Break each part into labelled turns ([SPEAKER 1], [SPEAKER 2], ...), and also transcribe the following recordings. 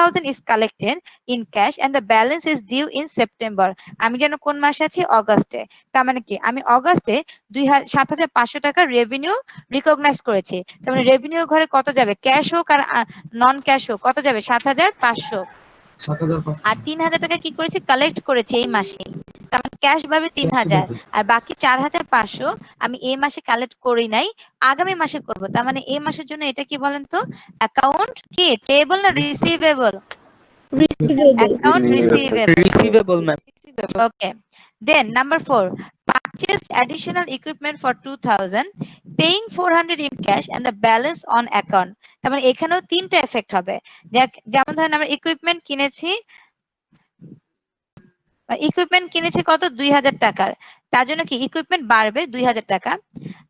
[SPEAKER 1] 2000 is collected in cash and the balance is due in September. আমি যেন কোন মাসে আছি? অগাস্টে। তার মানে কি আমি অগাস্টে 7500 টাকা রেভিনিউ রিকগনাইজ করেছি। তার মানে রেভিনিউর ঘরে কত যাবে? ক্যাশ হোক আর নন ক্যাশ হোক, কত যাবে? 7500। আর 3000 টাকা কি করেছি? কালেক্ট করেছি এই মাসে। তার মানে ক্যাশ বাড়বে 3000, আর বাকি 4500 আমি এই মাসে কালেক্ট করি নাই, আগামী মাসে করব। তার মানে এই মাসের জন্য এটা কি বলেন তো? অ্যাকাউন্ট কি পেয়েবল না receivable? Account
[SPEAKER 2] Receivable, ma'am.
[SPEAKER 1] Okay. Then number 4, purchased additional equipment for 2000, paying 400 in cash and the balance on account. তার মানে এখানেও তিনটা এফেক্ট হবে। যেমন ধরেন আমরা ইকুইপমেন্ট কিনেছি কত? 2000 টাকার। তার জন্য কি ইকুইপমেন্ট বাড়বে 2000 টাকা।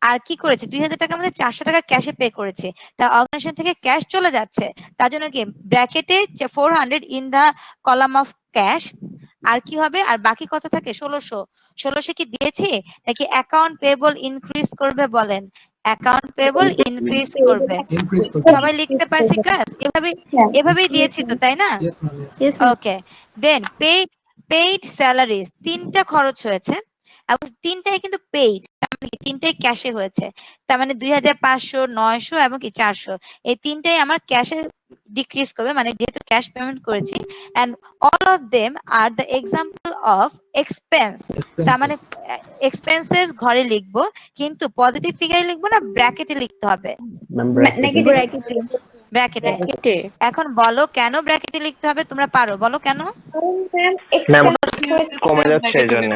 [SPEAKER 1] আর কি করেছে? 2000 টাকার মধ্যে 400 টাকা ক্যাশে পে করেছে। তা অর্গানাইজেশন থেকে ক্যাশ চলে যাচ্ছে, তার জন্য কি ব্র্যাকেটে 400 in the column of cash. আর কি হবে? আর বাকি কত থাকে? 1600 কি দিয়েছি নাকি অ্যাকাউন্ট পেয়েবল ইনক্রিজ করবে? বলেন, অ্যাকাউন্ট পেয়েবল ইনক্রিজ করবে। সবাই লিখতে পারছি ক্লাস? এভাবেই দিয়েছি তো, তাই না? ওকে। দেন পেইড স্যালারিজ, তিনটা খরচ হয়েছে এবং তিনটাই কিন্তু পেইড, তিনটাই ক্যাশে হয়েছে। তার মানে 2500, 900 এবং কি 400, এই তিনটাই আমার ক্যাশে ডিক্রিজ করবে, মানে যেহেতু ক্যাশ পেমেন্ট করেছি। And all of them are the example of expense. তার মানে এক্সপেন্সেস ঘরে লিখবো, কিন্তু পজিটিভ ফিগারে লিখবো না ব্র্যাকেটে লিখতে হবে? ব্র্যাকেটে। এখন বলো কেন ব্র্যাকেটে লিখতে হবে? তোমরা পারো, বলো কেন?
[SPEAKER 3] কমে যাচ্ছে এজন্য।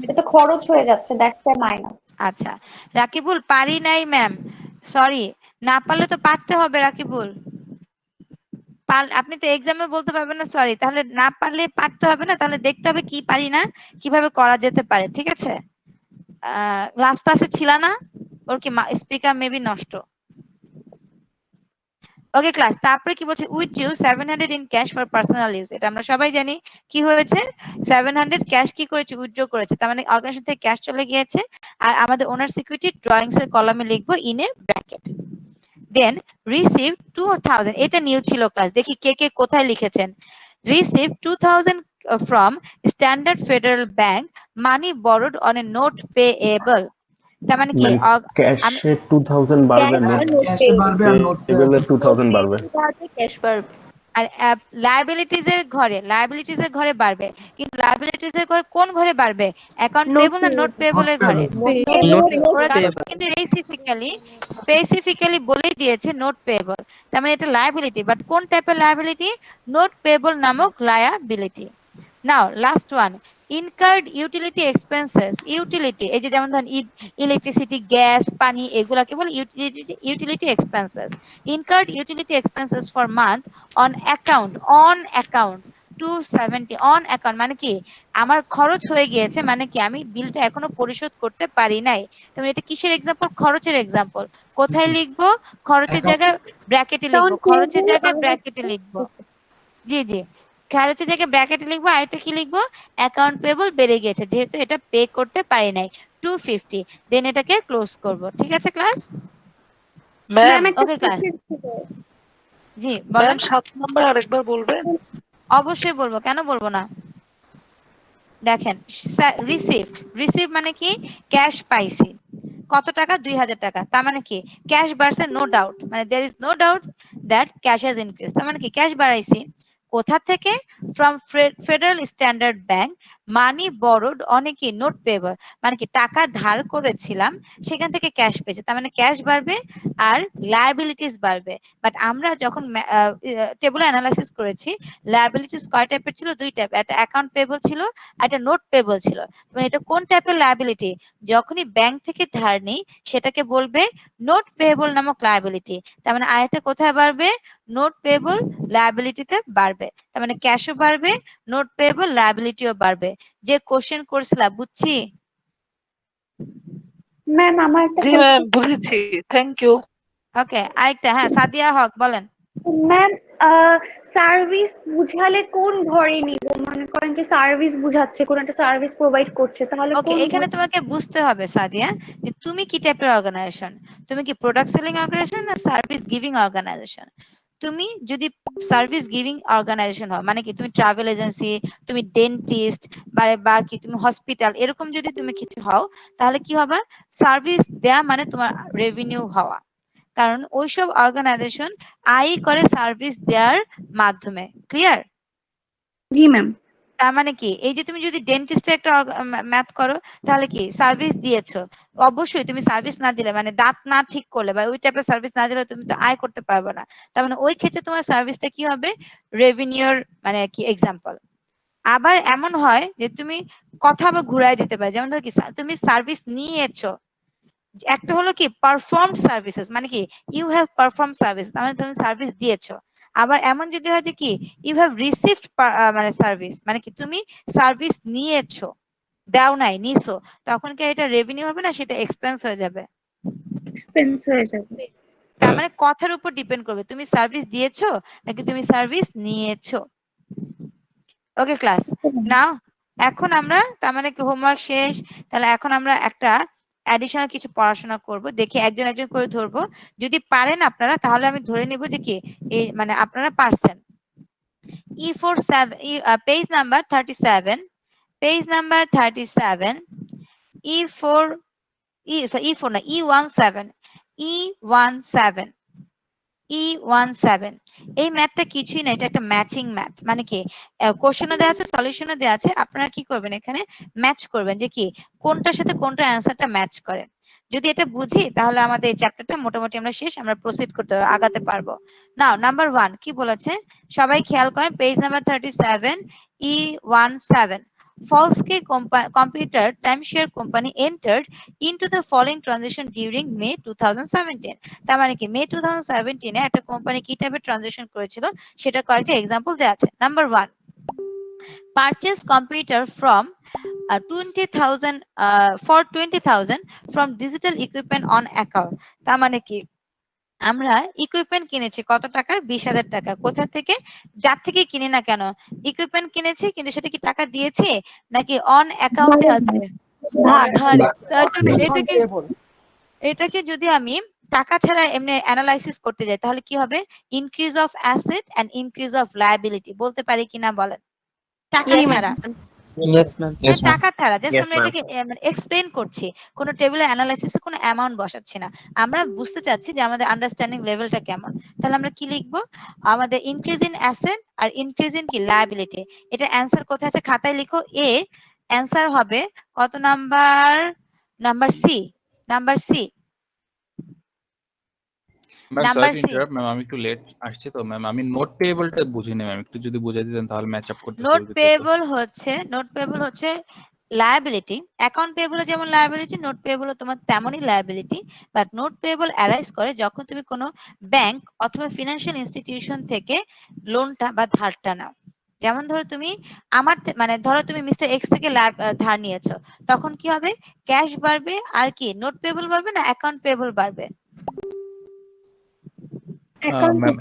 [SPEAKER 4] এটা তো খরচ হয়ে যাচ্ছে, দ্যাটস ওয়াই মাইনাস।
[SPEAKER 1] আচ্ছা রাকিবুল, পারি নাই ম্যাম, সরি। না পারলে তো পারতে হবে রাকিবুল। আপনি তো এক্সামে বলতে পারবেন না সরি, তাহলে না পারলে পারতে হবে না, তাহলে দেখতে হবে কি পারি না, কিভাবে করা যেতে পারে। ঠিক আছে? লাস্ট ক্লাসে ছিল না? ওর কি স্পিকার মেবি নষ্ট। ওকে ক্লাস, তারপরে কি বলছে? Withdraw 700 in cash for personal use. এটা আমরা সবাই জানি কি হয়েছে, 700 ক্যাশ কি করেছে? উইথড্র করেছে। তার মানে অর্গানাইজেশন থেকে ক্যাশ চলে গিয়েছে। আর আমাদের ওনার সিকিউরিটি ড্রয়িংস এর কলামে লিখবো in a bracket. Then receive 2000, এটা নিউ ছিল ক্লাস, দেখি কে কে কোথায় লিখেছেন। Receive 2000 from standard federal bank, money borrowed on a note payable. তার মানে কি
[SPEAKER 3] ক্যাশে 2000 বাড়বে,
[SPEAKER 4] ক্যাশে বাড়বে আর নোট
[SPEAKER 3] পেয়েবলে 2000 বাড়বে।
[SPEAKER 4] ক্যাশ বাড়বে।
[SPEAKER 1] আর লায়াবিলিটিজ এর ঘরে বাড়বে, কিন্তু লায়াবিলিটিজ এর ঘরে কোন ঘরে বাড়বে? অ্যাকাউন্ট পেয়েবল না নোট পেয়েবল এর ঘরে? ওরা কিন্তু স্পেসিফিক্যালি বলেই দিয়েছে নোট পেয়েবল। তার মানে এটা লায়াবিলিটি, বাট কোন টাইপের লায়াবিলিটি? নোট পেয়েবল নামক liability. Now last one, incurred utility expenses. Utility এই যে যেমন ধরেন ইলেকট্রিসিটি, গ্যাস, পানি, এগুলাকে বলে utility expenses. Incurred utility expenses for month on account 270 on account, মানে কি আমার খরচ হয়ে গিয়েছে, মানে কি আমি বিলটা এখনো পরিশোধ করতে পারি নাই। তাহলে এটা কিসের এক্সাম্পল? খরচের এক্সাম্পল। কোথায় লিখবো? খরচের জায়গায় ব্র্যাকেটে লিখবো, খরচের জায়গায় ব্র্যাকেটে লিখবো। জি জি, খরচের জায়গায় ব্র্যাকেটে লিখবো। আর এটা কি লিখবো? অ্যাকাউন্ট পেয়েবল বেড়ে গেছে, যেহেতু এটা পে করতে পারি নাই 250। দেন এটাকে ক্লোজ করব। ঠিক আছে ক্লাস?
[SPEAKER 2] Ma'am
[SPEAKER 1] okay class. জি বলেন।
[SPEAKER 2] 7 নাম্বার আরেকবার বলবেন?
[SPEAKER 1] অবশ্যই বলবো, কেন বলবো না। দেখেন, রিসিভ মানে কি? ক্যাশ পাইছি। কত টাকা? 2000 টাকা। তার মানে কি ক্যাশ বাড়ছে, নো ডাউট, মানে there is no doubt that cash has increase. তার মানে কি ক্যাশ বাড়াইছি। কোথা থেকে? From federal standard bank, money borrowed অনেকে নোট পেয়েবল, মানে কি টাকা ধার করেছিলাম, সেখান থেকে ক্যাশ পেয়েছে। তার মানে ক্যাশ বাড়বে আর লায়াবিলিটিস বাড়বে। বাট আমরা যখন টেবল অ্যানালাইসিস করেছি, লায়াবিলিটিস কয় টাইপের ছিল? দুই টাইপ, একটা অ্যাকাউন্ট পেয়েবল ছিল, একটা নোট পেয়েবল ছিল। মানে এটা কোন টাইপের লায়াবিলিটি? যখনই ব্যাংক থেকে ধার নেই, সেটাকে বলবে নোট পেয়েবল নামক লায়াবিলিটি। তার মানে আয়টা কোথায় বাড়বে? নোট পেয়েবল লায়াবিলিটিতে বাড়বে। তার মানে ক্যাশও বাড়বে, নোট পেয়েবল লায়াবিলিটিও বাড়বে। যে কোশ্চেন করছিলাম, বুঝছি?
[SPEAKER 4] ম্যাম আমার একটা
[SPEAKER 2] জি ম্যাম, বুঝেছি, থ্যাংক ইউ।
[SPEAKER 1] ওকে, আরেকটা, হ্যাঁ সাদিয়া হক বলেন।
[SPEAKER 4] ম্যাম সার্ভিস বুঝালে কোন ঘরে নিব? মনে করেন যে সার্ভিস বুঝাচ্ছে, কোন একটা সার্ভিস প্রোভাইড করছে, তাহলে
[SPEAKER 1] ওকে,
[SPEAKER 4] কোন
[SPEAKER 1] এখানে তোমাকে বুঝতে হবে সাদিয়া যে তুমি কি টাইপের অর্গানাইজেশন। তুমি কি প্রোডাক্ট সেলিং অর্গানাইজেশন না সার্ভিস গিভিং অর্গানাইজেশন? তুমি যদি সার্ভিস গিভিং অর্গানাইজেশন হও, মানে কি তুমি ট্রাভেল এজেন্সি, তুমি ডেন্টিস্ট বা কি তুমি হসপিটাল, এরকম যদি তুমি কিছু হও, তাহলে কি হবে? সার্ভিস দেয়া মানে তোমার রেভিনিউ হওয়া। কারণ ওইসব অর্গানাইজেশন আয় করে সার্ভিস দেওয়ার মাধ্যমে। ক্লিয়ার?
[SPEAKER 4] জি ম্যাম।
[SPEAKER 1] তার মানে কি, এই যে তুমি যদি ডেন্টিস্টের একটা ম্যাথ করো, তাহলে কি সার্ভিস দিয়েছো, অবশ্যই তুমি সার্ভিস না দিলে মানে দাঁত না ঠিক করলে বা ওই টাইপের সার্ভিস না দিলে তুমি তো আয় করতে পারবে না। তার মানে ওই ক্ষেত্রে তোমার সার্ভিসটা কি হবে? রেভিনিউর মানে কি এক্সাম্পল। আবার এমন হয় যে তুমি কথা বা ঘুরাই দিতে পারে, যেমন ধরো কি তুমি সার্ভিস নিয়েছো, একটা হলো কি পারফর্ম সার্ভিসেস, মানে কি ইউ হ্যাভ পারফর্ম সার্ভিস, মানে তুমি সার্ভিস দিয়েছো। আবার এমন যদি হয় যে কি ইউ হ্যাভ রিসিভড মানে সার্ভিস, মানে কি তুমি সার্ভিস নিয়েছো, দাও নাই, নিছো, তখন কি এটা রেভিনিউ হবে না, সেটা এক্সপেন্স হয়ে যাবে।
[SPEAKER 4] এক্সপেন্স হয়ে যাবে।
[SPEAKER 1] তার মানে কথার উপর ডিপেন্ড করবে তুমি সার্ভিস দিয়েছো নাকি তুমি সার্ভিস নিয়েছো। ওকে ক্লাস, নাও এখন আমরা তার মানে কি হোমওয়ার্ক শেষ। তাহলে এখন আমরা একটা অ্যাডিশনাল কিছু পড়াশোনা করব, দেখি একজন একজন করে ধরবো। যদি পারেন আপনারা তাহলে আমি ধরে নিব যে কি এই মানে আপনারা পারছেন। Page number 37, page number 37, E4 E4 না E17, E17, E17। এই ম্যাথটা কিছুই না, এটা একটা ম্যাচিং ম্যাথ। মানে কি কোশ্চেনও দেওয়া আছে, সলিউশনও দেওয়া আছে, আপনারা কি করবেন এখানে ম্যাচ করবেন যে কি কোনটার সাথে কোনটা অ্যান্সারটা ম্যাচ করে। যদি এটা বুঝি তাহলে আমাদের এই চ্যাপ্টারটা মোটামুটি আমরা শেষ, আমরা প্রসিড করতে আগাতে পারবো। নাও নাম্বার 1 কি বলেছে সবাই খেয়াল করেন, page number 37, E17। Falske Computer Timeshare Company entered into the following transaction during May 2017। তার মানে কি মে 2017 এ একটা কোম্পানি কি টাইপের ট্রানজাকশন করেছিল সেটা কয়েকটা এক্সাম্পল দেওয়া আছে। Number 1, purchase computer from 20,000 for 20,000 from digital equipment on account। তার মানে কি আমরা ইকুইপমেন্ট কিনেছি কত টাকার? 20,000 টাকা। কোথা থেকে? যার থেকে কিনি না কেন ইকুইপমেন্ট কিনেছি, কিন্তু সেটা কি টাকা দিয়েছি নাকি অন অ্যাকাউন্টে আছে? ধারে। তার জন্য এটাকে যদি আমি টাকা ছাড়া এমনি অ্যানালাইসিস করতে যাই তাহলে কি হবে? Increase of asset and increase of liability. বলতে পারি কিনা বলেন? টাকা
[SPEAKER 4] জি
[SPEAKER 1] ছাড়া,
[SPEAKER 2] Yes, ma'am.
[SPEAKER 1] টাকা ছাড়া জাস্ট
[SPEAKER 3] Yes,
[SPEAKER 1] আমরা
[SPEAKER 3] ma'am.
[SPEAKER 1] এটাকে এক্সপ্লেন করছি, কোনো টেবিলের অ্যানালাইসিসে কোনো অ্যামাউন্ট বসাচ্ছি না, আমরা বুঝতে চাচ্ছি যে আমাদের আন্ডারস্ট্যান্ডিং লেভেলটা কেমন। তাহলে আমরা কি লিখবো? আমাদের ইনক্রিজ ইন অ্যাসেট আর ইনক্রিজ ইন কি লায়াবিলিটি। এটা অ্যান্সার কোথায় আছে খাতায় লিখো। এ অ্যান্সার হবে কত number? Number C, number C,
[SPEAKER 5] ma'am
[SPEAKER 1] number
[SPEAKER 5] sorry to
[SPEAKER 1] C.
[SPEAKER 5] Interrupt ma'am, আমি একটু লেট আসছি তো ম্যাম, আমি নোট পেয়েবলটা বুঝিনি ম্যাম, একটু যদি বুঝাই দিতেন তাহলে ম্যাচ আপ করতেছে
[SPEAKER 1] নোট
[SPEAKER 5] ওর ভিতরে তো।
[SPEAKER 1] পেয়েবল হচ্ছে লায়াবিলিটি। অ্যাকাউন্ট পেয়েবল যেমন লায়াবিলিটি, নোট পেয়েবল তোমার তেমনই liability. But note payable arise করে যখন তুমি কোনো ব্যাংক অথবা ফিনান্সিয়াল ইনস্টিটিউশন থেকে লোনটা বা ধারটা নাও। যেমন ধরো তুমি মানে ধরো তুমি মিস্টার এক্স থেকে ধার নিয়েছো, তখন কি হবে? ক্যাশ বাড়বে আর কি নোট পেয়েবল বাড়বে না অ্যাকাউন্ট পেয়েবল বাড়বে?
[SPEAKER 4] অ্যাকাউন্ট
[SPEAKER 5] ম্যাম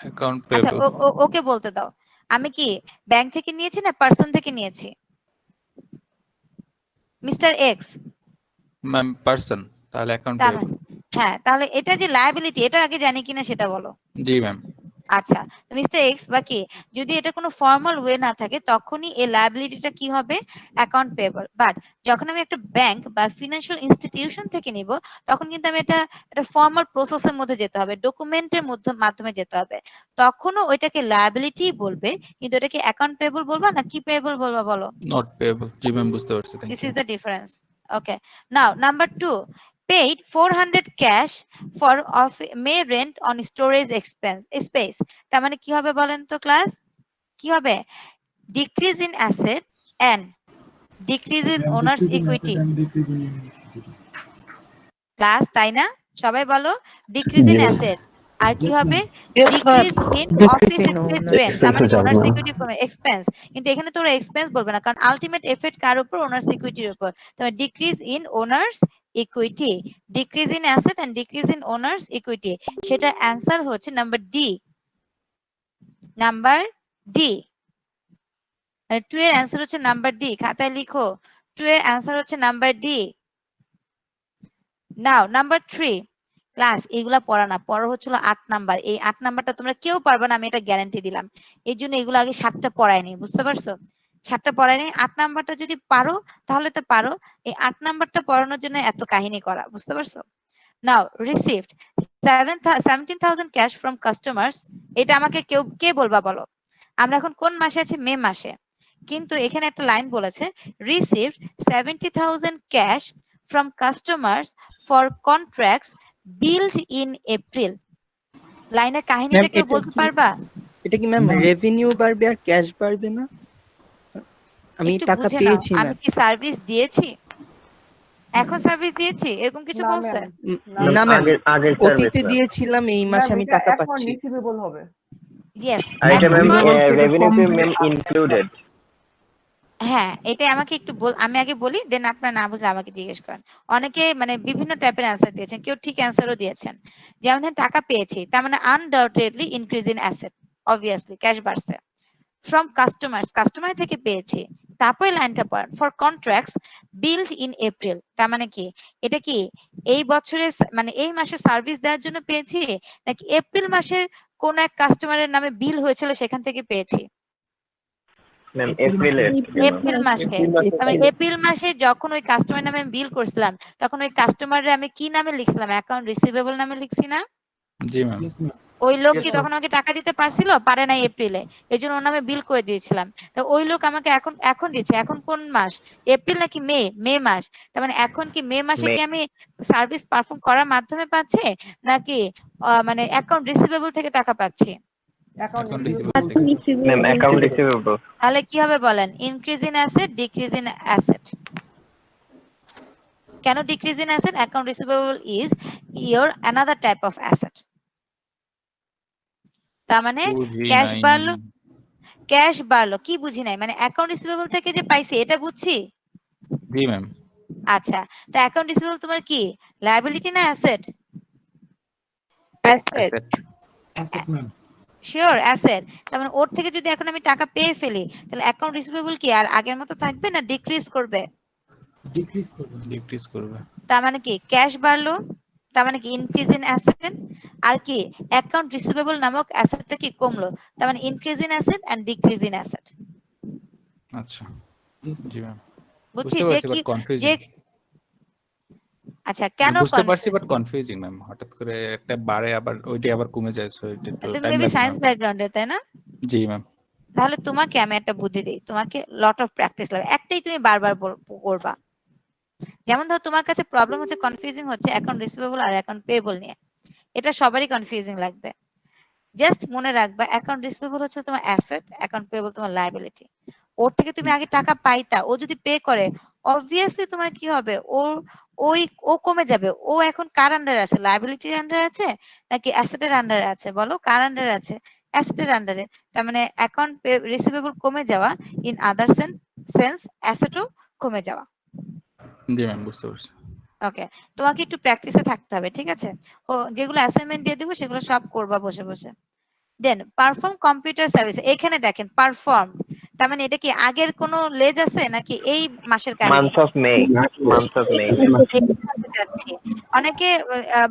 [SPEAKER 5] অ্যাকাউন্ট
[SPEAKER 1] আচ্ছা
[SPEAKER 5] পেয়েবল।
[SPEAKER 1] ওকে বলতে দাও, আমি কি ব্যাংক থেকে নিয়েছি না পার্সন থেকে নিয়েছি? Mister x.
[SPEAKER 5] ম্যাম পার্সন, তাহলে অ্যাকাউন্ট
[SPEAKER 1] তার
[SPEAKER 5] পেয়েবল।
[SPEAKER 1] হ্যাঁ, তাহলে এটা যে লায়াবিলিটি এটা আগে জানি কিনা সেটা বলো।
[SPEAKER 5] জি ম্যাম।
[SPEAKER 1] আচ্ছা, মিস্টার এক্স বা কি যদি এটা কোনো ফর্মাল ওয়ে না থাকে তখনই এই লায়াবিলিটিটা কি হবে? Account payable. বাট যখন আমি একটা ব্যাংক বা ফিনান্সিয়াল ইনস্টিটিউশন থেকে নিব তখন কিন্তু আমি একটা ফর্মাল প্রসেসের মধ্যে যেতে হবে, ডকুমেন্টের মাধ্যমে যেতে হবে, তখনও ওইটাকে লায়াবিলিটি বলবে, কিন্তু এটাকে অ্যাকাউন্ট পেয়েবল বলবা না কি পেয়েবল বলবা বলো?
[SPEAKER 5] Not payable. জি ম্যাম বুঝতে পারছি, thank
[SPEAKER 1] This
[SPEAKER 5] you.
[SPEAKER 1] is the difference. Okay. Now, number 2, paid 400 cash for of May rent on storage expense space। তার মানে কি হবে বলেন তো ক্লাস? কি হবে? Decrease in asset and decrease in owner's equity। Class তাই না? সবাই বলো ডিক্রিজ ইন
[SPEAKER 3] Yes.
[SPEAKER 1] অ্যাসেট আর কি হবে?
[SPEAKER 2] Yes, ma'am.
[SPEAKER 1] Decrease in office
[SPEAKER 2] Decrease in
[SPEAKER 1] space
[SPEAKER 2] owner
[SPEAKER 1] rent. তার
[SPEAKER 3] Expense
[SPEAKER 1] মানে
[SPEAKER 3] এ যাবে
[SPEAKER 1] ওনার
[SPEAKER 3] না।
[SPEAKER 1] সিকিউরিটি কমে এক্সপেন্স, কিন্তু এখানে তোমরা এক্সপেন্স বলবে না কারণ আলটিমেট এফেক্ট কার উপর? ওনার সিকিউরিটির উপর। তবে decrease in owner's equity, decrease in asset and decrease in owner's equity, সেটা অ্যান্সার হচ্ছে নাম্বার ডি। নাম্বার ডি, 2 এর অ্যান্সার হচ্ছে নাম্বার ডি, খাতায় লিখো 2 এর অ্যান্সার হচ্ছে নাম্বার ডি। নাও নাম্বার 3, ক্লাস এগুলা পড়া না, পড়া হচ্ছিল 8 নাম্বার। এই 8 নাম্বারটা তোমরা কেউ পারবে না, আমি এটা গ্যারান্টি দিলাম। এই জন্য এগুলো আগে 7টা পড়ায়নি, বুঝতে পারছো? 7টা পড়ায়নি, 8 নাম্বারটা যদি পারো তাহলে তো পারো। এই 8 নাম্বারটা পড়ানোর জন্য এত কাহিনী করা, বুঝতে পারছো? নাও রিসিভড 17,000 ক্যাশ ফ্রম কাস্টমার্স। এটা আমাকে কে বলবা বলো? আমরা এখন কোন মাসে আছি? মে মাসে। কিন্তু এখানে একটা লাইন বলেছে received 70,000 cash from customers for contracts build in April. লাইনের কাহিনীটা কেউ বলতে পারবা?
[SPEAKER 2] এটা কি ম্যাম রেভিনিউ বাড়বে আর ক্যাশ বাড়বে না? আমি
[SPEAKER 1] একটু
[SPEAKER 2] টাকা
[SPEAKER 1] বুঝে নাও,
[SPEAKER 2] পেয়েছি
[SPEAKER 1] আমি
[SPEAKER 2] ম্যাম।
[SPEAKER 1] কি সার্ভিস দিয়েছি? এখন সার্ভিস দিয়েছি এরকম কিছু বলছে?
[SPEAKER 2] না ম্যাম,
[SPEAKER 3] আগের
[SPEAKER 2] অতীতে
[SPEAKER 3] সার্ভিস
[SPEAKER 2] দিয়েছিলাম, এই মাসে আমি টাকা পাচ্ছি।
[SPEAKER 6] রিসিভেবল হবে।
[SPEAKER 1] ইয়েস।
[SPEAKER 3] আর এটা ম্যাম
[SPEAKER 1] এখন
[SPEAKER 3] রেভিনিউতে ম্যাম ইনক্লুডেড।
[SPEAKER 1] হ্যাঁ, এটা আমাকে একটু আমি আগে বলি, দেন আপনারা না বুঝলে আমাকে জিজ্ঞেস করেন। অনেকে মানে বিভিন্ন টাইপের অ্যান্সার দিয়েছেন, কেউ ঠিক অ্যান্সারও দিয়েছেন। যেমন ধরেন টাকা পেয়েছি, তার মানে undoubtedly increase in asset, obviously cash বাড়ছে। ফ্রম কাস্টমার্স, কাস্টমার থেকে পেয়েছি। তারপরে লাইনটা পড়েন for contracts build in April. তার মানে কি এটা কি এই বছরে মানে এই মাসে সার্ভিস দেওয়ার জন্য পেয়েছি, নাকি এপ্রিল মাসে কোন এক কাস্টমারের নামে বিল হয়েছিল সেখান থেকে পেয়েছি?
[SPEAKER 3] ম্যাম এপ্রিলের
[SPEAKER 1] এপ্রিল মাসে। আমি এপ্রিল মাসে যখন ওই কাস্টমার নামে বিল করছিলাম, তখন ওই কাস্টমারে আমি কি নামে লিখছিলাম? অ্যাকাউন্ট রিসিভেবল নামে লিখছি না?
[SPEAKER 5] জি ম্যাম।
[SPEAKER 1] ওই লোক কি তখন আমাকে টাকা দিতে পারছিল? পারে নাই এপ্রিলে, এই জন্য ওর নামে বিল করে দিয়েছিলাম। তো ওই লোক আমাকে এখন দিচ্ছে। এখন কোন মাস? এপ্রিল নাকি মে? মে মাস। তার মানে এখন কি মে মাসে কি আমি সার্ভিস পারফর্ম করার মাধ্যমে পাচ্ছি, নাকি মানে অ্যাকাউন্ট রিসিভেবল থেকে টাকা পাচ্ছি?
[SPEAKER 5] অ্যাকাউন্ট রিসিভেবল থেকে।
[SPEAKER 3] Ma'am account receivable.
[SPEAKER 1] তাহলে কি হবে বলেন? Increase in asset, decrease in asset. কেন decrease in asset? Account receivable is your another type of asset. তার মানে
[SPEAKER 5] বুঝি
[SPEAKER 1] ক্যাশ
[SPEAKER 5] নাই।
[SPEAKER 1] বাড়লো, ক্যাশ বাড়লো। কি বুঝি নাই? মানে অ্যাকাউন্ট রিসিভেবল থেকে যে পাইছি এটা বুঝছি।
[SPEAKER 5] জি ম্যাম।
[SPEAKER 1] আচ্ছা, তো অ্যাকাউন্ট রিসিভেবল তোমার কি লায়াবিলিটি না asset?
[SPEAKER 5] Asset.
[SPEAKER 2] Asset ma'am.
[SPEAKER 1] Sure asset. তার মানে ওর থেকে যদি এখন আমি টাকা পেয়ে ফেলি, তাহলে অ্যাকাউন্ট রিসিভেবল কি আর আগের মতো থাকবে না ডিক্রিজ করবে?
[SPEAKER 5] ডিক্রিজ করবে।
[SPEAKER 1] তার মানে কি ক্যাশ বাড়লো, তার মানে কি ইনক্রিজ ইন অ্যাসেট। আর কি অ্যাকাউন্ট রিসিভেবল নামক অ্যাসেটটা কি কমলো, তার মানে increase in asset and decrease in asset.
[SPEAKER 5] আচ্ছা। জি ম্যাম।
[SPEAKER 1] বুঝছি
[SPEAKER 5] বুঝতে
[SPEAKER 1] যে
[SPEAKER 5] পারছি
[SPEAKER 1] কি
[SPEAKER 5] বাট কনফিউজিং।
[SPEAKER 1] যে আচ্ছা কেন
[SPEAKER 5] বুঝতে পারছি বাট কনফিউজিং ম্যাম। হঠাৎ করে একটা বাড়ে আবার ওইটাই আবার কমে যায়, সো এটা একটু
[SPEAKER 1] তুমি
[SPEAKER 5] টাইম
[SPEAKER 1] মেবি
[SPEAKER 5] লাগবে
[SPEAKER 1] সায়েন্স
[SPEAKER 5] ম্যাম।
[SPEAKER 1] ব্যাকগ্রাউন্ডে, তাই না?
[SPEAKER 5] জি ম্যাম।
[SPEAKER 1] তাহলে তোমাকে আমি একটা বুদ্ধি দিই, তোমাকে লট অফ প্র্যাকটিস লাগবে। একটাই তুমি বারবার করবা। যেমন ধর তোমার কাছে প্রবলেম হচ্ছে, কনফিউজিং হচ্ছে অ্যাকাউন্ট রিসিভেবল আর অ্যাকাউন্ট পেয়েবল নিয়ে। এটা সবারই কনফিউজিং লাগবে। জাস্ট মনে রাখবা অ্যাকাউন্ট রিসিভেবল হচ্ছে তোমার অ্যাসেট, অ্যাকাউন্ট পেয়েবল তোমার লায়াবিলিটি। ওর থেকে তুমি আগে টাকা পাইতা, ও যদি পে করে অবভিয়াসলি তোমার কি হবে? ও কমে যাবে। ও এখন কার আন্ডারে আছে? লায়াবিলিটির আন্ডারে আছে নাকি অ্যাসেটের আন্ডারে আছে? বলো কার আন্ডারে আছে? অ্যাসেটের আন্ডারে। তার মানে অ্যাকাউন্ট রিসিভেবল কমে যাওয়া, ইন আদার সেন্স অ্যাসেটও কমে যাওয়া।
[SPEAKER 5] জি ম্যাম, বুঝতে পারছি।
[SPEAKER 1] ওকে, তোমাকে একটু প্র্যাকটিসে থাকতে হবে, ঠিক আছে? ও যেগুলো অ্যাসাইনমেন্ট দিয়ে দিব সেগুলো সব করবা বসে বসে। দেন পারফর্ম কম্পিউটার সার্ভিস। এখানে দেখেন পারফর্ম, তার মানে এটা কি আগের কোনো লেজ আছে নাকি এই মাসের কাহিনী?
[SPEAKER 3] Month of May. Month of May.
[SPEAKER 1] যাচ্ছি অনেকে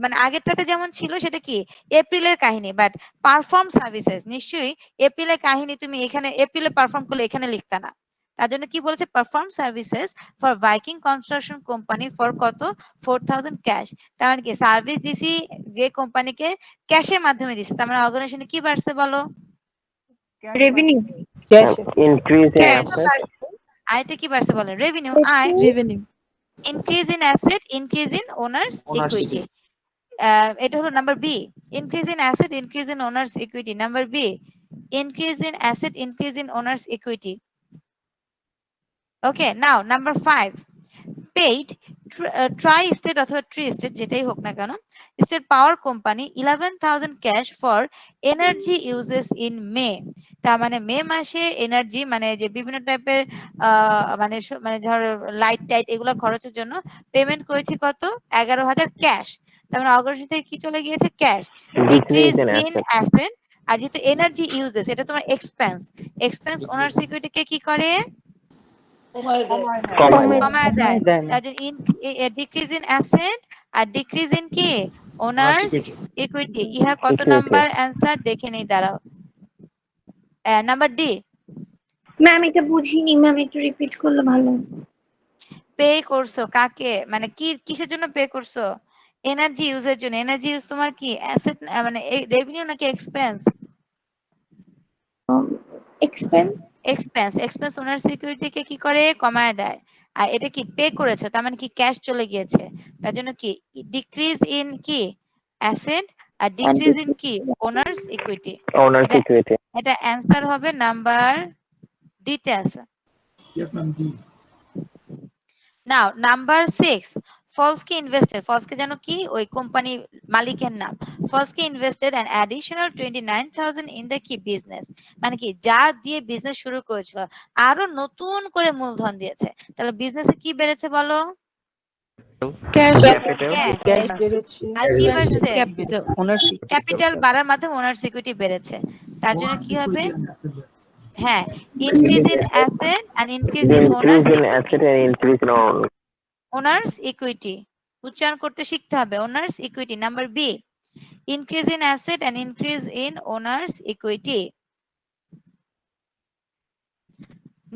[SPEAKER 1] মানে আগেরটাতে যেমন ছিল সেটা কি এপ্রিলের কাহিনী, বাট পারফর্ম সার্ভিসেস নিশ্চয়ই এপ্রিলের কাহিনী তুমি এখানে এপ্রিলে পারফর্ম করলে এখানে লিখতা না। তার জন্য কি বলেছে? Perform services for Viking construction company for কত? 4,000 ক্যাশ। তার মানে কি সার্ভিস দিছি যে কোম্পানিকে ক্যাশের মাধ্যমে দিছে, তার মানে অর্গানাইজেশনে কি বাড়ছে বলো?
[SPEAKER 4] Revenue.
[SPEAKER 2] Cash
[SPEAKER 3] increase in
[SPEAKER 1] cash
[SPEAKER 3] asset.
[SPEAKER 1] বাড়ছে। আয়টা কি বাড়ছে বলেন? রেভিনিউ, আয়।
[SPEAKER 2] Revenue.
[SPEAKER 1] Increase in asset, increase in owner's equity. এটা হলো number B. Increase in asset, increase in owner's equity. Number B, increase in asset, increase in owner's equity. Okay, now number 5, paid tri state অথবা tree state যেটাই হোক না কেন, state power company 11,000 cash for energy uses in May. তার মানে মে মাসে energy মানে যে বিভিন্ন টাইপের মানে মানে ধর লাইট টাইট এগুলো খরচের জন্য পেমেন্ট করেছি কত? 11,000 ক্যাশ। তার মানে অগ্রসর থেকে কি চলে গিয়েছে? Cash. Decrease
[SPEAKER 3] decrease in
[SPEAKER 1] in
[SPEAKER 3] asset.
[SPEAKER 1] Asset. আর যেহেতু এনার্জি ইউজেস এটা তোমার এক্সপেন্স, এক্সপেন্স ওনার সিকিউরিটিকে কি করে?
[SPEAKER 3] কমায়।
[SPEAKER 1] কমায় দেয়।
[SPEAKER 2] দেয় না।
[SPEAKER 1] তার জন্য ডিক্রিজ ইন অ্যাসেট আর ডিক্রিজ ইন কি ওনার্স ইকুইটি ইহা কত
[SPEAKER 3] Equity.
[SPEAKER 1] নাম্বার অ্যান্সার দেখে নেই, দাঁড়াও। Number D.
[SPEAKER 4] ম্যাম এটা বুঝিনি ম্যাম, একটু রিপিট করলে ভালো।
[SPEAKER 1] পে করছো কাকে, মানে কি কিসের জন্য পে করছো? এনার্জি ইউজের জন্য। এনার্জি ইউজ তোমার কি অ্যাসেট মানে রেভিনিউ নাকি এক্সপেন্স?
[SPEAKER 4] এক্সপেন্স।
[SPEAKER 1] এক্সপেন্স। এক্সপেন্স ওনার সিকিউরিটিকে কি করে, কমায় দেয়। আর এটা কি পে করেছো, তার মানে কি ক্যাশ চলে গিয়েছে, তার জন্য কি ডিক্রিজ ইন কি অ্যাসেট আর ডিক্রিজ ইন কি ওনার্স ইকুইটি।
[SPEAKER 3] Owner's
[SPEAKER 1] এটা
[SPEAKER 3] equity.
[SPEAKER 1] এটা অ্যান্সার হবে নাম্বার ডি তে আছে।
[SPEAKER 6] Yes, ma'am. D.
[SPEAKER 1] Now number 6, ফলসকে ইনভেস্টেড। ফলসকে জানো কি, ওই কোম্পানি মালিকের নাম। ফলসকে invested an additional 29,000 in the কি বিজনেস, মানে কি যা দিয়ে বিজনেস শুরু করেছিল আরো নতুন করে মূলধন দিয়েছে, তাহলে বিজনেসে কি বেড়েছে বলো?
[SPEAKER 3] Capital.
[SPEAKER 2] ক্যাশ বেড়েছে,
[SPEAKER 1] আর কি বাড়ছে?
[SPEAKER 2] Capital, ownership.
[SPEAKER 1] ক্যাপিটাল বাড়ার মাধ্যমে ওনার্স ইকুইটি বেড়েছে, তার জন্য
[SPEAKER 6] Owner's
[SPEAKER 1] কি হবে?
[SPEAKER 6] equity and asset base.
[SPEAKER 1] হ্যাঁ, increase in asset and increase
[SPEAKER 3] The
[SPEAKER 1] in
[SPEAKER 3] increase
[SPEAKER 1] owner's
[SPEAKER 3] in asset and increase in own.
[SPEAKER 1] Owner's equity. উচ্চারণ করতে শিখতে হবে, owner's equity. Number B, increase in asset and increase in owner's equity.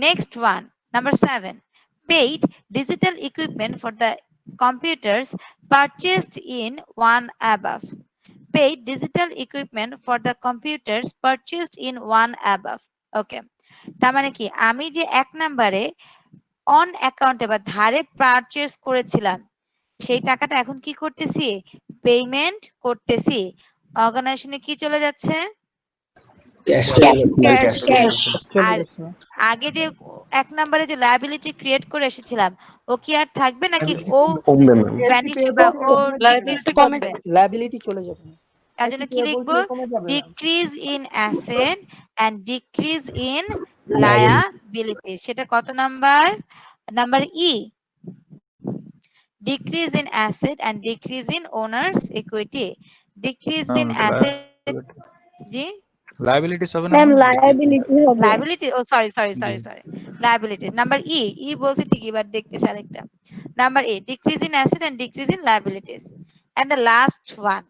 [SPEAKER 1] Next one, number 7. Paid digital equipment for the computers purchased in one above. Paid digital equipment for the computers purchased in one above. Okay. তার মানে কি, আমি যে এক নম্বরে on অ্যাকাউন্টে বা ধারে পারচেজ করেছিলাম, সেই টাকাটা এখন কি করতেছি, পেমেন্ট করতেছি। অর্গানাইজেশনে কি চলে যাচ্ছে?
[SPEAKER 2] ক্যাশ চলে
[SPEAKER 1] আর
[SPEAKER 2] যাচ্ছে।
[SPEAKER 1] আগে যে এক নম্বরে যে লায়াবিলিটি ক্রিয়েট করে এসেছিলাম, ও কি আর থাকবে নাকি ও
[SPEAKER 3] কমবে ম্যাম।
[SPEAKER 1] ভ্যানিশ বা ও ডিক্রিজ করবে?
[SPEAKER 2] লায়াবিলিটি চলে যাবে।
[SPEAKER 1] তার জন্য কি লিখবো? Decrease in asset and decrease in liability. সেটা কত number? Number E, decrease in asset and decrease in owner's equity. Decrease in asset, জি
[SPEAKER 5] লায়াবিলিটিস হবে না
[SPEAKER 4] ম্যাম
[SPEAKER 5] ম্যাম?
[SPEAKER 4] লায়াবিলিটি হবে।
[SPEAKER 1] লায়াবিলিটি, ও sorry sorry sorry sorry, liability. Number E, E বলছি ঠিকই, এবার দেখতেছি আরেকটা। Number A, decrease in asset and decrease in liabilities. And the last one,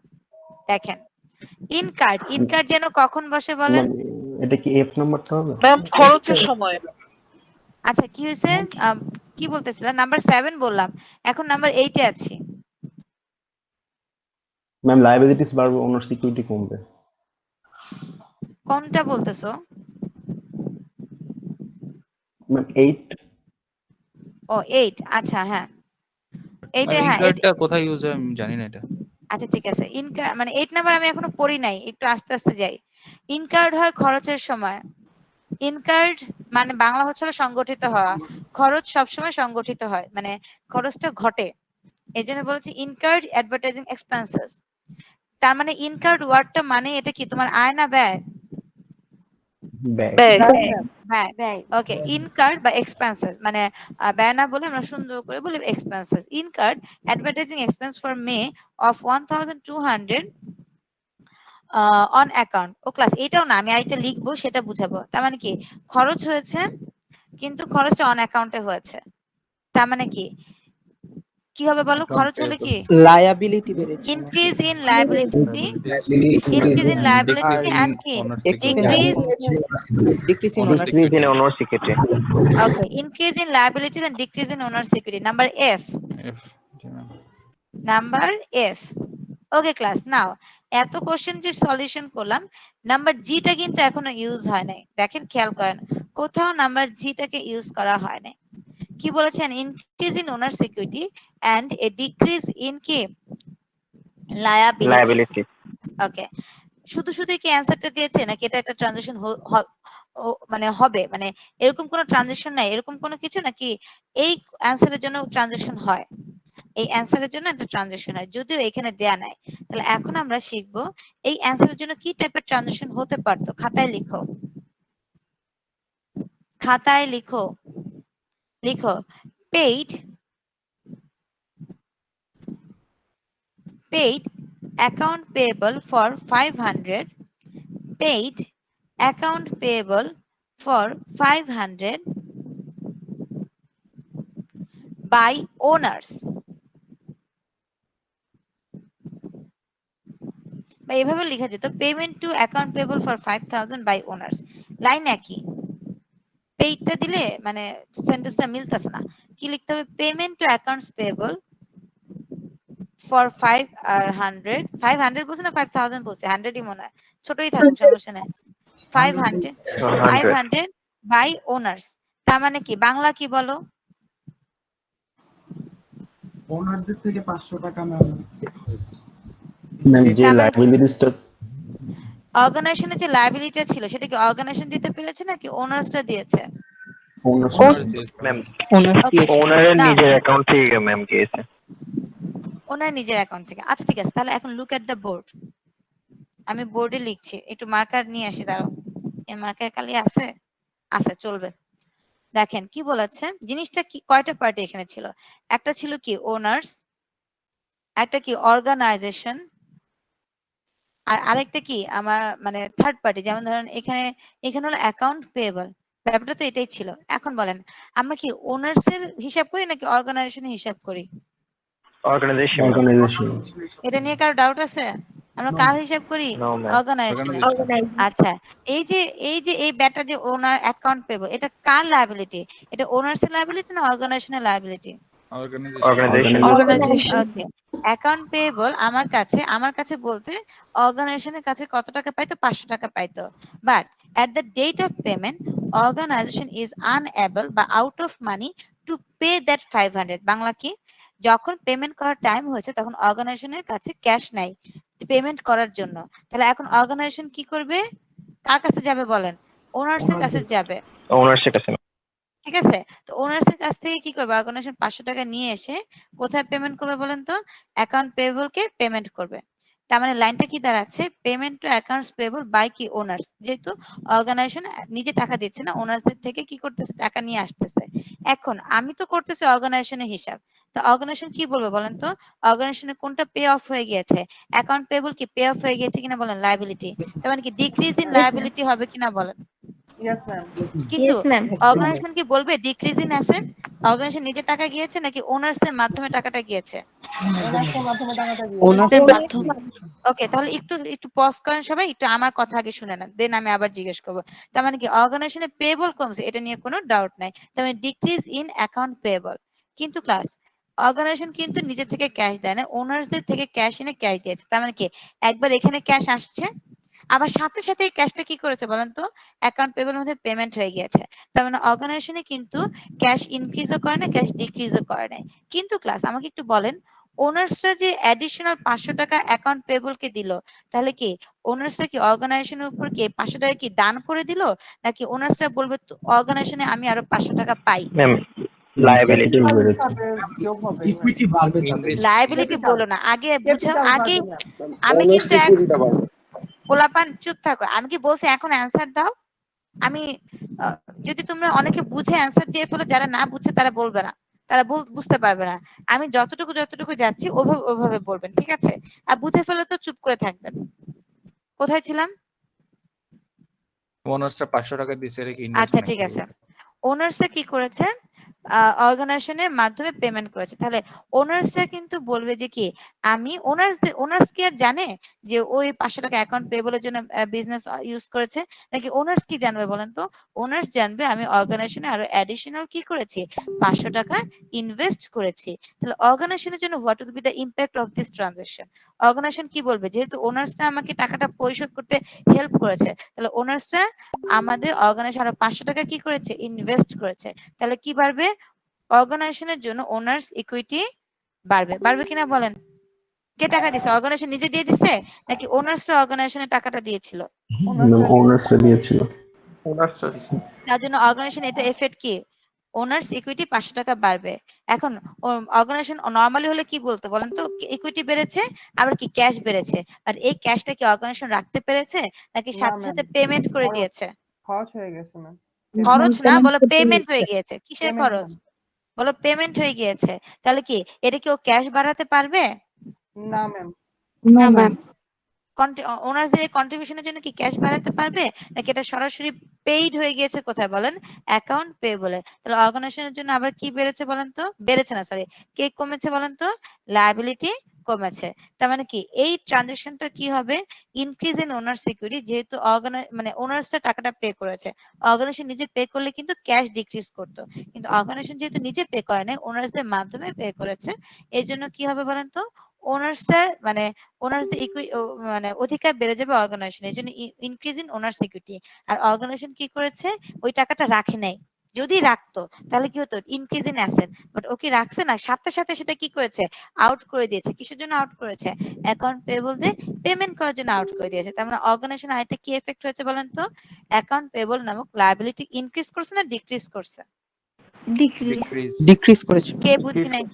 [SPEAKER 1] দেখেন ইনকার্ড। ইনকার্ড যেন কখন বসে বলেন?
[SPEAKER 3] এটা কি এফ নাম্বারটা হবে?
[SPEAKER 7] ম্যাম খরচের সময়।
[SPEAKER 1] আচ্ছা কি হয়েছে, কি বলতেছিলাম? নাম্বার 7 বললাম, এখন নাম্বার 8 এ আছি।
[SPEAKER 8] ম্যাম লায়াবিলিটিস বাড়বে, ওনার সিকিউরিটি কমবে।
[SPEAKER 1] কোনটা বলতেছো?
[SPEAKER 8] ম্যাম 8।
[SPEAKER 1] ও 8, আচ্ছা হ্যাঁ এইটা, হ্যাঁ
[SPEAKER 5] ইনকার্ডটা কোথায় ইউজ হয় আমি জানি না এটা।
[SPEAKER 1] আচ্ছা ঠিক আছে। ইনকার্ড মানে 8 নাম্বার আমি এখনো পড়ি নাই, একটু আস্তে আস্তে যাই। ইনকার্ড হয় খরচের সময়। ইনকার্ড মানে বাংলা হচ্ছে হলো সংগঠিত হওয়া। খরচ সবসময় সংগঠিত হয়, মানে খরচটা ঘটে, এই জন্য বলছি ইনকার্ড অ্যাডভার্টাইজিং এক্সপেন্সেস। তার মানে ইনকার্ড ওয়ার্ডটা মানে এটা কি, তোমার আয় না ব্যয়?
[SPEAKER 3] ব্যাগ।
[SPEAKER 1] ব্যয়, ব্যয়। ওকে, ইনকার্ড বা এক্সপেন্সেস মানে ব্যয় না বলে আমরা সুন্দর করে বলি expenses. Incurred advertising expense for May of 1200 on account. ও ক্লাস এটাও না, আমি আরেকটা লিখবো সেটা বুঝাবো। তার মানে কি, খরচ হয়েছে কিন্তু খরচটা অন অ্যাকাউন্টে হয়েছে, তার মানে কি কি হবে বলো? খরচ হলে কি?
[SPEAKER 2] লায়াবিলিটি বেড়েছে।
[SPEAKER 1] Increase in liability, increase in liability and কি decrease,
[SPEAKER 2] decrease in owner
[SPEAKER 3] Decrease in owner's equity.
[SPEAKER 1] okay, increase in liabilities and decrease in owner's equity. Number F,
[SPEAKER 5] F. জি ma'am.
[SPEAKER 1] number F. Okay class, now এত question যে solution করলাম, number G টা কিন্তু এখনো use হয় নাই। দেখেন খেয়াল করেন, কোথাও নাম্বার জি টাকে ইউজ করা হয় নাই। কি বলেছেন? Increase in owner security and a decrease in কি লায়াবিলিটিস।
[SPEAKER 3] Liability.
[SPEAKER 1] ওকে, শুধু শুধু কি অ্যানসারটা দিয়েছে নাকি এটা একটা ট্রানজিশন মানে হবে, মানে এরকম কোনো ট্রানজিশন নাই, এরকম কোনো কিছু নাকি এই অ্যানসারের জন্য ট্রানজিশন হয়? এই অ্যানসারের জন্য একটা ট্রানজিশন হয়, যদিও এখানে দেয়া নাই। তাহলে এখন আমরা শিখবো এই অ্যানসারের জন্য কি টাইপের ট্রানজিশন হতে পারতো। খাতায় লিখো, খাতায় লিখো, লিখো paid, paid account payable for 500, paid account payable for 500 by owners, বা এভাবে লেখা যেত payment to account payable for 5000 by owners. Line একই, পেইডটা দিলে মানে সেন্টেন্সটা মিলতেছে না। কি লিখতে হবে? Payment to accounts payable for 500 বলছে না 5000 বলছে, 100ই মনে হয়, ছোটই থাকুক সমস্যা নাই। 500 500 বাই ওনার্স, তার মানে কি বাংলা কি বলো?
[SPEAKER 6] ওনারদের থেকে 500 টাকা ম্যাম
[SPEAKER 8] ম্যাম যে
[SPEAKER 1] তার মানে কি
[SPEAKER 8] লাইবিলিটিসটা
[SPEAKER 1] অর্গানাইজেশনের যে লায়াবিলিটিটা ছিল সেটা কি অর্গানাইজেশন দিতে পেরেছে নাকি ওনার্সটা দিয়েছে?
[SPEAKER 8] ওনার্স
[SPEAKER 5] ওনার দিয়েছে
[SPEAKER 3] ম্যাম
[SPEAKER 2] ওনার
[SPEAKER 1] ওকে,
[SPEAKER 3] ওনারের
[SPEAKER 1] নাও
[SPEAKER 3] নিজের অ্যাকাউন্ট থেকে ম্যাম গিয়েছে।
[SPEAKER 1] ওনার নিজের অ্যাকাউন্ট থেকে। আচ্ছা ঠিক আছে, তাহলে এখন লুক এট দ্য বোর্ড। আমি বোর্ডে লিখছি, একটু মার্কার নিয়ে আসি, দাঁড়াও। এই মার্কার কালি আছে? আছে, চলবে। দেখেন কি বলেছে, জিনিসটা কি, কয়টা পার্টি এখানে ছিল? একটা ছিল কি ওনার্স, একটা কি অর্গানাইজেশন, আর আরেকটা কি আমার মানে থার্ড পার্টি। যেমন ধরেন এখানে এখানে হলো অ্যাকাউন্ট পেয়েবল, ব্যাপারটা তো এটাই ছিল। এখন বলেন আমরা কি ওনার্স এর হিসাব করি নাকি অর্গানাইজেশনের হিসাব করি?
[SPEAKER 3] Organisation ma'am.
[SPEAKER 8] অর্গানাইজেশন।
[SPEAKER 1] এটা নিয়ে কারো ডাউট আছে? আমরা কার হিসাব করি?
[SPEAKER 3] No ma'am.
[SPEAKER 1] অর্গানাইজেশনের।
[SPEAKER 5] অর্গানাইজেশন।
[SPEAKER 1] আচ্ছা, এই ব্যাটা যে ওনার অ্যাকাউন্ট পেবল, এটা কার লায়াবিলিটি? এটা ওনার্স এর লায়াবিলিটি না অর্গানাইজেশনের liability?
[SPEAKER 5] Organisation.
[SPEAKER 3] Organisation.
[SPEAKER 6] Organisation
[SPEAKER 1] okay, account payable আমার কাছে বলতে অর্গানাইজেশনের কাছে কত টাকা পাইতো? 500 টাকা পাইতো। But at the date of payment organization is unable বা out of money to pay that 500। Bangla কি? যখন পেমেন্ট করার টাইম হয়েছে তখন অর্গানাইজেশনের কাছে ক্যাশ নাই পেমেন্ট করার জন্য। তাহলে এখন অর্গানাইজেশন কি করবে? কার কাছে যাবে বলেন? ওনার্স এর কাছে যাবে।
[SPEAKER 3] ওনার্সের কাছে।
[SPEAKER 1] ঠিক আছে, তো ওনার্স এর কাছ থেকে কি করবে? অর্গানাইজেশন 500 টাকা নিয়ে এসে কোথায় পেমেন্ট করবে বলেন তো? অ্যাকাউন্ট পেয়েবল কে পেমেন্ট করবে। তার মানে লাইনটা কি দাঁড়াচ্ছে? Payment to accounts payable by কি ওনার্স। যেহেতু অর্গানাইজেশন নিজে টাকা দিচ্ছে না, ওনার্সদের থেকে কি করতেছে? টাকা নিয়ে আসতেছে। এখন আমি তো করতেছি অর্গানাইজেশনের হিসাব, তো অর্গানাইজেশন কি বলবে বলেন তো? অর্গানাইজেশনের কোনটা পে অফ হয়ে গিয়েছে? অ্যাকাউন্ট পেয়েবল কি পে অফ হয়ে গিয়েছে কিনা বলেন? লায়াবিলিটি। তার মানে কি ডিক্রিজ ইন লায়াবিলিটি হবে কিনা বলেন? কিন্তু
[SPEAKER 4] ইয়েস ম্যাম।
[SPEAKER 1] অর্গানাইজেশন কি বলবে ডিক্রিজ ইন অ্যাসেট? অর্গানাইজেশন নিজের টাকা গিয়েছে নাকি ওনার্স এর মাধ্যমে টাকাটা গিয়েছে?
[SPEAKER 2] ওনার
[SPEAKER 1] ওকে, তাহলে একটু একটু পজ করেন সবাই, একটু আমার কথা আগে শুনে নেন, দেন আমি আবার জিজ্ঞেস করবো। তার মানে কি অর্গানাইজেশনের পেয়েবল কমছে, এটা নিয়ে কোনো ডাউট নাই। তার মানে ডিক্রিজ ইন অ্যাকাউন্ট পেয়েবল। কিন্তু ক্লাস অর্গানাইজেশন কিন্তু নিজে থেকে ক্যাশ দেয় না, ওনার্সদের থেকে ক্যাশ এনে ক্যাশ দিয়েছে। তার মানে কি একবার এখানে ক্যাশ আসছে, আবার সাথে সাথে এই ক্যাশটা কি করেছে বলেন তো? অ্যাকাউন্ট পেবল মধ্যে পেমেন্ট হয়ে গিয়েছে। তার মানে অর্গানাইজেশনে কিন্তু ক্যাশ ইনক্রিজও করে না, ক্যাশ ডিক্রিজও করে নাই। কিন্তু ক্লাস আমাকে একটু বলেন, ওনার্সরা যে অ্যাডিশনাল 500 টাকা অ্যাকাউন্ট পেবল কে দিল, তাহলে কি ওনার্সরা কি অর্গানাইজেশনের উপর কি 500 টাকা কি দান করে দিল, নাকি ওনার্সরা বলবে অর্গানাইজেশনে আমি আরো 500 টাকা পাই?
[SPEAKER 3] Ma'am liability.
[SPEAKER 8] ক্যাপিটাল বেড়েছে।
[SPEAKER 6] ইকুইটি বাড়বে তাদের।
[SPEAKER 5] ইনভেস্ট।
[SPEAKER 1] লায়াবিলিটি বলো না, আগে বুঝাও আগে। আমি কিন্তু পোলাপান চুপ থাকো, আমি কি বলছি এখন অ্যান্সার দাও? আমি যদি তোমরা অনেকে বুঝে অ্যান্সার দিয়ে ফেলো, যারা না বুঝছে তারা বলবে না, তারা বুঝতে পারবে না। আমি যতটুকু যাচ্ছি ওভাবে ওভাবে বলবেন, ঠিক আছে? আর বুঝে ফেলে তো চুপ করে থাকবেন। কোথায় ছিলাম?
[SPEAKER 5] ওনার্সরা 500 টাকা দিয়েছে, এটা কি
[SPEAKER 1] আচ্ছা
[SPEAKER 5] ইনভেস্টমেন্ট?
[SPEAKER 1] ঠিক আছে, ওনার্সরা কি করেছে? অর্গানাইজেশনের মাধ্যমে পেমেন্ট করেছে। তাহলে ওনার্সরা কিন্তু বলবে যে কি আমি ওনার্স কি আর জানে যে ওই 500 টাকা অ্যাকাউন্ট পেবলের জন্য বিজনেস ইউজ করেছে? নাকি ওনার্স কি জানবে বলেন তো? ওনার্স জানবে আমি অর্গানাইজেশনে আরো অ্যাডিশনাল কি করেছি? 500 টাকা ইনভেস্ট করেছি। তাহলে অর্গানাইজেশনের জন্য what will be the impact of this transaction? Organisation কি বলবে? যেহেতু ওনার্সরা আমাকে টাকাটা পরিশোধ করতে হেল্প করেছে, তাহলে ওনার্সরা আমাদের অর্গানাইজেশন আরো 500 টাকা কি করেছে? ইনভেস্ট করেছে। তাহলে কি বাড়বে? অর্গানাইজেশনের জন্য ওনার্স ইকুইটি বাড়বে। বাড়বে কিনা বলেন? কে টাকা দিছে? অর্গানাইজেশন নিজে দিয়ে দিছে নাকি ওনার্সরা অর্গানাইজেশনের টাকাটা দিয়েছিল?
[SPEAKER 8] ম্যাম ওনার্সরা দিয়েছিল।
[SPEAKER 3] ওনার্সরা দিছে।
[SPEAKER 1] তার জন্য অর্গানাইজেশন এটা এফেক্ট কি? ওনার্স ইকুইটি 500 টাকা বাড়বে। এখন অর্গানাইজেশন নরমালি হলে কি বলতো বলেন তো? ইকুইটি বেড়েছে, আবার কি ক্যাশ বেড়েছে। আর এই ক্যাশটা কি অর্গানাইজেশন রাখতে পেরেছে নাকি সাথে সাথে পেমেন্ট করে দিয়েছে? খরচ না, বলো পেমেন্ট হয়ে গিয়েছে। কিসের খরচ? বলো পেমেন্ট হয়ে গিয়েছে। তাহলে কি এটা কি ও ক্যাশ বাড়াতে পারবে?
[SPEAKER 4] না ম্যাম।
[SPEAKER 1] ওনার্সদের কন্ট্রিবিউশনের জন্য কি ক্যাশ বাড়াতে পারবে, নাকি এটা সরাসরি পেইড হয়ে গিয়েছে কোথায় বলেন? অ্যাকাউন্ট পে বলে। তাহলে অর্গানাইজেশনের জন্য আবার কি বেড়েছে বলেন তো? বেড়েছে না, সরি, কে কমেছে বলেন তো? লায়াবিলিটি কমেছে। তার মানে কি এই ট্রানজাকশনটা কি হবে ইনক্রিজ ইন ওনার সিকিউরিটি, যেহেতু মানে ওনার্সটা টাকাটা পে করেছে, অর্গানাইজেশন নিজে পে করলে কিন্তু ক্যাশ ডিক্রিজ করতো, কিন্তু অর্গানাইজেশন যেহেতু নিজে পে করে নাই ওনার্সদের মাধ্যমে পে করেছে, এর জন্য কি হবে বলেন তো ওনার্সের মানে ওনার্সদের মানে অধিকার বেড়ে যাবে অর্গানাইজেশন, এর জন্য ইনক্রিজ ইন ওনার সিকিউরিটি। আর অর্গানাইজেশন কি করেছে ওই টাকাটা রাখে নাই, যদি রাখতো তাহলে কি হতো ইনক্রিজ ইন অ্যাসেট, বাট ও কি রাখছে না, সাথে সাথে সেটা কি করেছে আউট করে দিয়েছে। কিসের জন্য আউট করেছে? অ্যাকাউন্ট পেয়েবল দিয়ে পেমেন্ট করার জন্য আউট করে দিয়েছে। তার মানে অর্গানাইজেশন আরেকটা কি এফেক্ট হয়েছে বলেন তো, অ্যাকাউন্ট পেয়েবল নামক লায়াবিলিটি ইনক্রিজ করছে না ডিক্রিজ করছে?
[SPEAKER 4] ডিক্রিজ।
[SPEAKER 5] ডিক্রিজ।
[SPEAKER 2] ডিক্রিজ করেছে।
[SPEAKER 1] কে বুঝি নাই?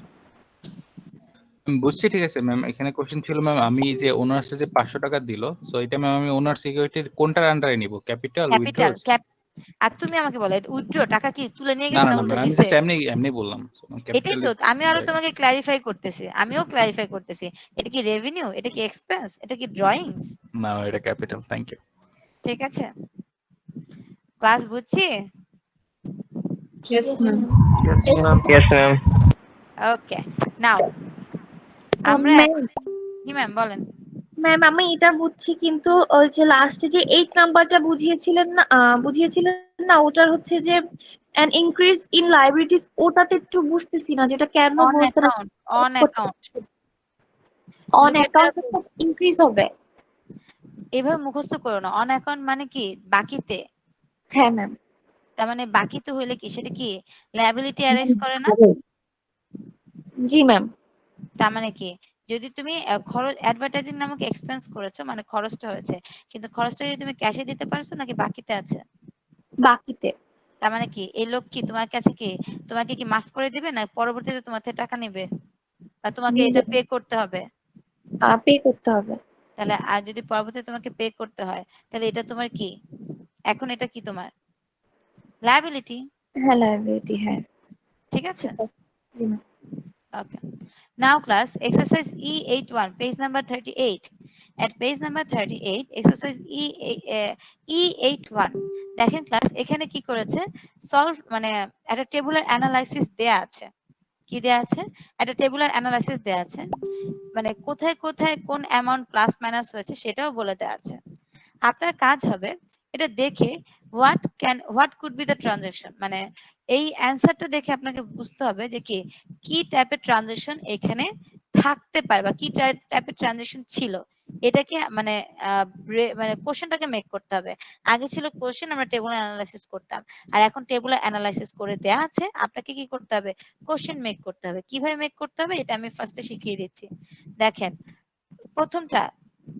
[SPEAKER 5] বুঝছি, ঠিক আছে ম্যাম। এখানে কোশ্চেন ছিল ম্যাম, আমি যে ওনার্স যে 500 টাকা দিল, সো এটা ম্যাম আমি ওনার সিকিউরিটির কোনটার আন্ডারে নিব? Capital,
[SPEAKER 1] capital
[SPEAKER 5] withdraw?
[SPEAKER 1] আর তুমি আমাকে বলো উইথড্র টাকা কি তুলে নিয়ে
[SPEAKER 5] না
[SPEAKER 1] গেছে
[SPEAKER 5] না
[SPEAKER 1] না
[SPEAKER 5] না
[SPEAKER 1] উল্টো
[SPEAKER 5] ম্যাম, আমি
[SPEAKER 1] দিছে?
[SPEAKER 5] জাস্ট এমনি এমনি বললাম।
[SPEAKER 1] এটাই তো আমি আরো তোমাকে ক্লারিফাই করতেছি, এটা কি রেভিনিউ, এটা কি এক্সপেন্স, এটা কি ড্রয়িংস?
[SPEAKER 5] না, এটা ক্যাপিটাল। Thank you.
[SPEAKER 1] ঠিক আছে, ক্লাস বুঝছি?
[SPEAKER 3] Yes, ma'am.
[SPEAKER 1] ওকে, নাও আমরা
[SPEAKER 4] ম্যাম
[SPEAKER 1] জি ম্যাম বলেন।
[SPEAKER 4] ম্যাম আমি এটা বুঝছি, কিন্তু ওই যে লাস্টে যে 8 নাম্বারটা বুঝিয়েছিলেন না ওটার হচ্ছে যে an increase in liabilities, ওটাতে একটু বুঝতেছি না যেটা কেন
[SPEAKER 1] অন
[SPEAKER 4] বলছেন
[SPEAKER 1] account, on account
[SPEAKER 4] on account increase হবে।
[SPEAKER 1] এভাবে মুখস্থ করো না। অন অ্যাকাউন্ট মানে কি বাকিতে,
[SPEAKER 4] হ্যাঁ ম্যাম।
[SPEAKER 1] তার মানে বাকিতে হইলে কি সেটা কি লায়াবিলিটি অ্যারাইজ করে না?
[SPEAKER 4] জি ম্যাম।
[SPEAKER 1] তার মানে কি যদি তুমি খরচ অ্যাডভার্টাইজিং নামক এক্সপেন্স করেছো মানে খরচটা হয়েছে, কিন্তু খরচটা যদি তুমি ক্যাশে দিতে পারছো নাকি বাকিতে আছে?
[SPEAKER 4] বাকিতে।
[SPEAKER 1] তার মানে কি এই লোক কি তোমার কাছে কি তোমাকে কি মাফ করে দিবে না পরবর্তীতে তোমার থেকে টাকা নেবে, বা তোমাকে এটা পে করতে হবে?
[SPEAKER 4] পে করতে হবে।
[SPEAKER 1] তাহলে আর যদি পরবর্তীতে তোমাকে পে করতে হয় তাহলে এটা তোমার কি, এখন এটা কি তোমার লায়াবিলিটি।
[SPEAKER 4] হ্যাঁ লায়াবিলিটি, হ্যাঁ
[SPEAKER 1] ঠিক আছে,
[SPEAKER 4] ঠিক আছে। জি ma'am.
[SPEAKER 1] okay. Now class exercise E81 page number 38. At page number 38 exercise E81 দেখেন ক্লাস এখানে কি করেছে সলভ মানে একটা টেবুলার অ্যানালাইসিস দেয়া আছে। কি দেয়া আছে? একটা টেবুলার অ্যানালাইসিস দেয়া আছে, মানে কোথায় কোথায় কোন অ্যামাউন্ট প্লাস মাইনাস হয়েছে সেটাও বলে দেয়া আছে। আপনার কাজ হবে এটা দেখে what could be the transaction, মানে এই অ্যান্সারটা দেখে আপনাকে বুঝতে হবে যে কি টাইপের ট্রানজাকশন এখানে থাকতে পারে বা কি টাইপের ট্রানজাকশন ছিল, এটাকে মানে মানে কোশ্চেনটাকে মেক করতে হবে। আগে ছিল কোশ্চেন আমরা টেবল অ্যানালাইসিস করতাম, আর এখন টেবল অ্যানালাইসিস করে দেয়া আছে, আপনাকে কি করতে হবে কোশ্চেন মেক করতে হবে। কিভাবে মেক করতে হবে এটা আমি ফার্স্টে শিখিয়ে দিচ্ছি। দেখেন প্রথমটা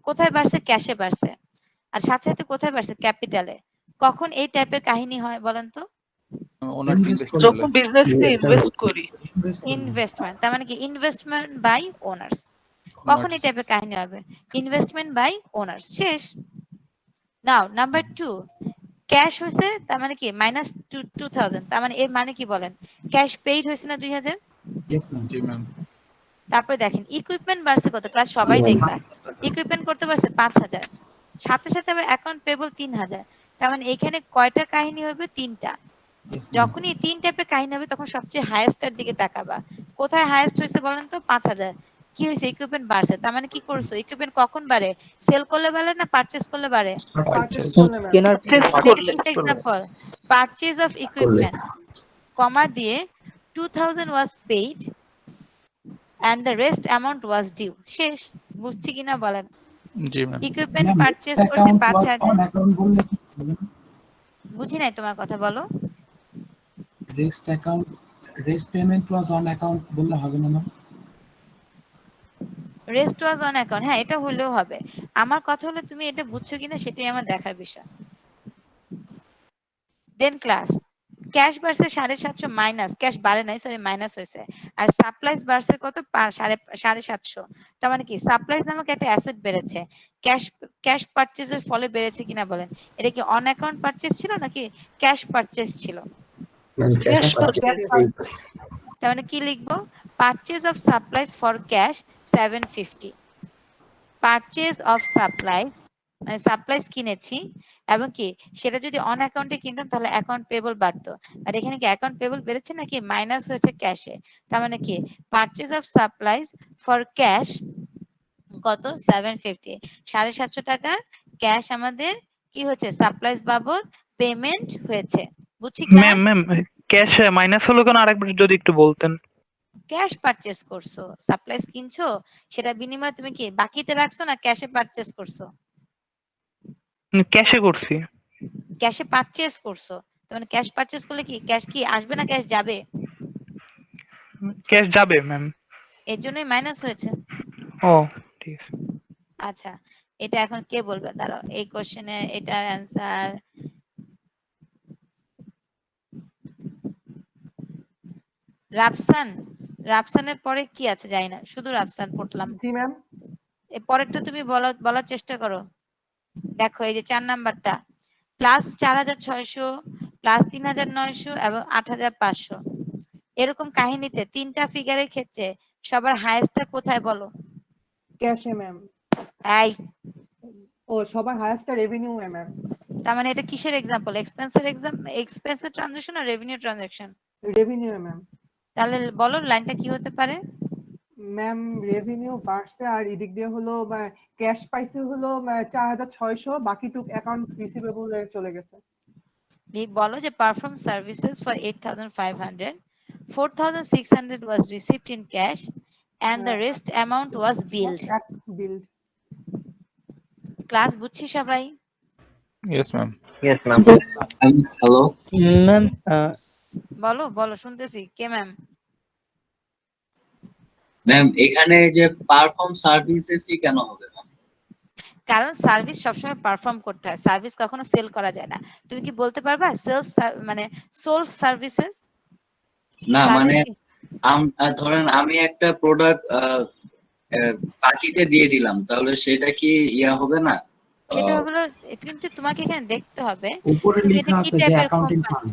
[SPEAKER 1] কোথায় বাড়ছে, ক্যাশে বাড়ছে, আর সাথে সাথে কোথায় বাড়ছে ক্যাপিটালে। কখন এই টাইপের কাহিনী হয় বলেন তো?
[SPEAKER 5] ওনার্স
[SPEAKER 6] Invest
[SPEAKER 5] ইনভেস্ট
[SPEAKER 6] করলে।
[SPEAKER 5] করলে।
[SPEAKER 7] যখন বিজনেসে ইনভেস্ট করি।
[SPEAKER 1] ইনভেস্টমেন্ট, তার মানে কি ইনভেস্টমেন্ট বাই ওনার্স। কখন এই টাইপের কাহিনী হবে ইনভেস্টমেন্ট বাই ওনার্স। শেষ। নাও নাম্বার 2 ক্যাশ হয়েছে, তার মানে কি মাইনাস 2000, তার মানে এর মানে কি বলেন ক্যাশ পেইড হয়েছে না 2000।
[SPEAKER 6] Yes, ma'am.
[SPEAKER 5] জি ম্যাম।
[SPEAKER 1] তারপরে দেখেন ইকুইপমেন্ট বাড়ছে কত, ক্লাস সবাই দেখলা ইকুইপমেন্ট করতে পারছে 5000, সাথে সাথে আবার অ্যাকাউন্ট পেবল 3000, তার মানে এখানে কয়টা কাহিনী হবে? 3টা।
[SPEAKER 6] Yes, ma'am.
[SPEAKER 1] যখনই 3 টাইপের কাহিনী হবে তখন সবচেয়ে হাইয়েস্টের দিকে তাকাবা। কোথায় হাইয়েস্ট হয়েছে বলেন তো? 5000। কি হয়েছে? ইকুইপমেন্ট বাড়ছে, তার মানে কি করছো ইকুইপমেন্ট কখন বাড়ে? সেল করলে বাড়ে না পারচেজ করলে বাড়ে?
[SPEAKER 2] কেনার
[SPEAKER 7] Purchase করলে।
[SPEAKER 1] এক্সাম্পল পারচেজ অফ ইকুইপমেন্ট কমা দিয়ে 2000 was paid and the rest amount was due। শেষ। বুঝছি কিনা বলেন?
[SPEAKER 5] জি ma'am.
[SPEAKER 1] Equipment
[SPEAKER 6] Ma'am,
[SPEAKER 1] purchase
[SPEAKER 6] rest
[SPEAKER 1] করছে
[SPEAKER 6] account was
[SPEAKER 1] 5000।
[SPEAKER 6] on account বললে কি হবে?
[SPEAKER 1] বুঝি নাই তোমার কথা, বলো।
[SPEAKER 6] Rest payment was on account বললে হবে না ma'am?
[SPEAKER 1] Rest was on account, হ্যাঁ এটা হলেও হবে। আমার কথা হলো তুমি এটা বুঝছো কিনা সেটাই আমার দেখার বিষয়। দেন ক্লাস ক্যাশ বাড়ছে 750 মাইনাস, ক্যাশ বাড়ে নাই সরি মাইনাস হয়েছে, আর সাপ্লাইজ বাড়ছে কত 750। তার মানে কি সাপ্লাইজ নামক একটা অ্যাসেট বেড়েছে, ক্যাশ পারচেজের ফলে বেড়েছে কিনা বলেন। এটা কি অন অ্যাকাউন্ট পারচেজ ছিল নাকি ক্যাশ পারচেজ ছিল? তার মানে কি লিখবো? Purchase of supplies for cash 750, purchase of supply মানে সাপ্লাইজ কিনেছি এবং কি সেটা যদি অন অ্যাকাউন্টে কিনতাম তাহলে অ্যাকাউন্ট পেবল বাড়তো, আর এখানে কি অ্যাকাউন্ট পেবল বেড়েছে নাকি মাইনাস হয়েছে ক্যাশে। তার মানে কি purchase of supplies for cash কত 750 750 টাকার ক্যাশ আমাদের কি হচ্ছে সাপ্লাইজ বাবদ পেমেন্ট হয়েছে বুঝছি ক্লাস
[SPEAKER 3] ম্যাম ক্যাশ মাইনাস হলো কেন আরেকবার যদি একটু বলতেন।
[SPEAKER 1] ক্যাশ পারচেজ করছো সাপ্লাইজ কিনছো সেটা বিনিময়ে তুমি কি বাকিতে রাখছো না ক্যাশে পারচেজ করছো
[SPEAKER 3] ক্যাশে করছি।
[SPEAKER 1] ক্যাশে পারচেজ করছো তার মানে ক্যাশ পারচেজ করলে কি ক্যাশ কি আসবে না ক্যাশ যাবে
[SPEAKER 3] ক্যাশ যাবে ম্যাম।
[SPEAKER 1] এর জন্যই মাইনাস হয়েছে
[SPEAKER 3] ও ঠিক আছে।
[SPEAKER 1] আচ্ছা এটা এখন কে বলবে দাঁড়াও এই কোশ্চেনে এটার অ্যান্সার রাফসান রাফসানের পরে কি আছে জানি না শুধু রাফসান পড়লাম
[SPEAKER 9] জি ম্যাম।
[SPEAKER 1] এর পরেরটা তুমি বলার চেষ্টা করো দেখো এই যে 4 নাম্বারটা প্লাস 4600 প্লাস 3900 এবং 8500 এরকম কাহিনীতে তিনটা ফিগারের ক্ষেত্রে সবার হাইয়েস্টটা কোথায় বলো
[SPEAKER 9] ক্যাশে ম্যাম।
[SPEAKER 1] এই
[SPEAKER 9] ও সবার হাইয়েস্টটা রেভিনিউ ম্যাম।
[SPEAKER 1] তার মানে এটা কিসের এক্সাম্পল এক্সপেন্সের ট্রানজাকশন আর রেভিনিউ ট্রানজাকশন
[SPEAKER 9] রেভিনিউ ম্যাম।
[SPEAKER 1] তাহলে বলো লাইনটা কি হতে পারে
[SPEAKER 9] ম্যাম রেভিনিউ বাড়ছে আর এদিক দিয়ে হলো ক্যাশ পাইছে হলো 4600, বাকিটুক অ্যাকাউন্ট রিসিভেবল এ চলে গেছে।
[SPEAKER 1] বলো যে perform services for 8500 4600 was received in cash and the rest amount was billed
[SPEAKER 9] build.
[SPEAKER 1] Class বুঝছি সবাই
[SPEAKER 5] yes ma'am.
[SPEAKER 3] Yes ma'am.
[SPEAKER 8] Hello
[SPEAKER 2] ma'am
[SPEAKER 1] বলো বলো শুনতেছি কে ম্যাম
[SPEAKER 10] ম্যাম এখানে যে পারফর্ম সার্ভিসেসই কেন হবে ম্যাম?
[SPEAKER 1] কারণ সার্ভিস সবসময় পারফর্ম করতে হয় সার্ভিস কখনো সেল করা যায় না তুমি কি বলতে পারবা সেলস মানে সোল্ড সার্ভিসেস
[SPEAKER 10] না মানে ধরেন আমি একটা প্রোডাক্ট বাকিতে দিয়ে দিলাম, তাহলে সেটা কি ইয়া হবে না?
[SPEAKER 1] সেটা হলো কিন্তু তোমাকে এখানে দেখতে হবে
[SPEAKER 6] উপরে
[SPEAKER 1] তুমি
[SPEAKER 6] লেখা
[SPEAKER 1] এটা কি
[SPEAKER 6] আছে যে
[SPEAKER 1] টাইপের
[SPEAKER 6] অ্যাকাউন্টিং
[SPEAKER 1] কোম্পানি
[SPEAKER 6] ফার্ম।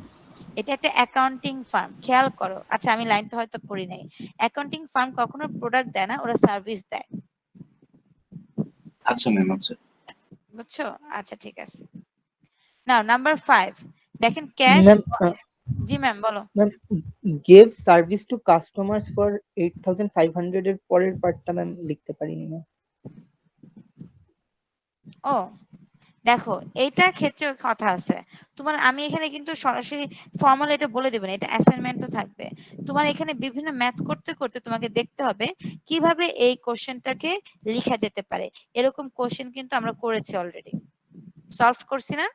[SPEAKER 1] এটা একটা অ্যাকাউন্টিং ফার্ম খেয়াল করো আচ্ছা আমি লাইনটা হয়তো পড়ি নাই অ্যাকাউন্টিং ফার্ম কখনো প্রোডাক্ট দেয় না ওরা সার্ভিস দেয়
[SPEAKER 10] আচ্ছা ম্যাম আচ্ছা।
[SPEAKER 1] বুঝছো আচ্ছা ঠিক আছে নাও নাম্বার 5 দেখেন ক্যাশ
[SPEAKER 2] ম্যাম
[SPEAKER 1] জি ম্যাম বলো
[SPEAKER 2] ma'am gave service to customers for 8500 এর পরের পার্টটা ম্যাম লিখতে পারিনি ম্যাম
[SPEAKER 1] ও দেখো এইটা ক্ষেত্রে কথা আছে তোমার আমি এখানে কিন্তু সরাসরি ফর্মাল এটা বলে দেব না এটা অ্যাসাইনমেন্টও থাকবে তোমার এখানে বিভিন্ন ম্যাথ করতে করতে তোমাকে দেখতে হবে কিভাবে এই কোশ্চেনটাকে লেখা যেতে পারে এরকম কোশ্চেন কিন্তু আমরা করেছি অলরেডি সলভ করছি না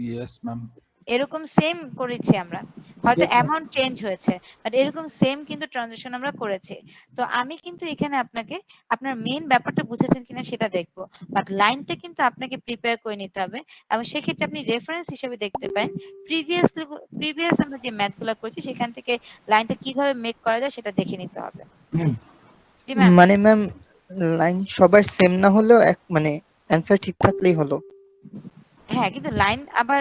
[SPEAKER 5] ইয়েস ম্যাম।
[SPEAKER 1] এরকম সেম করেছি আমরা হয়তো
[SPEAKER 6] Yes, ma'am.
[SPEAKER 1] অ্যামাউন্ট চেঞ্জ হয়েছে বাট এরকম সেম কিন্তু ট্রানজাকশন আমরা করেছি তো আমি কিন্তু এখানে আপনাকে আপনার মেইন ব্যাপারটা বুঝেছেন কিনা সেটা দেখবো বাট লাইনটা কিন্তু আপনাকে প্রিপেয়ার করে নিতে হবে এবং সেক্ষেত্রে আপনি রেফারেন্স হিসেবে দেখতে পারেন প্রিভিয়াস আমরা যে ম্যাথগুলো করেছি সেখান থেকে লাইনটা কিভাবে মেক করা যায় সেটা দেখে নিতে হবে
[SPEAKER 6] ম্যাম
[SPEAKER 1] জি ম্যাম
[SPEAKER 2] মানে ম্যাম লাইন সবার সেম না হলেও মানে অ্যান্সার ঠিক থাকলেই হলো
[SPEAKER 1] হ্যাঁ কিন্তু লাইন আবার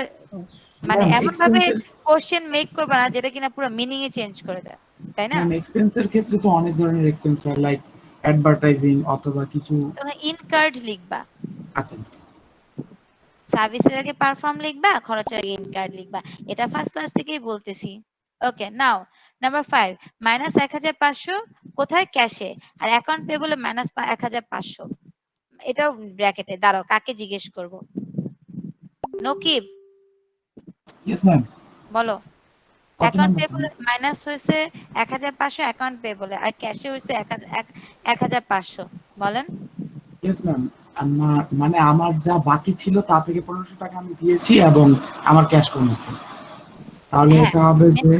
[SPEAKER 1] মানে
[SPEAKER 6] ম্যাম
[SPEAKER 1] এমন ভাবে
[SPEAKER 6] এক্সপেন্সের
[SPEAKER 1] কোশ্চেন মেক করবে না যেটা কিনা পুরো মিনিং এ চেঞ্জ করে দেয় তাই না
[SPEAKER 6] ম্যাম এক্সপেন্সের ক্ষেত্রে তো অনেক ধরনের এক্সপেন্স হয় লাইক অ্যাডভার্টাইজিং অথবা কিছু।
[SPEAKER 1] তোমরা ইনকার্ড লিখবা
[SPEAKER 6] আচ্ছা
[SPEAKER 1] সার্ভিসের আগে পারফর্ম লিখবা খরচের আগে ইনকার্ড লিখবা এটা ফার্স্ট ক্লাস থেকেই বলতেছি ওকে নাও নাম্বার 5 মাইনাস 1500 কোথায় ক্যাশে আর অ্যাকাউন্ট পেবলে মাইনাস 1500 এটাও ব্র্যাকেটে দাঁড়াও কাকে জিজ্ঞেস করব নকিব
[SPEAKER 6] ইয়েস ম্যাম।
[SPEAKER 1] বলো
[SPEAKER 6] কত
[SPEAKER 1] অ্যাকাউন্ট
[SPEAKER 6] নাম্বার?
[SPEAKER 1] পেবলে মাইনাস হয়েছে 1500 অ্যাকাউন্ট পেবলে আর ক্যাশে হয়েছে 1500 বলেন
[SPEAKER 6] ইয়েস ম্যাম। মানে আমার যা বাকি ছিল তা থেকে 1500 টাকা আমি দিয়েছি এবং আমার ক্যাশ কমেছে, তাহলে
[SPEAKER 1] হ্যাঁ
[SPEAKER 6] এটা হবে যে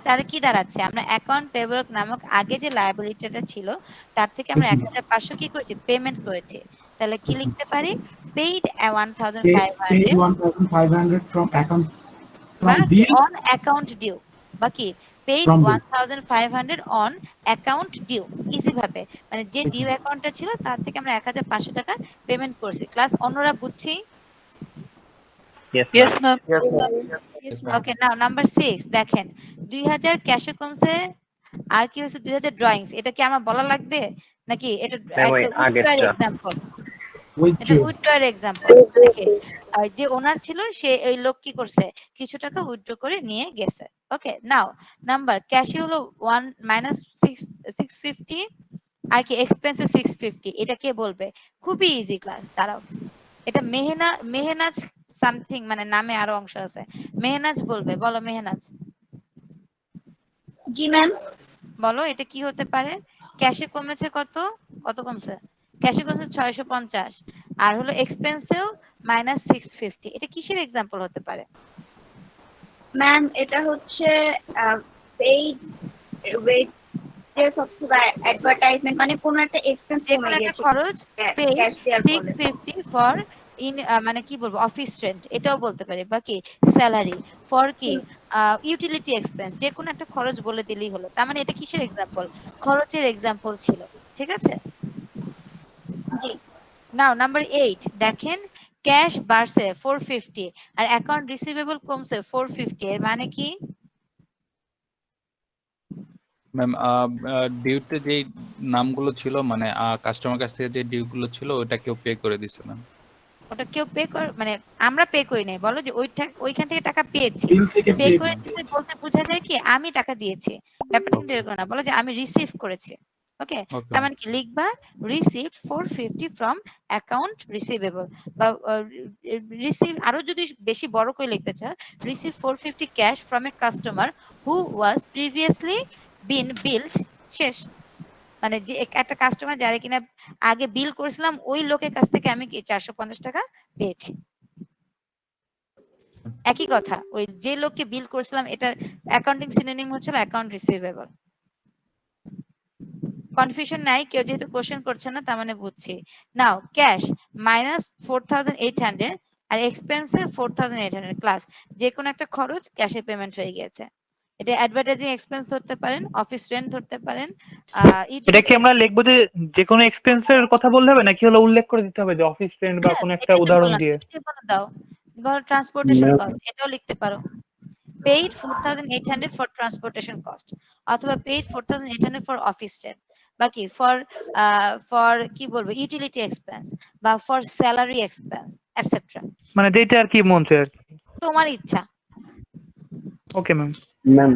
[SPEAKER 1] তার কি দাঁড়াচ্ছে আমরা অ্যাকাউন্ট পেবল নামক আগে যে লায়াবিলিটিটা ছিল তার থেকে আমরা
[SPEAKER 6] Yes, ma'am.
[SPEAKER 1] 1500 কি করেছি পেমেন্ট করেছি তাহলে কি
[SPEAKER 6] Yes, ma'am.
[SPEAKER 1] লিখতে পারি পেইড
[SPEAKER 6] Paid
[SPEAKER 1] 1500
[SPEAKER 6] 1500 from account
[SPEAKER 1] বা
[SPEAKER 6] from bill
[SPEAKER 1] on account due বা কি paid
[SPEAKER 6] from bill.
[SPEAKER 1] 1500 on account due easy ভাবে মানে যে
[SPEAKER 6] Yes,
[SPEAKER 1] ডিউ
[SPEAKER 6] ma'am.
[SPEAKER 1] অ্যাকাউন্টটা ছিল তার থেকে আমরা 1500 টাকা পেমেন্ট করছি ক্লাস অন্যরা বুঝছি
[SPEAKER 3] yes ma'am.
[SPEAKER 5] Yes ma'am.
[SPEAKER 1] Okay now number 6 দেখেন 2000 ক্যাশে কমছে আর কি হচ্ছে 2000 ড্রয়িংস এটা কি আমার বলা লাগবে নাকি এটা
[SPEAKER 3] Ma'am, ওই
[SPEAKER 1] একটা উইথড্রয়ের
[SPEAKER 3] আগেরটা।
[SPEAKER 1] এক্সাম্পল এটা
[SPEAKER 6] Withdraw.
[SPEAKER 1] উইথড্রয়ের এক্সাম্পল দেখে যে ওনার ছিল সে এই লোক কি করছে কিছু টাকা উইথড্র করে নিয়ে গেছে ওকে নাও নাম্বার ক্যাশে হলো 1 650 আর কি এক্সপেন্সে 650, এটা কে বলবে? খুবই ইজি ক্লাস, দাঁড়াও। এটা মেহনাজ সামথিং, মানে নামে আরো অংশ আছে। মেহনাজ বলবে, বলো মেহনাজ।
[SPEAKER 4] জি ম্যাম।
[SPEAKER 1] বলো এটা কি হতে পারে? ক্যাশে কমেছে কত? কত কমছে? ক্যাশে কমছে 650, আর হলো এক্সপেন্সেও -650। এটা কিসের এক্সাম্পল হতে পারে?
[SPEAKER 4] ম্যাম এটা হচ্ছে পেইড ওয়েজেস অথবা অ্যাডভার্টাইজমেন্ট, মানে কোনো একটা এক্সপেন্স
[SPEAKER 1] যে
[SPEAKER 4] কমে
[SPEAKER 1] কোনো একটা
[SPEAKER 4] গেছে
[SPEAKER 1] খরচ পেইড
[SPEAKER 4] ক্যাশ দেওয়ার ফলে।
[SPEAKER 1] 650 ফর ইন, মানে কি বলবো, অফিস রেন্ট, এটাও বলতে পারি, বা কি স্যালারি ফর কি ইউটিলিটি এক্সপেন্স, যে কোনো একটা খরচ বলে দিলেই হলো। তার মানে এটা কিসের এক্সাম্পল? খরচের এক্সাম্পল ছিল, ঠিক আছে?
[SPEAKER 4] জি
[SPEAKER 1] নাও নাম্বার 8 দেখেন, ক্যাশ বাড়ছে 450 আর অ্যাকাউন্ট রিসিভেবল কমছে 450, এর মানে কি?
[SPEAKER 5] ম্যাম ডিউতে যে নামগুলো ছিল, মানে কাস্টমার কাছ থেকে যে ডিউ গুলো ছিল ওটা কেউ পে করে দিছে ম্যাম।
[SPEAKER 1] ওটা কেউ পে করে, মানে আমরা পে করি নাই, বলো যে ওইখান থেকে টাকা পেয়েছি।
[SPEAKER 6] বিল থেকে
[SPEAKER 1] পে
[SPEAKER 6] পে
[SPEAKER 1] করে দিতে বলতে বোঝা যায় কি আমি টাকা দিয়েছি, ব্যাপারটা কিন্তু এরকম না, বলো যে আমি রিসিভ করেছি। ওকে,
[SPEAKER 5] ওকে
[SPEAKER 1] তার মানে কি লিখবা, রিসিভড 450 ফ্রম অ্যাকাউন্ট রিসিভেবল, বা রিসিভ, আরো যদি বেশি বড় করে লিখতে চাও, receive 450 cash from a customer who was previously been billed. শেষ। মানে যে একটা কাস্টমার যারা কিনা আগে বিল করেছিলাম, ওই লোকের কাছ থেকে আমি কি 450 টাকা পেয়েছি। একই কথা, ওই যে লোককে বিল করেছিলাম, এটার অ্যাকাউন্টিং সিনোনিম হচ্ছে অ্যাকাউন্ট রিসিভেবল। কনফিউশন নাই? কেউ যেহেতু কোশ্চেন করছে না, তার মানে বুঝছি। নাও ক্যাশ -4800 আর এক্সপেন্সের 4800 ক্লাস, যে কোনো একটা খরচ ক্যাশে পেমেন্ট হয়ে গেছে। এটা অ্যাডভার্টাইজিং এক্সপেন্স ধরতে পারেন, অফিস রেন্ট ধরতে পারেন,
[SPEAKER 3] এটা কি আমরা লিখবো যে কোনো এক্সপেন্সের কথা বলতে হবে, নাকি হলো উল্লেখ করে দিতে হবে যে অফিস রেন্ট বা কোনো একটা
[SPEAKER 1] এটাই তো
[SPEAKER 3] উদাহরণ
[SPEAKER 1] বললাম,
[SPEAKER 3] দিয়ে?
[SPEAKER 1] তুমি বলে দাও, ধরো ট্রান্সপোর্টেশন
[SPEAKER 8] ম্যাম
[SPEAKER 1] কস্ট, এটাও লিখতে পারো, paid 4800 for transportation cost, অথবা paid 4800 for office rent, বা কি for কি বলবো ইউটিলিটি এক্সপেন্স, বা for salary expense, এটসেট্রা।
[SPEAKER 3] মানে যেটা আর কি মন চায় আর কি।
[SPEAKER 1] তোমার ইচ্ছা।
[SPEAKER 3] Okay ma'am.
[SPEAKER 8] ম্যাম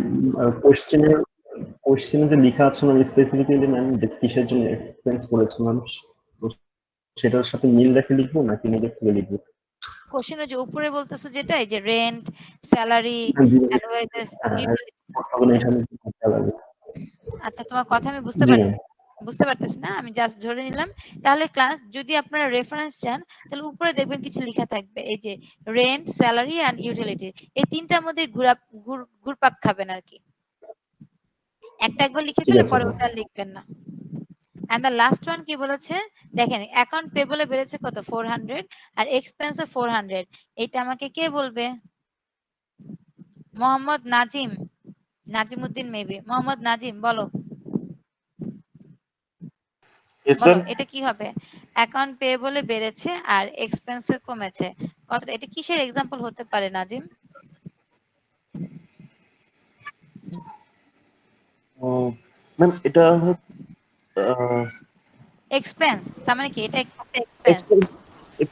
[SPEAKER 8] কোশ্চেনে যে লেখা আছে ম্যাম স্পেসিফিক্যালি ম্যাম যে কিসের জন্য এক্সপেন্স করেছে ম্যাম, তো সেটার সাথে মিল রেখে লিখবো নাকি নিজের থেকে লিখবো?
[SPEAKER 1] কোশ্চেনে যে উপরে বলতেছো যেটা, এই যে রেন্ট, স্যালারি
[SPEAKER 8] হ্যাঁ, জি
[SPEAKER 1] এন্ড ওয়েজেস,
[SPEAKER 8] ম্যাম।
[SPEAKER 1] ইউটিলিটি।
[SPEAKER 8] এখানে কি করতে হবে?
[SPEAKER 1] আচ্ছা, তোমার কথা আমি বুঝতে
[SPEAKER 8] জি
[SPEAKER 1] পারি,
[SPEAKER 8] ম্যাম।
[SPEAKER 1] বুঝতে পারতেছি না, আমি জাস্ট ধরে নিলাম। তাহলে ক্লাস, যদি আপনারা রেফারেন্স চান, তাহলে উপরে দেখবেন কিছু লেখা থাকবে, এই যে রেন্ট, স্যালারি এন্ড ইউটিলিটি, এই তিনটার মধ্যে ঘুরপাক খাবেন আর কি। একটা একবার লিখে
[SPEAKER 8] ঠিক
[SPEAKER 1] ফেলে
[SPEAKER 8] আছে
[SPEAKER 1] পরে
[SPEAKER 8] ম্যাম।
[SPEAKER 1] ওটা লিখবেন না। এন্ড দ্য লাস্ট ওয়ান কি বলেছে দেখেন, অ্যাকাউন্ট পেবলে বেড়েছে কত 400 আর এক্সপেন্স 400, এটা আমাকে কে বলবে? মোহাম্মদ নাজিম, নাজিমউদ্দিন মেবি, মোহাম্মদ নাজিম বলো, বলো এটা কি হবে? অ্যাকাউন্ট পেবলে বেড়েছে আর এক্সপেন্স কমেছে, কতটা? এটা কিসের এক্সাম্পল হতে পারে নাজিম?
[SPEAKER 8] ম্যাম এটা
[SPEAKER 1] এক্সপেন্স, তার মানে কি এটা একটা এক্সপেন্স।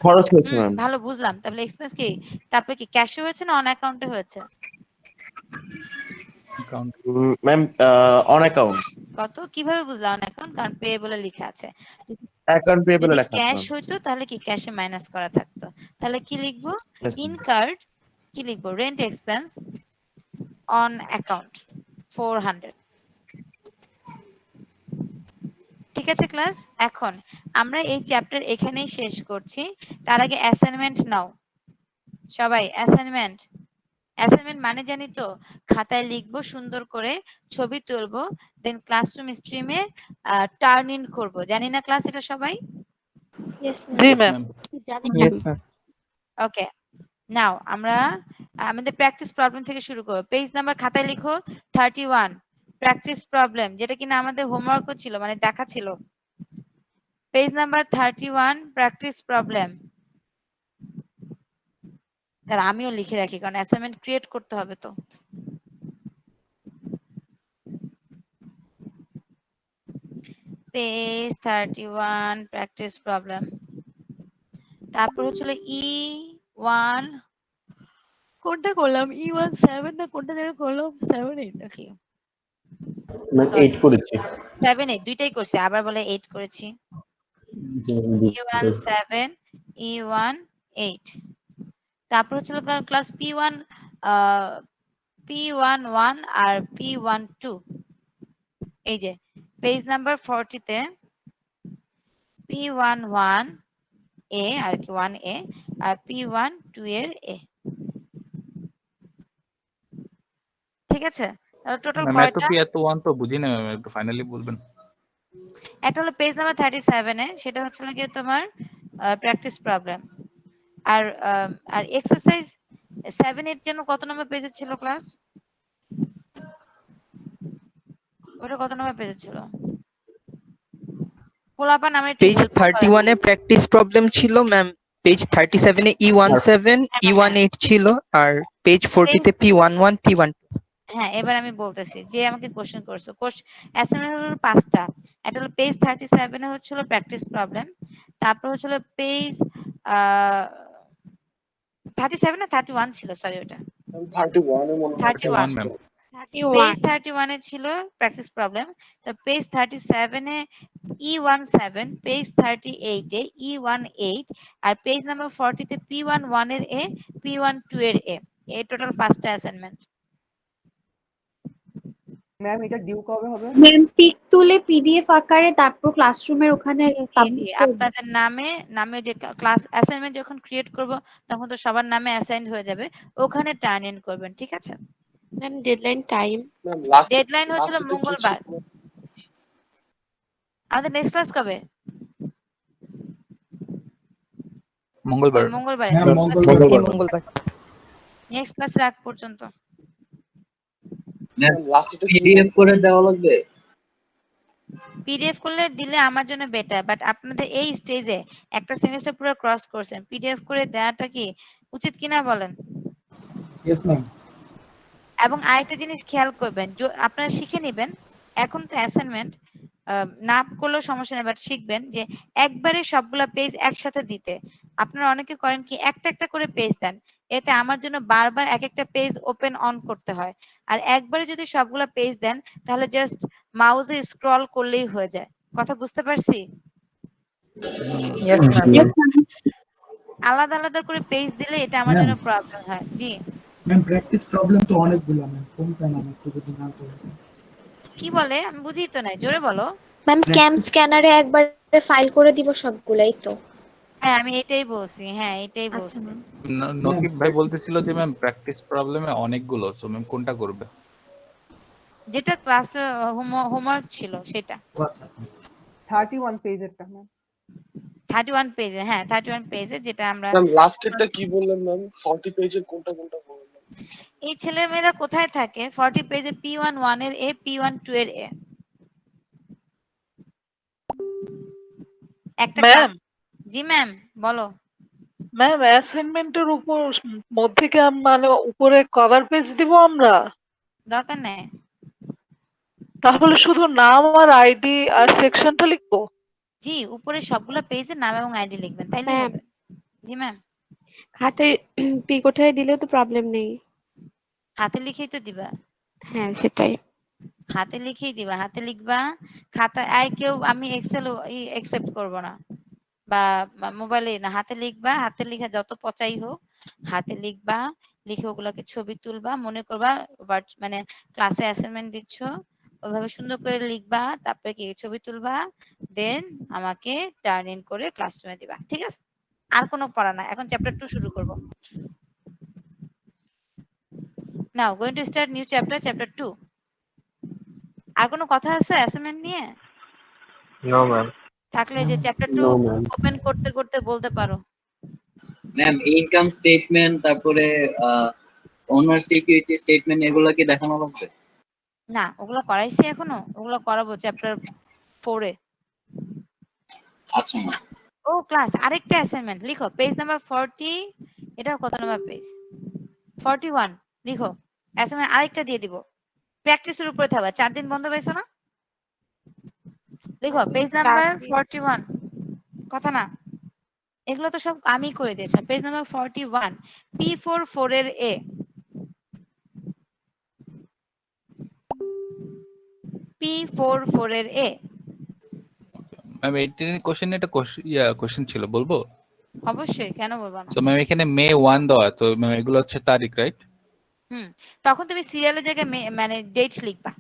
[SPEAKER 8] খরচ হয়েছে ম্যাম।
[SPEAKER 1] ভালো বুঝলাম, তাহলে এক্সপেন্স কি তারপরে কি ক্যাশে হয়েছে না অন অ্যাকাউন্টে হয়েছে?
[SPEAKER 5] অ্যাকাউন্ট।
[SPEAKER 8] ম্যাম অন অ্যাকাউন্ট,
[SPEAKER 1] কত কিভাবে বুঝলাম অন অ্যাকাউন্ট? কারণ পে বলে লেখা আছে।
[SPEAKER 8] অ্যাকাউন্ট পেয়েবলে
[SPEAKER 1] যদি
[SPEAKER 8] লেখা আছে
[SPEAKER 1] ক্যাশ
[SPEAKER 8] ম্যাম।
[SPEAKER 1] হইতো তাহলে কি ক্যাশে মাইনাস করা থাকতো, তাহলে কি লিখবো?
[SPEAKER 8] Yes, ma'am.
[SPEAKER 1] ইনকার্ড, কি লিখবো? Rent expense on account 400। ঠিক আছে ক্লাস, এখন আমরা এই চ্যাপ্টার এখানেই শেষ করছি। তার আগে অ্যাসাইনমেন্ট নাও সবাই, অ্যাসাইনমেন্ট। অ্যাসাইনমেন্ট মানে জানি তো, খাতায় লিখবো সুন্দর করে, ছবি তুলবো, দেন ক্লাসরুম স্ট্রিমে টার্ন ইন করবো, জানি না ক্লাস এটা সবাই?
[SPEAKER 4] ইয়েস
[SPEAKER 7] জি
[SPEAKER 5] ইয়েস
[SPEAKER 7] ম্যাম।
[SPEAKER 5] ম্যাম।
[SPEAKER 4] জানি
[SPEAKER 2] ইয়েস ম্যাম।
[SPEAKER 1] ওকে, নাও আমরা আমাদের প্র্যাকটিস প্রবলেম থেকে শুরু করব। পেজ নাম্বার খাতায় লিখো 31, প্র্যাকটিস প্রবলেম, যেটা কিনা আমাদের হোমওয়ার্কও ছিল, মানে দেখা ছিল। Page number 31, practice problem. তাহলে আমিও লিখে রাখি, কারণ অ্যাসাইনমেন্ট ক্রিয়েট করতে হবে তো। Page 31, practice problem. তারপর হচ্ছিল E1, কোনটা করলাম? E1 7 না কোনটা যেন করলাম? 7 8 নাকি?
[SPEAKER 8] ম্যাম
[SPEAKER 1] সরি,
[SPEAKER 8] 8 করেছি।
[SPEAKER 1] 7 8 দুইটাই করছি, আবার বলে 8 করেছি। E1 7 E1 8, তারপর হচ্ছে ক্লাস P1 P1 1 আর P1 2। এই যে পেজ নাম্বার 40 তে P1 1 A আর কি 1A আর P1 2 এর A, ঠিক আছে? তাহলে টোটাল
[SPEAKER 5] ম্যাম এত
[SPEAKER 1] কয়টা?
[SPEAKER 5] পি এত ওয়ান তো বুঝি না ম্যাম, একটু ফাইনালি বলবেন।
[SPEAKER 1] একটা হলো পেজ নাম্বার 37 এ, সেটা হচ্ছে গিয়ে তোমার প্র্যাকটিস প্রবলেম। আর আর এক্সারসাইজ 7 8 যেন কত নম্বর পেজে ছিল ক্লাস? ওটা কত নম্বর পেজে ছিল? পোলাপান আমরা একটু
[SPEAKER 2] পেজ
[SPEAKER 1] হেল্প করেন।
[SPEAKER 2] 31 এ প্র্যাকটিস প্রবলেম ছিল ম্যাম, পেজ 37 এ E17 E18 ছিল, আর পেজ 40 তে P11 P12।
[SPEAKER 1] হ্যাঁ, এবার আমি বলতেছি যে আমাকে কোশ্চেন করছো, অ্যাসাইনমেন্ট হলো 5টা। একটা হলো পেজ 37 এ হচ্ছিল প্র্যাকটিস প্রবলেম, তারপর হচ্ছিল পেজ 37 না 31 ছিল, সরি ওটা
[SPEAKER 11] 31 এ মনে হয়
[SPEAKER 1] 31
[SPEAKER 5] ম্যাম।
[SPEAKER 1] পেজ 31 এ ছিল প্র্যাকটিস প্রবলেম, তো পেজ 37 এ E17, পেজ 38 এ E18 আর পেজ নাম্বার 40 তে P11 এর A P12 এর A। এই টোটাল 5টা অ্যাসাইনমেন্ট।
[SPEAKER 9] ম্যাম এটা ডিউ কবে হবে?
[SPEAKER 4] ম্যাম পিক তুলে পিডিএফ আকারে তারপর ক্লাসরুমের ওখানে
[SPEAKER 1] জি
[SPEAKER 4] সাবমিট করব।
[SPEAKER 1] আপনাদের নামে যে ক্লাস অ্যাসাইনমেন্ট যখন ক্রিয়েট করব তখন তো সবার নামে অ্যাসাইন হয়ে যাবে, ওখানে টার্ন ইন করবেন, ঠিক আছে?
[SPEAKER 7] Ma'am deadline time?
[SPEAKER 11] Ma'am last
[SPEAKER 1] deadline হচ্ছিল
[SPEAKER 11] লাস্টে কি
[SPEAKER 1] মঙ্গলবার।
[SPEAKER 11] ছিল?
[SPEAKER 1] আমাদের নেক্সট ক্লাস কবে?
[SPEAKER 5] মঙ্গলবার।
[SPEAKER 1] ওই মঙ্গলবারে
[SPEAKER 6] ম্যাম
[SPEAKER 2] এই
[SPEAKER 6] মঙ্গলবার।
[SPEAKER 2] মঙ্গলবার।
[SPEAKER 1] নেক্সট ক্লাসের আগ পর্যন্ত।
[SPEAKER 11] ম্যাম লাস্টে কি
[SPEAKER 10] পিডিএফ করে দেওয়া লাগবে?
[SPEAKER 1] পিডিএফ করলে দিলে আমার জন্য বেটার, বাট আপনাদের এই স্টেজে একটা সেমিস্টার পুরো ক্রস করছেন, পিডিএফ করে দেওয়াটা কি উচিত কিনা বলেন?
[SPEAKER 6] Yes ma'am.
[SPEAKER 1] এবং আরেকটা জিনিস খেয়াল করবেন, আপনারা শিখে নেবেন, এখন তো অ্যাসাইনমেন্ট না করলেও সমস্যা নেই, বাট শিখবেন যে একবারে সবগুলা পেজ একসাথে দিতে। আপনারা অনেকে করেন কি একটা একটা করে পেজ দেন, এতে আমার জন্য বারবার এক একটা পেজ ওপেন অন করতে হয়। আর একবারে যদি সবগুলা পেজ দেন তাহলে জাস্ট মাউসে স্ক্রল করলেই হয়ে যায়। কথা বুঝতে পারছি?
[SPEAKER 2] Yes ma'am.
[SPEAKER 1] আলাদা আলাদা করে পেজ দিলে এটা আমার
[SPEAKER 6] ম্যাম
[SPEAKER 1] জন্য প্রবলেম হয়। জি
[SPEAKER 6] ম্যাম প্র্যাকটিস প্রবলেম তো অনেকগুলো ম্যাম, কোনটা নাম একটু যদি নাম বলেন।
[SPEAKER 1] কি বলে আমি বুঝি তো নাই, জোরে বলো।
[SPEAKER 4] ম্যাম ক্যাম স্ক্যানারে একবারে ফাইল করে দিব সবগুলাই তো?
[SPEAKER 1] হ্যাঁ আমি এটাই বলছি, হ্যাঁ এটাই
[SPEAKER 4] আচ্ছা
[SPEAKER 1] বলছি।
[SPEAKER 4] ম্যাম।
[SPEAKER 5] নকিব ভাই বলতেছিল যে ম্যাম প্র্যাকটিস প্রবলেমে অনেকগুলো, সো ম্যাম কোনটা করবে?
[SPEAKER 1] যেটা ক্লাসে হোমওয়ার্ক ছিল সেটা।
[SPEAKER 6] আচ্ছা
[SPEAKER 9] 31 পেজেরটা ম্যাম।
[SPEAKER 1] 31 পেজে, হ্যাঁ 31 পেজে যেটা আমরা
[SPEAKER 11] ম্যাম লাস্টেরটা কি বললেন ম্যাম? 40 পেজের কোনটা কোনটা বললেন?
[SPEAKER 1] এই ছেলেমেয়েরা কোথায় থাকে? 40 পেজে P1 1 এর A P1 2 এর A। একটা ক্লাস।
[SPEAKER 7] ম্যাম
[SPEAKER 1] জি ম্যাম বলো।
[SPEAKER 7] ম্যাম অ্যাসাইনমেন্টের উপর মধ্যে কি মানে উপরে কভার পেজ দিব আমরা?
[SPEAKER 1] দরকার নেই।
[SPEAKER 7] তাহলে শুধু নাম আর আইডি আর সেকশনটা লিখবো?
[SPEAKER 1] জি উপরে সবগুলা পেজের নাম এবং আইডি লিখবেন, তাইলে
[SPEAKER 4] ম্যাম
[SPEAKER 1] হবে। জি ম্যাম।
[SPEAKER 4] হাতে পিক ওঠায় দিলেও তো প্রবলেম নেই।
[SPEAKER 1] হাতে লিখেই তো দিবা।
[SPEAKER 4] হ্যাঁ সেটাই।
[SPEAKER 1] হাতে লিখেই দিবা, হাতে লিখবা। খাতা কেউ আমি এক্সেল একসেপ্ট করব না, বা মোবাইলে না, হাতে লিখবা। হাতে লিখা যত পচাই হোক হাতে লিখবা, লিখে ওগুলোকে ছবি তুলবা, মনে করবা মানে ক্লাসে অ্যাসাইনমেন্ট দিচ্ছ, ওইভাবে সুন্দর করে লিখবা, তারপরে কি ছবি তুলবা, দেন আমাকে টার্ন ইন করে ক্লাসরুমে দিবা, ঠিক আছে? আর কোনো পড়া না, এখন চ্যাপ্টার 2 শুরু করব। Now going to start new chapter 2। আর কোনো কথা আছে অ্যাসাইনমেন্ট নিয়ে?
[SPEAKER 8] No ma'am.
[SPEAKER 1] থাকলে যে চ্যাপ্টার 2
[SPEAKER 8] নো ম্যাম।
[SPEAKER 1] ওপেন করতে করতে বলতে পারো।
[SPEAKER 10] ম্যাম ইনকাম স্টেটমেন্ট, তারপরে ওনার সিকিউরিটি স্টেটমেন্ট, এগুলো কি দেখানো লাগবে?
[SPEAKER 1] না ওগুলো করাইছি এখনো, ওগুলো করাবো চ্যাপ্টার 4 এ।
[SPEAKER 10] আচ্ছা ম্যাম।
[SPEAKER 1] ও ক্লাস আরেকটা অ্যাসাইনমেন্ট লিখো, পেজ নাম্বার 40, এটা কত নাম্বার পেজ? 41 লিখো। অ্যাসাইনমেন্ট আরেকটা দিয়ে দিব, প্র্যাকটিসের উপরে থাকবে। 4 দিন বন্ধ পাইছো না? লিখো পেজ নাম্বার 41, কথা না, এগুলো তো সব আমি করে দিয়েছি। পেজ নাম্বার 41 P4 4 এর A, P44 এর A।
[SPEAKER 5] ম্যাম 18 কোশ্চেন একটা কোশ্চেন ছিল, বলবো?
[SPEAKER 1] অবশ্যই, কেন বলবো না?
[SPEAKER 5] সো ম্যাম এখানে মে 1 দেওয়া, তো ম্যাম এগুলো হচ্ছে তারিখ, রাইট?
[SPEAKER 1] তখন তুমি সিরিয়ালের জায়গায় মানে ডেট লিখবা।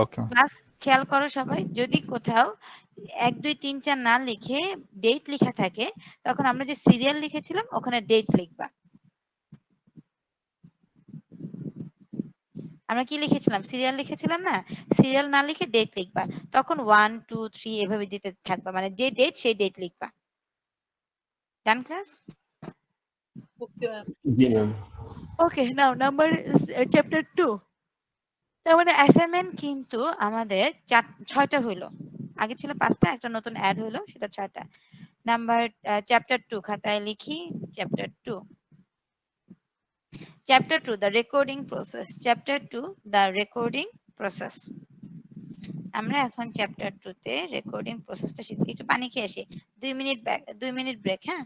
[SPEAKER 5] ওকে।
[SPEAKER 1] ক্লাস খেয়াল করো সবাই, যদি কোথাও 1 2 3 4 না লিখে ডেট লেখা থাকে, তখন আমরা যে সিরিয়াল লিখেছিলাম ওখানে ডেট লিখবা। আমরা কি লিখেছিলাম? সিরিয়াল লিখেছিলাম না? সিরিয়াল না লিখে ডেট লিখবা। তখন 1 2 3 এভাবে দিতে থাকবা, মানে যে ডেট সেই ডেট লিখবা। Done class?
[SPEAKER 7] Okay ma'am.
[SPEAKER 8] জি ma'am.
[SPEAKER 1] Okay, now number chapter 2। তার মানে অ্যাসাইনমেন্ট কিন্তু আমাদের 6টা হইলো। আগে ছিল 5টা, একটা নতুন অ্যাড হইলো, সেটা 6টা। নাম্বার চ্যাপ্টার 2 খাতায় লিখি। Chapter 2, chapter 2 the recording process. Chapter 2 the recording process. আমরা এখন চ্যাপ্টার 2 তে রেকর্ডিং প্রসেসটা শিখি। একটু পানি খেয়ে আসি। 2 মিনিট ব্রেক, হ্যাঁ?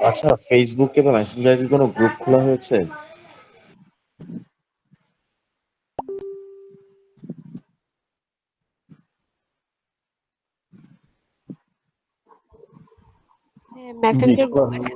[SPEAKER 12] আচ্ছা, ফেসবুকে বা মেসেঞ্জারে কি কোনো গ্রুপ খোলা হয়েছে?
[SPEAKER 7] মেসেঞ্জার গ্রুপ আছে।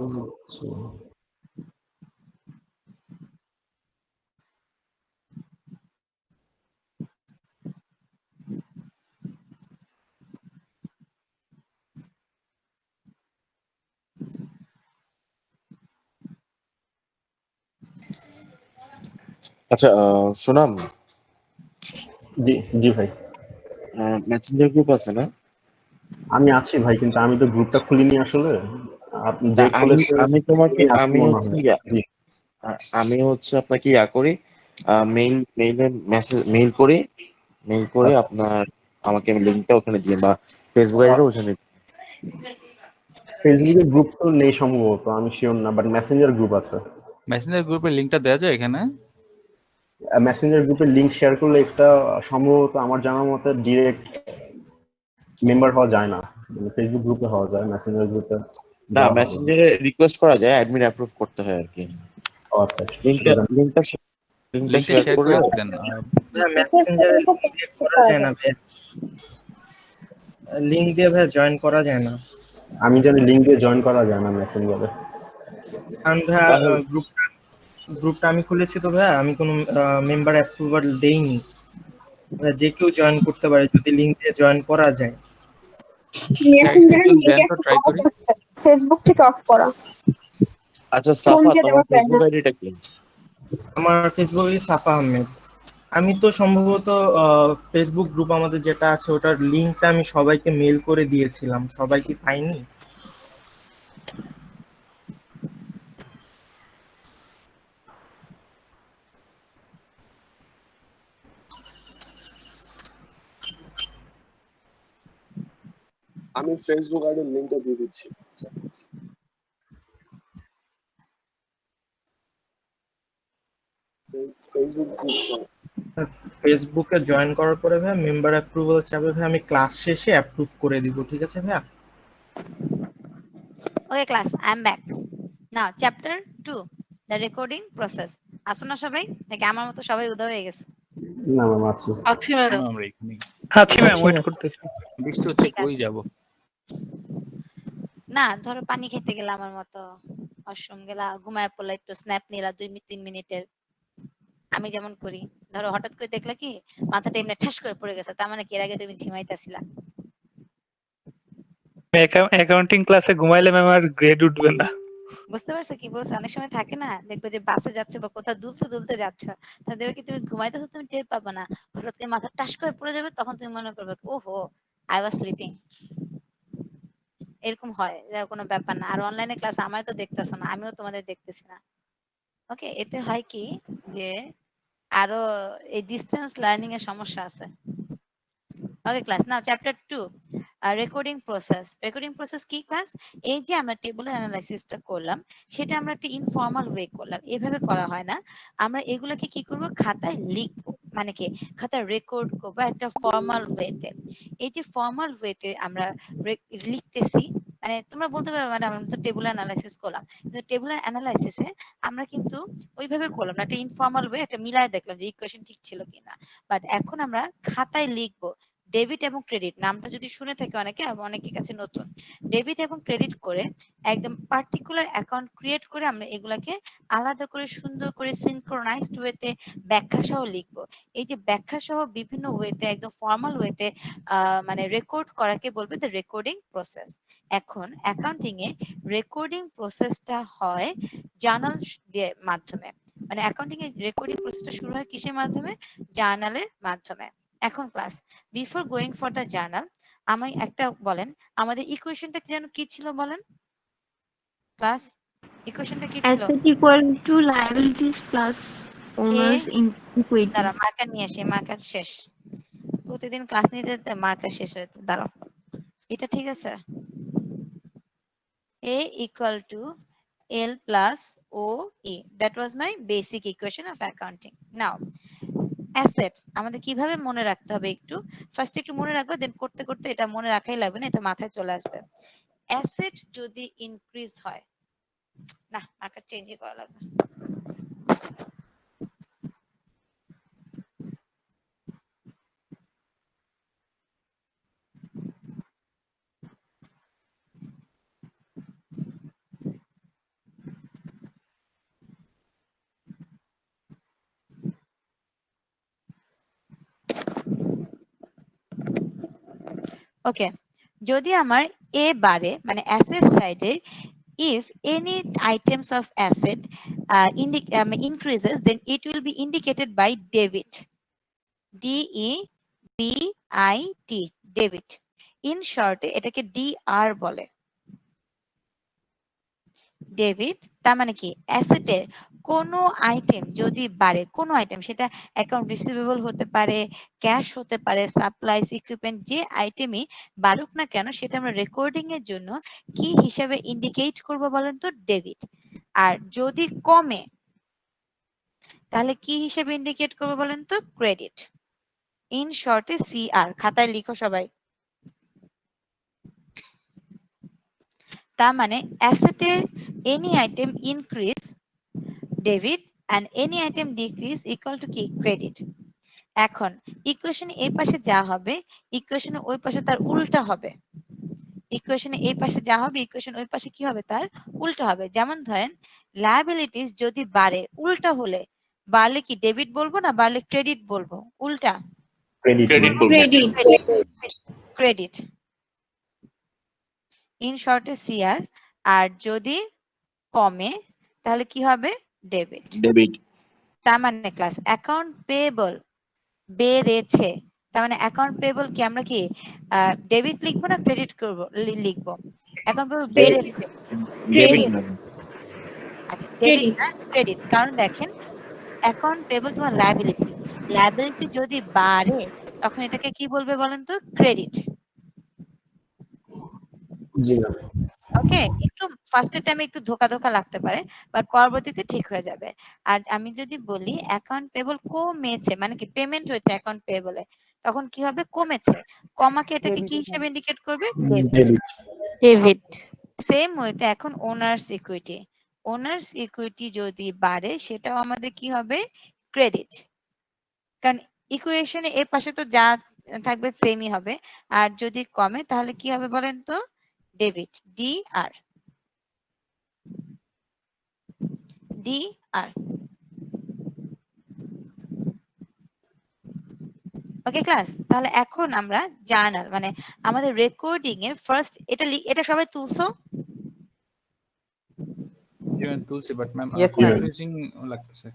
[SPEAKER 12] আচ্ছা, সোনাম,
[SPEAKER 8] জি জি ভাই।
[SPEAKER 12] মেসেঞ্জার গ্রুপ আছে না?
[SPEAKER 8] আমি আছি ভাই, কিন্তু আমি তো গ্রুপটা খুলিনি আসলে। আপনি যে
[SPEAKER 12] আমি
[SPEAKER 8] খুলেছে
[SPEAKER 12] আমি তোমাকে
[SPEAKER 8] তিনি আছেন
[SPEAKER 12] আমি
[SPEAKER 8] মনে
[SPEAKER 12] হচ্ছে
[SPEAKER 8] হয়। জি।
[SPEAKER 12] আমি হচ্ছে আপনাকে করি, মেইল করে
[SPEAKER 8] আচ্ছা।
[SPEAKER 12] আপনার আমাকে লিঙ্কটা ওখানে দিয়ে, বা ফেসবুক আইডিটা ওখানে।
[SPEAKER 8] ফেসবুকের গ্রুপ তো নেই সম্ভবত, আমি শিওর না, বাট মেসেঞ্জার গ্রুপ আছে।
[SPEAKER 5] মেসেঞ্জার গ্রুপের লিংকটা দেওয়া যায় এখানে?
[SPEAKER 8] মেসেঞ্জার গ্রুপের লিংক শেয়ার করলে একটা সম্ভবত আমার জানার মতে ডিরেক্ট মেম্বার হওয়া যায় না। ফেসবুক গ্রুপে হওয়া যায়, মেসেঞ্জার গ্রুপে
[SPEAKER 12] না,
[SPEAKER 8] যাওয়া হবে না।
[SPEAKER 12] মেসেঞ্জারে রিকোয়েস্ট করা যায়, অ্যাডমিন অ্যাপ্রুভ করতে হয় আর কি।
[SPEAKER 8] আচ্ছা,
[SPEAKER 12] লিঙ্কটা
[SPEAKER 8] সেটা
[SPEAKER 12] লিঙ্কটা লিঙ্কটা
[SPEAKER 5] লিংকটা
[SPEAKER 12] শেয়ার
[SPEAKER 5] শেয়ার
[SPEAKER 12] করে
[SPEAKER 5] করে দেন।
[SPEAKER 2] মেসেঞ্জারে লিংক করা যায় না ভাই, লিংক দিয়ে ভাই জয়েন করা যায় না।
[SPEAKER 8] আমি জানি লিংক দিয়ে জয়েন করা যায় না মেসেঞ্জারে।
[SPEAKER 2] কারণ ভাই
[SPEAKER 12] তাহলে
[SPEAKER 2] গ্রুপটা আমি খুলেছি তো ভাই, আমি কোনো মেম্বার অ্যাপ্রুভাল দেইনি। ভাই যে কেউ জয়েন করতে পারে যদি লিংক দিয়ে জয়েন করা যায়।
[SPEAKER 5] মেসেঞ্জারে দেন তো, ট্রাই করি।
[SPEAKER 13] ফেসবুক থেকে অফ করা।
[SPEAKER 12] আচ্ছা
[SPEAKER 13] ফোন
[SPEAKER 12] সাফা,
[SPEAKER 13] দিয়ে
[SPEAKER 12] তোমার
[SPEAKER 13] দেওয়া যায় না।
[SPEAKER 12] ফেসবুক আইডিটা কি?
[SPEAKER 2] আমার ফেসবুক সাফা আহমেদ। আমি তো সম্ভবত ফেসবুক গ্রুপ আমাদের যেটা আছে ওটার লিংকটা আমি সবাইকে মেল করে দিয়েছিলাম, সবাই কি পাইনি?
[SPEAKER 11] আমি ফেসবুক আইডির লিংকটা দিয়ে দিচ্ছি। ফেসবুক গ্রুপ
[SPEAKER 2] ফেসবুকে জয়েন করার পরে ভাই মেম্বার অ্যাপ্রুভাল চাবে ভাই, আমি ক্লাস শেষে অ্যাপ্রুভ করে দিব, ঠিক আছে ভাইয়া?
[SPEAKER 1] ওকে class, I am back. Now chapter 2 the recording process. আসো না সবাই, নাকি আমার মতো সবাই উদয় হয়ে গেছে?
[SPEAKER 8] না ম্যাম, আছি।
[SPEAKER 7] আছি ম্যাডাম।
[SPEAKER 5] আমরা এখানে
[SPEAKER 3] আছি ম্যাম, ওয়েট করতেছি।
[SPEAKER 5] বৃষ্টি হচ্ছে,
[SPEAKER 1] ঠিক
[SPEAKER 5] কই
[SPEAKER 1] আছে।
[SPEAKER 5] যাব?
[SPEAKER 1] না ধরো পানি খেতে গেলা, আমার মতো ওয়াশরুম গেলা, ঘুমায় পড়লা, একটু স্ন্যাপ নিলা 2 3 মিনিটের, আমি যেমন করি। ধরো হঠাৎ করে দেখলা কি মাথাটা এমনি ঠাস করে পড়ে গেছে, তার মানে কি এর আগে তুমি ঝিমাইতেছিলা।
[SPEAKER 3] অ্যাকাউন্টিং ক্লাসে ঘুমাইলে ম্যাম আর গ্রেড উঠবে না।
[SPEAKER 1] বুঝতে পারছো কি বলছো? অনেক সময় থাকে না, দেখবে যে বাসে যাচ্ছ বা কোথাও দুলতে দুলতে যাচ্ছ, তাহলে দেখবে কি তুমি ঘুমাইতেছো, তুমি টের পাবে না, হঠাৎ করে মাথা টাস করে পড়ে যাবে, তখন তুমি মনে করবে ওহো আই ওয়াজ স্লিপিং। এরকম হয়, এটা কোনো ব্যাপার না। আর অনলাইনে ক্লাস আমায় তো দেখতেছো না, আমিও তোমাদের দেখতেছি না। ওকে, এতে হয় কি যে আরো এই ডিসটেন্স লার্নিং এর সমস্যা আছে। Okay class, now chapter 2 recording process. Recording process কি ক্লাস? এই যে আমরা টেবলের অ্যানালাইসিসটা করলাম, সেটা আমরা একটা ইনফর্মাল ওয়ে করলাম, এভাবে করা হয় না। আমরা এগুলাকে কি করব, খাতায় লিখবো। মানে কি খাতা রেকর্ড করবো একটা ফর্মাল ওয়েতে। এই যে ফর্মাল ওয়েতে আমরা লিখতেছি, মানে তোমরা বলতে পারো মানে আমরা তো টেবুল অ্যানালাইসিস করলাম, কিন্তু টেবুল অ্যানালাইসিসে আমরা কিন্তু ওইভাবে করলাম না, একটা ইনফর্মাল ওয়ে একটা মিলায় দেখলাম যে ইকুয়েশন ঠিক ছিল কিনা। বাট এখন আমরা খাতায় লিখবো ডেবিট এবং ক্রেডিট, নামটা যদি শুনে থাকে অনেকে, অনেকের কাছে নতুন। ডেবিট এবং ক্রেডিট করে একদম পার্টিকুলার অ্যাকাউন্ট ক্রিয়েট করে আমরা এগুলাকে আলাদা করে সুন্দর করে সিনক্রোনাইজড ওয়েতে ব্যাখ্যা সহ লিখবো। এই যে ব্যাখ্যা সহ বিভিন্ন ওয়েতে একদম ফর্মাল ওয়েতে মানে রেকর্ড করাকে বলবে দ্য রেকর্ডিং প্রসেস। এখন অ্যাকাউন্টিং এ রেকর্ডিং প্রসেসটা হয় জার্নাল মাধ্যমে, মানে অ্যাকাউন্টিং এর রেকর্ডিং প্রসেসটা শুরু হয় কিসের মাধ্যমে? জার্নালের মাধ্যমে। এখন class before going for the journal আমায় একটা বলেন, আমাদের ইকুয়েশনটা যেন কি ছিল বলেন ক্লাস? ইকুয়েশনটা কি ছিল?
[SPEAKER 4] Asset equal to liabilities plus owners in equity.
[SPEAKER 1] দাঁড়া মার্কার নিয়ে আসি, মার্কার শেষ। প্রতিদিন ক্লাস নিতে যেতে মার্কার শেষ হয়ে যেত। দাঁড়াও, এটা ঠিক আছে? A equal to L plus OE. That was my basic equation of accounting. Now, asset আমাদের কিভাবে মনে রাখতে হবে একটু ফার্স্ট একটু মনে রাখবো, দেন করতে করতে এটা মনে রাখাই লাগবে না, এটা মাথায় চলে আসবে। অ্যাসেট যদি ইনক্রিজ হয়, না মার্কার চেঞ্জই করা লাগবে। ওকে, যদি আমার এ বাড়ে মানে অ্যাসেট সাইডে, if any items of asset increases, then it will be indicated by debit. DEBIT, debit. In short এটাকে DR বলে। ডেবিট তার মানে কি অ্যাসেটের কোন আইটেম যদি বাড়ে, কোন আইটেম সেটা অ্যাকাউন্ট রিসিভেবল হতে পারে, ক্যাশ হতে পারে, সাপ্লাইস, ইকুইপমেন্ট, যে আইটেমই বাড়ুক না কেন সেটা আমরা রেকর্ডিং এর জন্য কি হিসাবে ইন্ডিকেট করব বলেন তো? ডেবিট। আর যদি কমে তাহলে কি হিসাবে ইন্ডিকেট করব বলেন তো? ক্রেডিট। ইন শর্টে CR, খাতায় লিখো সবাই। তার মানে অ্যাসেটের any item increase debit and any item decrease equal to কি? ক্রেডিট। এখন ইকুয়েশনে এই পাশে যা হবে ইকুয়েশনে ওই পাশে তার উল্টা হবে। ইকুয়েশনে এই পাশে যা হবে ইকুয়েশন ওই পাশে কি হবে? তার উল্টা হবে। যেমন ধরেন লায়াবিলিটিস যদি বাড়ে, উল্টা হলে বাড়লে কি ডেবিট বলবো না বাড়লে ক্রেডিট বলবো? উল্টা
[SPEAKER 8] ক্রেডিট
[SPEAKER 4] Credit.
[SPEAKER 1] ক্রেডিট। ইন শর্টে CR। আর যদি কমে তাহলে কি হবে? ডেবিট। তার মানে ক্লাস অ্যাকাউন্ট পেয়েবল বেড়েছে, তার মানে অ্যাকাউন্ট পেয়েবল কি আমরা কি ডেবিট লিখবো না ক্রেডিট করবো? লিখবো। অ্যাকাউন্ট পেয়েবল বেড়েছে। আচ্ছা ডেবিট না ক্রেডিট, কারণ দেখেন অ্যাকাউন্ট পেয়েবল তোমার লায়াবিলিটি, লায়াবিলিটি যদি বাড়ে তখন এটাকে কি বলবে বলেন তো? ক্রেডিট।
[SPEAKER 8] জি ম্যাম।
[SPEAKER 1] ওকে, একটু ফার্স্টের টাইমে একটু ধোকা ধোকা লাগতে পারে, বাট পরবর্তীতে ঠিক হয়ে যাবে। আর আমি যদি বলি অ্যাকাউন্ট পেয়েবল কমেছে, মানে কি পেমেন্ট হয়েছে অ্যাকাউন্ট পেয়েবলে, তখন কি হবে? কমেছে। কমাকে এটাকে কি হিসেবে ইন্ডিকেট করবে? ডেবিট। সেম ওয়েতে এখন ওনার্স ইকুইটি, ওনার্স ইকুইটি যদি বাড়ে সেটাও আমাদের কি হবে? ক্রেডিট। কারণ ইকুয়েশনে এর পাশে তো যা থাকবে সেমই হবে, আর যদি কমে তাহলে কি হবে বলেন তো? ডেবিট। DR। DR। ওকে ক্লাস, তাহলে এখন আমরা জার্নাল মানে আমাদের রেকর্ডিং এর ফার্স্ট এটা সবাই তুলছো?
[SPEAKER 5] জি ম্যাম তুলছি, but ma'am
[SPEAKER 9] Yes, ma'am.
[SPEAKER 5] Confusing লাগতেছে।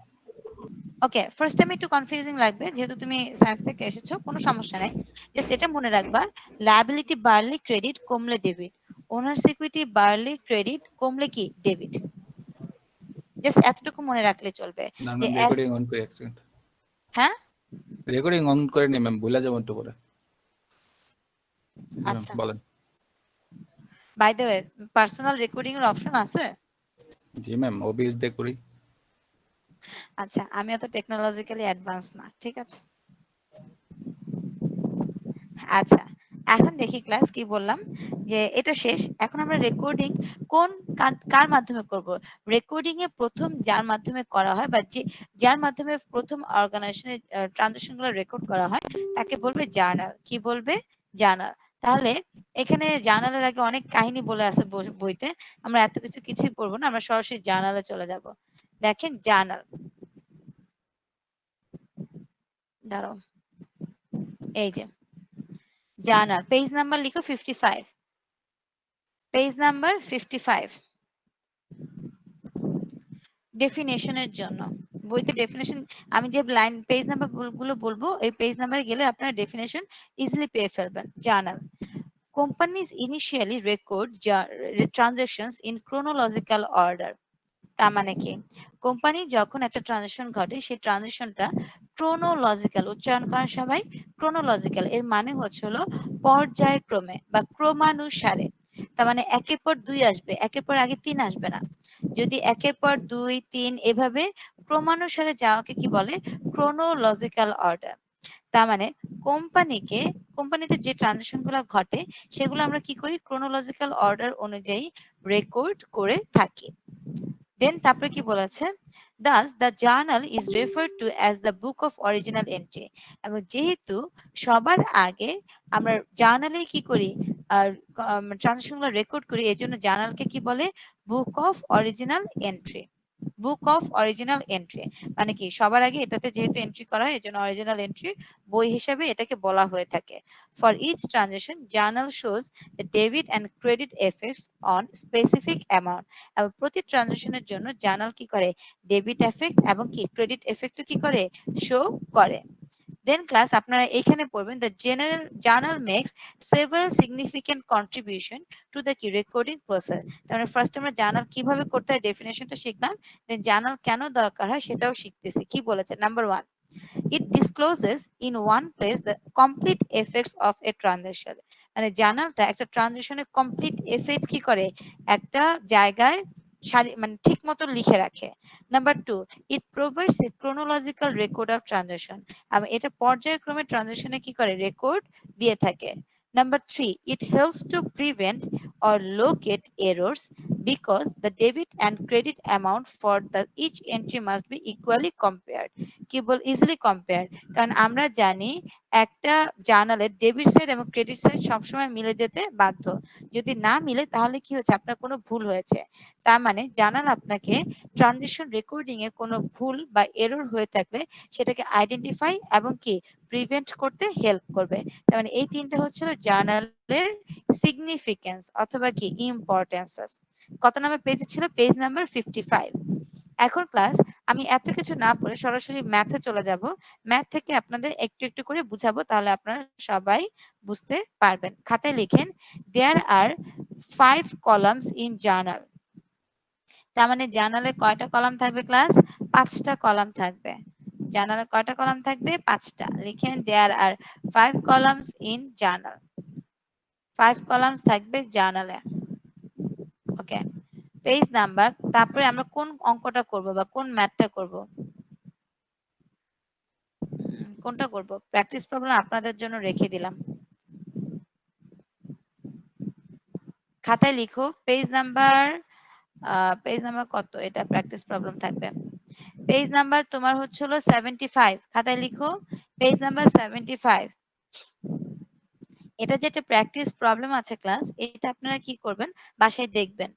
[SPEAKER 1] ওকে, ফার্স্ট টাইম একটু কনফিউজিং লাগবে যেহেতু তুমি সায়েন্স থেকে এসেছো, কোনো সমস্যা নাই। জাস্ট এটা মনে রাখবা, লায়াবিলিটি বাড়লে ক্রেডিট, কমলে ডেবিট। ওনার্স ইকুইটি বাড়লে ক্রেডিট, কমলে কি? ডেবিট। জাস্ট এতটুকু মনে রাখলে চলবে
[SPEAKER 5] না
[SPEAKER 1] যে
[SPEAKER 5] ম্যাম রেকর্ডিং অন করে এক সেকেন্ড।
[SPEAKER 1] হ্যাঁ
[SPEAKER 5] রেকর্ডিং অন করে নি ম্যাম, ভুলে যাবো একটু করে।
[SPEAKER 1] আচ্ছা,
[SPEAKER 5] বলেন।
[SPEAKER 1] By the way personal recording এর অপশন আছে?
[SPEAKER 5] জি ম্যাম, ওবিএস দিয়ে করি।
[SPEAKER 1] আচ্ছা, আমি অত টেকনোলজিক্যালি অ্যাডভান্স না, ঠিক আছে। আচ্ছা, এখন দেখি ক্লাস কি বললাম, যে এটা শেষ। এখন আমরা রেকর্ডিং কোন কার মাধ্যমে করব? রেকর্ডিং এ প্রথম যার মাধ্যমে করা হয় বা যার মাধ্যমে প্রথম অর্গানাইজেশনের ট্রানজাকশন গুলো রেকর্ড করা হয় তাকে বলবে জার্নাল। কি বলবে? জার্নাল। তাহলে এখানে জার্নালের আগে অনেক কাহিনী বলে আছে বইতে, আমরা এত কিছুই পড়বো না, আমরা সরাসরি জার্নালে চলে যাব। দেখেন জার্নাল, দাঁড়াও, এই যে জার্নাল, পেজ নাম্বার লিখো 55, পেজ নাম্বার 55। ডেফিনেশনের জন্য বইতে ডেফিনেশন, আমি যে লাইন পেজ নাম্বার গুলো বলবো এই পেজ নাম্বারে গেলে আপনারা ডেফিনেশন ইজিলি পেয়ে ফেলবেন। Journal, companies initially record transactions in chronological order। তার মানে কি, কোম্পানি যখন একটা ট্রানজাকশন ঘটে সেই ট্রানজাকশনটা ক্রোনোলজিক্যাল, উচ্চারণ করেন সবাই, ক্রোনোলজিক্যাল, এর মানে হচ্ছে হলো পর্যায়ক্রমে বা ক্রমানুসারে। তার মানে একের পর দুই আসবে, একের পর আগে তিন আসবে না। যদি একের পর দুই তিন এভাবে ক্রমানুসারে যাওয়াকে কি বলে? Chronological order. তার মানে কোম্পানিতে যে ট্রানজাকশন গুলো ঘটে সেগুলো আমরা কি করি? ক্রোনোলজিক্যাল অর্ডার অনুযায়ী রেকর্ড করে থাকি। দেন তারপরে কি বলেছে? Thus the journal is referred to as the book of original entry। এবং যেহেতু সবার আগে আমরা জার্নালে কি করি, ট্রানজাকশন গুলো রেকর্ড করি, এই জন্য জার্নালকে কি বলে? Book of original entry. Book of original entry মানে কি, সবার আগে এটাতে যেহেতু এন্ট্রি করা হয় এজন্য অরিজিনাল এন্ট্রি বই হিসেবে এটাকে বলা হয়ে থাকে। For each transaction journal shows the debit and credit effects on specific amount. এবং প্রতি ট্রানজাকশনের জন্য জার্নাল কি করে? ডেবিট এফেক্ট এবং কি ক্রেডিট এফেক্টও কি করে? শো করে। দেন ক্লাস আপনারা এখানে পড়বেন, the general journal makes several significant contribution to the কি রেকর্ডিং প্রসেস। তাহলে ফার্স্ট আমরা জার্নাল কিভাবে করতে হয় ডেফিনেশনটা শিখলাম, দেন জার্নাল কেন দরকার হয় সেটাও শিখতেছি। কি বলেছে? Number 1, it discloses in one place the complete effects of a transaction। মানে জার্নালটা একটা ট্রানজাকশনের কমপ্লিট এফেক্ট কি করে? একটা জায়গায় মানে ঠিক মতো লিখে রাখে। Number 2, it provides a chronological record of transaction। এটা পর্যায়ক্রমে ট্রানজাকশনে কি করে? রেকর্ড দিয়ে থাকে। Number 3, it helps to prevent or locate errors because the debit and credit amount for the each entry must be equally compared। কি বল? Easily compare. কারণ আমরা জানি একটা জার্নালের ডেবিট সাইড এবং ক্রেডিট সাইড সবসময় মিলে যেতে বাধ্য। যদি না মিলে তাহলে কি হচ্ছে? আপনার কোনো ভুল হয়েছে। তার মানে জার্নাল আপনাকে ট্রানজাকশন রেকর্ডিং এ কোনো ভুল বা এরর হয়ে থাকলে সেটাকে আইডেন্টিফাই এবং কি প্রিভেন্ট করতে হেল্প করবে। তার মানে এই তিনটা হচ্ছে জার্নালের সিগনিফিকেন্স অথবা কি ইম্পর্টেন্সেস। কত নাম্বার পেজে ছিল? Page number 55। এখন ক্লাস আমি এত কিছু না পড়ে সরাসরি ম্যাথে চলে যাব। ম্যাথ থেকে আপনাদের একটু একটু করে বুঝাবো, তাহলে আপনারা সবাই বুঝতে পারবেন। খাতায় লিখেন, দেয়ার আর 5 কলামস ইন জার্নাল। তার মানে জার্নালে কয়টা কলাম থাকবে ক্লাস? 5টা কলাম থাকবে। জার্নালে কয়টা কলাম থাকবে? 5টা। লিখেন, দেয়ার আর 5 কলামস ইন জার্নাল। 5 কলামস থাকবে জার্নালে। ওকে, পেজ নাম্বার। তারপরে আমরা কোন অঙ্কটা করব বা কোন ম্যাথটা করব? কোনটা করব? প্র্যাকটিস প্রবলেম আপনাদের জন্য রেখে দিলাম। খাতায় লিখো পেজ নাম্বার কত? এটা প্র্যাকটিস প্রবলেম থাকবে। পেজ নাম্বার তোমার হচ্ছে হলো 75। খাতায় লিখো পেজ নাম্বার 75। এটা যেটা প্র্যাকটিস প্রবলেম আছে ক্লাস, এটা আপনারা কি করবেন? বাসায় দেখবেন।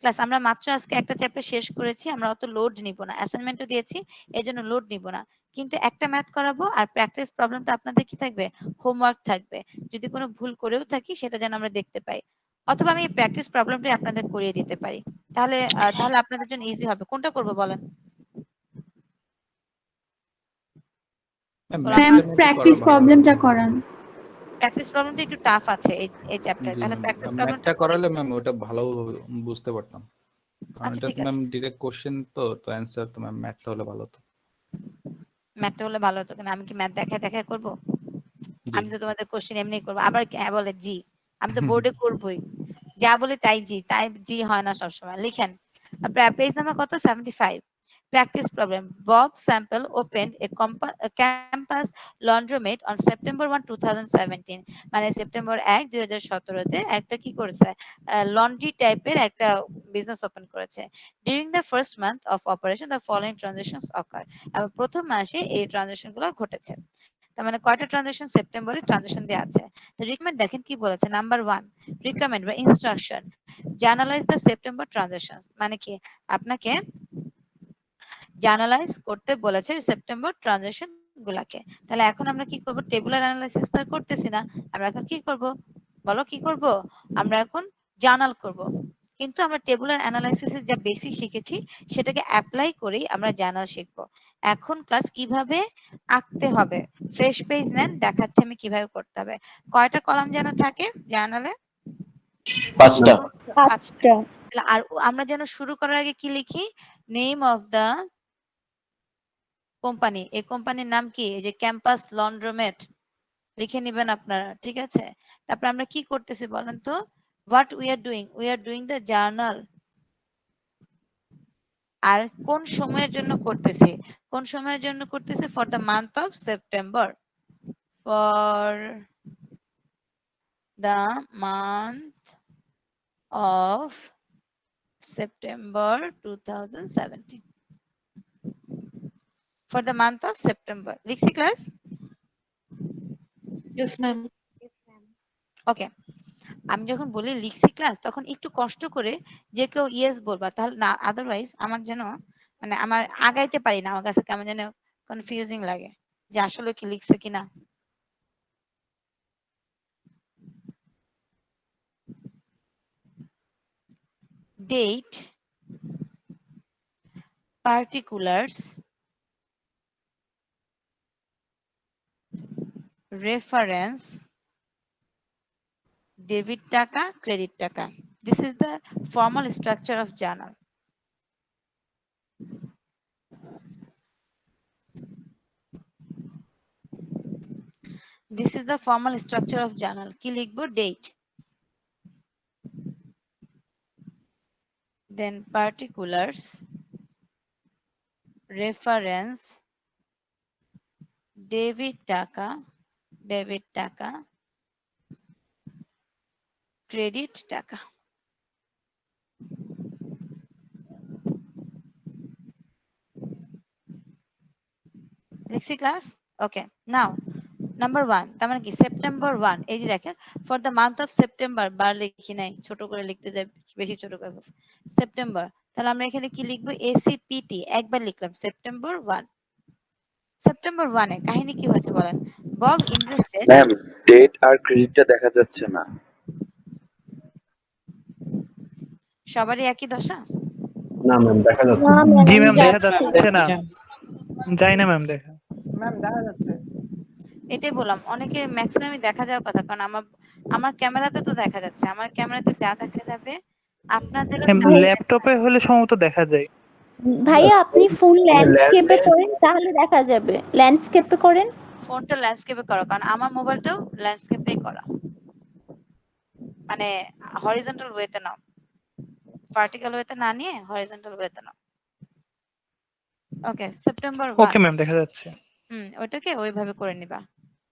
[SPEAKER 1] ক্লাস আমরা মাত্র আজকে একটা চ্যাপ্টার শেষ করেছি, আমরা অত লোড নিব না, অ্যাসাইনমেন্টও দিয়েছি এজন্য লোড নিব না। কিন্তু একটা ম্যাথ করাবো আর প্র্যাকটিস প্রবলেমটা আপনাদের কি থাকবে? হোমওয়ার্ক থাকবে। যদি কোনো ভুল করেও থাকি সেটা যেন আমরা দেখতে পাই, অথবা আমি প্র্যাকটিস প্রবলেমটা আপনাদের করিয়ে দিতে পারি। তাহলে আপনাদের জন্য ইজি হবে। কোনটা করব বলেন?
[SPEAKER 13] ম্যাম প্র্যাকটিস প্রবলেমটা করান।
[SPEAKER 1] প্র্যাকটিস প্রবলেমটা একটু টাফ আছে এই চ্যাপ্টারে,
[SPEAKER 5] জি
[SPEAKER 1] তাহলে
[SPEAKER 5] ম্যাম,
[SPEAKER 1] প্র্যাকটিস প্রবলেমটা
[SPEAKER 5] ম্যাথটা করালে ম্যাম ওটা ভালো বুঝতে পারতাম। কারণ
[SPEAKER 1] আচ্ছা
[SPEAKER 5] এটা
[SPEAKER 1] ঠিক
[SPEAKER 5] ম্যাম
[SPEAKER 1] আছে,
[SPEAKER 5] ডিরেক্ট কোশ্চেন, তো অ্যান্সার তো ম্যাম ম্যাথটা হলে ভালো হতো।
[SPEAKER 1] ম্যাথটা হলে ভালো হতো। কেন আমি কি ম্যাথ দেখায় করব?
[SPEAKER 5] জি।
[SPEAKER 1] আমি তো তোমাদের কোশ্চেন এমনি করবো, আবার হ্যাঁ বলে জি। আমি তো বোর্ডে করবই, যা বলি তাই জি হয় না সবসময়। লিখেন পেজ নাম্বার কত? 75। Practice problem. Bob Sample opened a campus laundromat on September 1, 2017. মানে সেপ্টেম্বর 1, 2017 তে একটা কি করেছে, লন্ড্রি টাইপের একটা বিজনেস ওপেন করেছে। During the first month of operation, the following transactions occur. এবং প্রথম মাসে এই ট্রানজাকশন গুলো ঘটেছে। তার মানে কয়টা ট্রানজাকশন সেপ্টেম্বরে ট্রানজাকশন দেওয়া আছে। তো রিকমেন্ড দেখেন কি বলেছে, নাম্বার 1 রিকমেন্ড বা instruction journalise the September transaction, মানে কি আপনাকে জার্নালাইজ করতে বলেছে সেপ্টেম্বর ট্রানজাকশন গুলাকে। তাহলে এখন আমরা কি করব, টেবুলার অ্যানালাইসিস তো করতেছি না, আমরা এখন কি করব বলো, কি করব, আমরা এখন জার্নাল করব। কিন্তু আমরা টেবুলার অ্যানালাইসিসের যা বেসিক শিখেছি সেটাকে অ্যাপ্লাই করেই আমরা জার্নাল শিখব। এখন ক্লাস কিভাবে আঁকতে হবে, ফ্রেশ পেজ নেন, দেখাচ্ছি আমি কিভাবে করতে হবে। কয়টা কলাম যেন থাকে জার্নালে?
[SPEAKER 12] 5টা।
[SPEAKER 1] 5টা। আর আমরা যেন শুরু করার আগে কি লিখি, নেম অফ দা কোম্পানি। এই কোম্পানির নাম কি, এই যে ক্যাম্পাস লন্ড্রোমেট লিখে নেবেন আপনারা, ঠিক আছে? তারপর আমরা কি করতেছি বলেন তো, what we are doing the journal. আর কোন সময়ের জন্য করতেছি, কোন সময়ের জন্য করতেছি, for the month of September, for the month of September 2017, for the month of September. লিখছি ক্লাস?
[SPEAKER 7] Yes, ma'am.
[SPEAKER 1] ওকে, আমি যখন বলি লিখছি ক্লাস তখন একটু কষ্ট করে যে কেউ ইয়েস বলবা, তাহলে না, আদারওয়াইজ আমার যেন মানে আমার আগাইতে পারি না, আমার কাছে কেমন যেন কনফিউজিং লাগে যে আসলে কি লিখছে কিনা। ডেট, পার্টিকুলার্স, রেফারেন্স, ডেবিট টাকা, ক্রেডিট টাকা। This is the formal structure of journal. This is the formal structure of journal. কি লিখবো, date, then particulars, reference, debit টাকা, credit টাকা। লিখছি ক্লাস? ওকে, নাও নাম্বার 1, তার মানে কি সেপ্টেম্বর 1, এই যে দেখেন for the month of September, বার লিখি নাই, ছোট করে লিখতে যাই, বেশি ছোট করে বলছি সেপ্টেম্বর। তাহলে আমরা এখানে কি লিখবো, এসিপিটি, একবার লিখলাম সেপ্টেম্বর 1। সেপ্টেম্বর 1 এ কাহিনী কি হয়েছে বলেন। বব ইনভেস্টেড,
[SPEAKER 14] ম্যাম ডেট আর ক্রেডিটটা দেখা যাচ্ছে না।
[SPEAKER 1] সবারই একই দশা?
[SPEAKER 8] না ম্যাম দেখা যাচ্ছে
[SPEAKER 4] না
[SPEAKER 8] না।
[SPEAKER 4] ম্যাম
[SPEAKER 3] জি
[SPEAKER 4] আমি
[SPEAKER 3] ম্যাম দেখা
[SPEAKER 4] যাচ্ছি।
[SPEAKER 3] যাচ্ছে না, যাই না ম্যাম দেখা।
[SPEAKER 9] ম্যাম দেখা যাচ্ছে।
[SPEAKER 1] এটাই বললাম, অনেকে ম্যাক্সিমামই দেখা যাওয়ার কথা, কারণ আমার ক্যামেরাতে তো দেখা যাচ্ছে, আমার ক্যামেরাতে যা দেখা যাবে আপনাদেরও
[SPEAKER 3] ল্যাপটপে হলে সম্ভবত দেখা যায়।
[SPEAKER 13] ভাইয়া আপনি ফুল
[SPEAKER 8] মানে
[SPEAKER 13] ল্যান্ডস্কেপে
[SPEAKER 8] ল্যান্ডস্কেপ
[SPEAKER 13] করেন তাহলে দেখা যাবে, ল্যান্ডস্কেপে করেন।
[SPEAKER 1] ফোনটা ল্যান্ডস্কেপে করো, কারণ আমার মোবাইলটাও ল্যান্ডস্কেপেই করা, মানে হরিজন্টাল ওয়েতে নাও, ভার্টিক্যাল ওয়েতে না নিয়ে হরিজন্টাল ওয়েতে নাও। ওকে, সেপ্টেম্বর 1।
[SPEAKER 3] ওকে ম্যাম দেখা যাচ্ছে।
[SPEAKER 1] ওইটাকে ওইভাবে করে নিবা,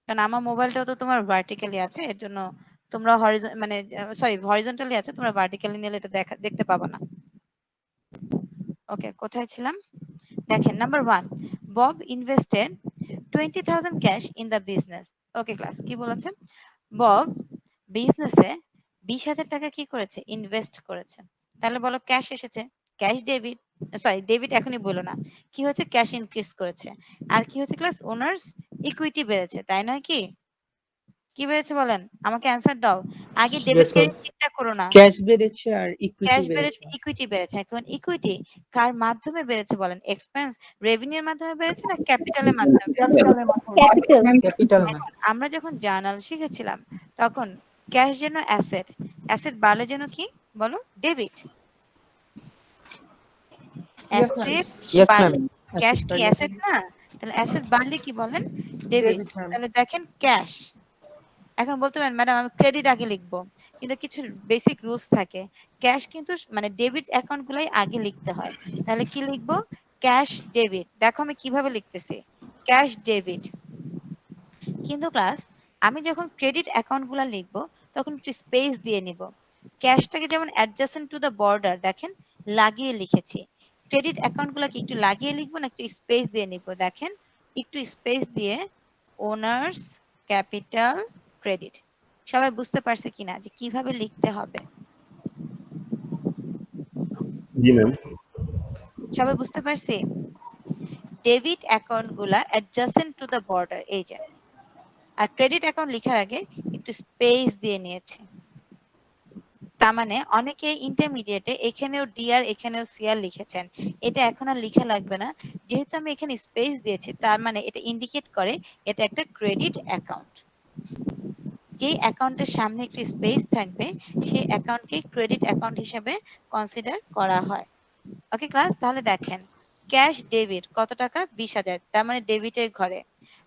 [SPEAKER 1] কারণ আমার মোবাইলটাও তো তোমার ভার্টিক্যালি আছে, এর জন্য তোমরা মানে সরি হরিজন্টালি আছে, তোমরা ভার্টিক্যালি নিলে এটা দেখতে পাবা না। ওকে, কোথায় ছিলাম? দেখেন number 1, Bob invested 20,000 cash in the business. Okay class, কি বলেছে, বব বিজনেসে 20,000 টাকা কি করেছে, ইনভেস্ট করেছে। তাহলে বলো ক্যাশ এসেছে, ক্যাশ ডেবিট, সরি ডেবিট এখনই বলো না, কি হচ্ছে, ক্যাশ ইনক্রিজ করেছে। আর কি হচ্ছে ক্লাস, ওনার্স ইকুইটি বেড়েছে, তাই নয় কি? কি বেড়েছে বলেন, আমাকে অ্যানসার দাও। আগে ডেবিট ক্রেডিট চিন্তা করো না,
[SPEAKER 15] ক্যাশ বেড়েছে আর ইকুইটি
[SPEAKER 1] ক্যাশ
[SPEAKER 15] বেড়েছে।
[SPEAKER 1] বেড়েছে, ইকুইটি বেড়েছে। এখন ইকুইটি কার মাধ্যমে বেড়েছে বলেন, এক্সপেন্স রেভিনিউর মাধ্যমে বেড়েছে না ক্যাপিটালের মাধ্যমে বেড়েছে?
[SPEAKER 9] ক্যাপিটাল না।
[SPEAKER 1] আমরা যখন জার্নাল শিখেছিলাম তখন ক্যাশ যেন অ্যাসেট, অ্যাসেট বাড়লে যেন কি বলো, ডেবিট। অ্যাসেট বাড়লে, ক্যাশ কি অ্যাসেট না? তাহলে অ্যাসেট বাড়লে কি বলেন, ডেবিট। তাহলে দেখেন ক্যাশ, এখন বলতে পারেন ম্যাডাম আমি ক্রেডিট আগে লিখবো, কিন্তু কিছু বেসিক রুলস থাকে, ক্যাশ কিন্তু মানে ডেবিট অ্যাকাউন্ট গুলাই আগে লিখতে হয়। তাহলে কি লিখবো, ক্যাশ ডেবিট, দেখো আমি কিভাবে লিখতেছি, ক্যাশ ডেবিট। কিন্তু ক্লাস আমি যখন ক্রেডিট অ্যাকাউন্ট গুলা লিখবো তখন একটু স্পেস দিয়ে নিব। ক্যাশটাকে যেমন অ্যাডজাসেন্ট টু দ্য বর্ডার দেখেন লাগিয়ে লিখেছি, ক্রেডিট অ্যাকাউন্ট গুলাকে একটু লাগিয়ে লিখবো না একটু স্পেস দিয়ে নিব, দেখেন একটু স্পেস দিয়ে ওনার্স ক্যাপিটাল ক্রেডিট। সবাই বুঝতে পারছে কিনা যে কিভাবে লিখতে হবে?
[SPEAKER 8] জি ম্যাম।
[SPEAKER 1] সবাই বুঝতে পারছি? ডেবিট অ্যাকাউন্ট গুলা অ্যাডজাসেন্ট টু দ্য বর্ডার, এই যে, আর ক্রেডিট অ্যাকাউন্ট লেখার আগে একটু স্পেস দিয়ে নিয়েছে। তার মানে অনেকে ইন্টারমিডিয়েটে এখানেও ডিআর এখানেও সিআর লিখেছেন, এটা এখন আর লেখা লাগবে না, যেহেতু আমি এখানে স্পেস দিয়েছি তার মানে এটা ইন্ডিকেট করে এটা একটা ক্রেডিট অ্যাকাউন্ট। যে অ্যাকাউন্টের সামনে একটু স্পেস থাকবে সেই অ্যাকাউন্টকে ক্রেডিট অ্যাকাউন্ট হিসেবে কনসিডার করা হয়। ওকে ক্লাস, তাহলে দেখেন ক্যাশ ডেবিট কত টাকা, 20,000, তার মানে ডেবিটের ঘরে।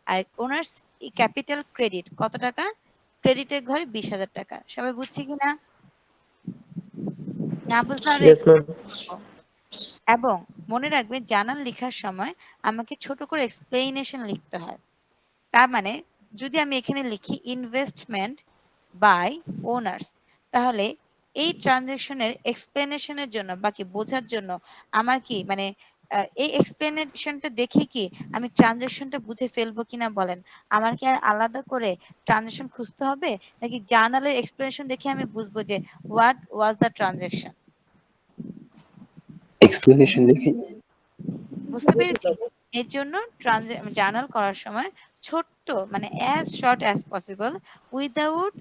[SPEAKER 1] আর ওনার্স ক্যাপিটাল ক্রেডিট কত টাকা, ক্রেডিটের ঘরে 20,000 টাকা। সবাই বুঝছি কিনা? না বুঝলে আরো
[SPEAKER 12] Yes, ma'am.
[SPEAKER 1] এবং মনে রাখবে জার্নাল লেখার সময় আমাকে ছোট করে এক্সপ্লেনেশন লিখতে হয়। তার মানে যদি আমি এখানে লিখি ইনভেস্টমেন্ট বাই ওনার্স, তাহলে এই ট্রানজাকশনের এক্সপ্লেনেশনের জন্য বাকি বোঝার জন্য আমার কি মানে এই এক্সপ্লেনেশনটা দেখে কি আমি ট্রানজাকশনটা বুঝে ফেলবো কিনা বলেন? আমার কি আর আলাদা করে ট্রানজাকশন খুঁজতে হবে, নাকি জার্নালের এক্সপ্লেনেশন দেখে আমি বুঝবো যে what was the transaction?
[SPEAKER 14] Explanation দেখি।
[SPEAKER 1] বুঝতে পেরেছি। এর জন্য জার্নাল করার সময় ছোট্ট মানে as short as possible without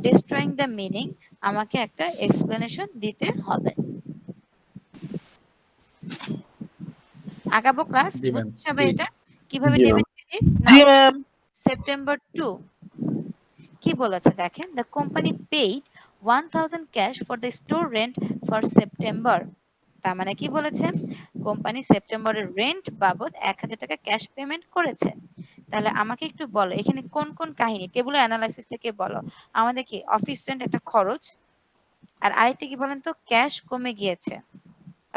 [SPEAKER 1] destroying the meaning আমাকে একটা এক্সপ্লেনেশন দিতে হবে। আগাবো ক্লাস,
[SPEAKER 5] জি ম্যাম।
[SPEAKER 1] বুঝছো সবাই
[SPEAKER 5] জি
[SPEAKER 1] এটা কিভাবে
[SPEAKER 8] জি ম্যাম।
[SPEAKER 1] Debit credit?
[SPEAKER 7] জি ম্যাম।
[SPEAKER 1] সেপ্টেম্বর 2 কি বলেছে দেখেন, the company paid 1000 cash for the store rent for September. তার মানে কি বলেছে, কোম্পানি সেপ্টেম্বরের রেন্ট বাবদ 1000 টাকা ক্যাশ পেমেন্ট করেছে। তাহলে আমাকে একটু বলো এখানে কোন কোন কাহিনী টেবুলার অ্যানালাইসিস থেকে বলো। আমাদের কি অফিস রেন্ট একটা খরচ, আর আরেকটা কি বলেন তো, ক্যাশ কমে গিয়েছে।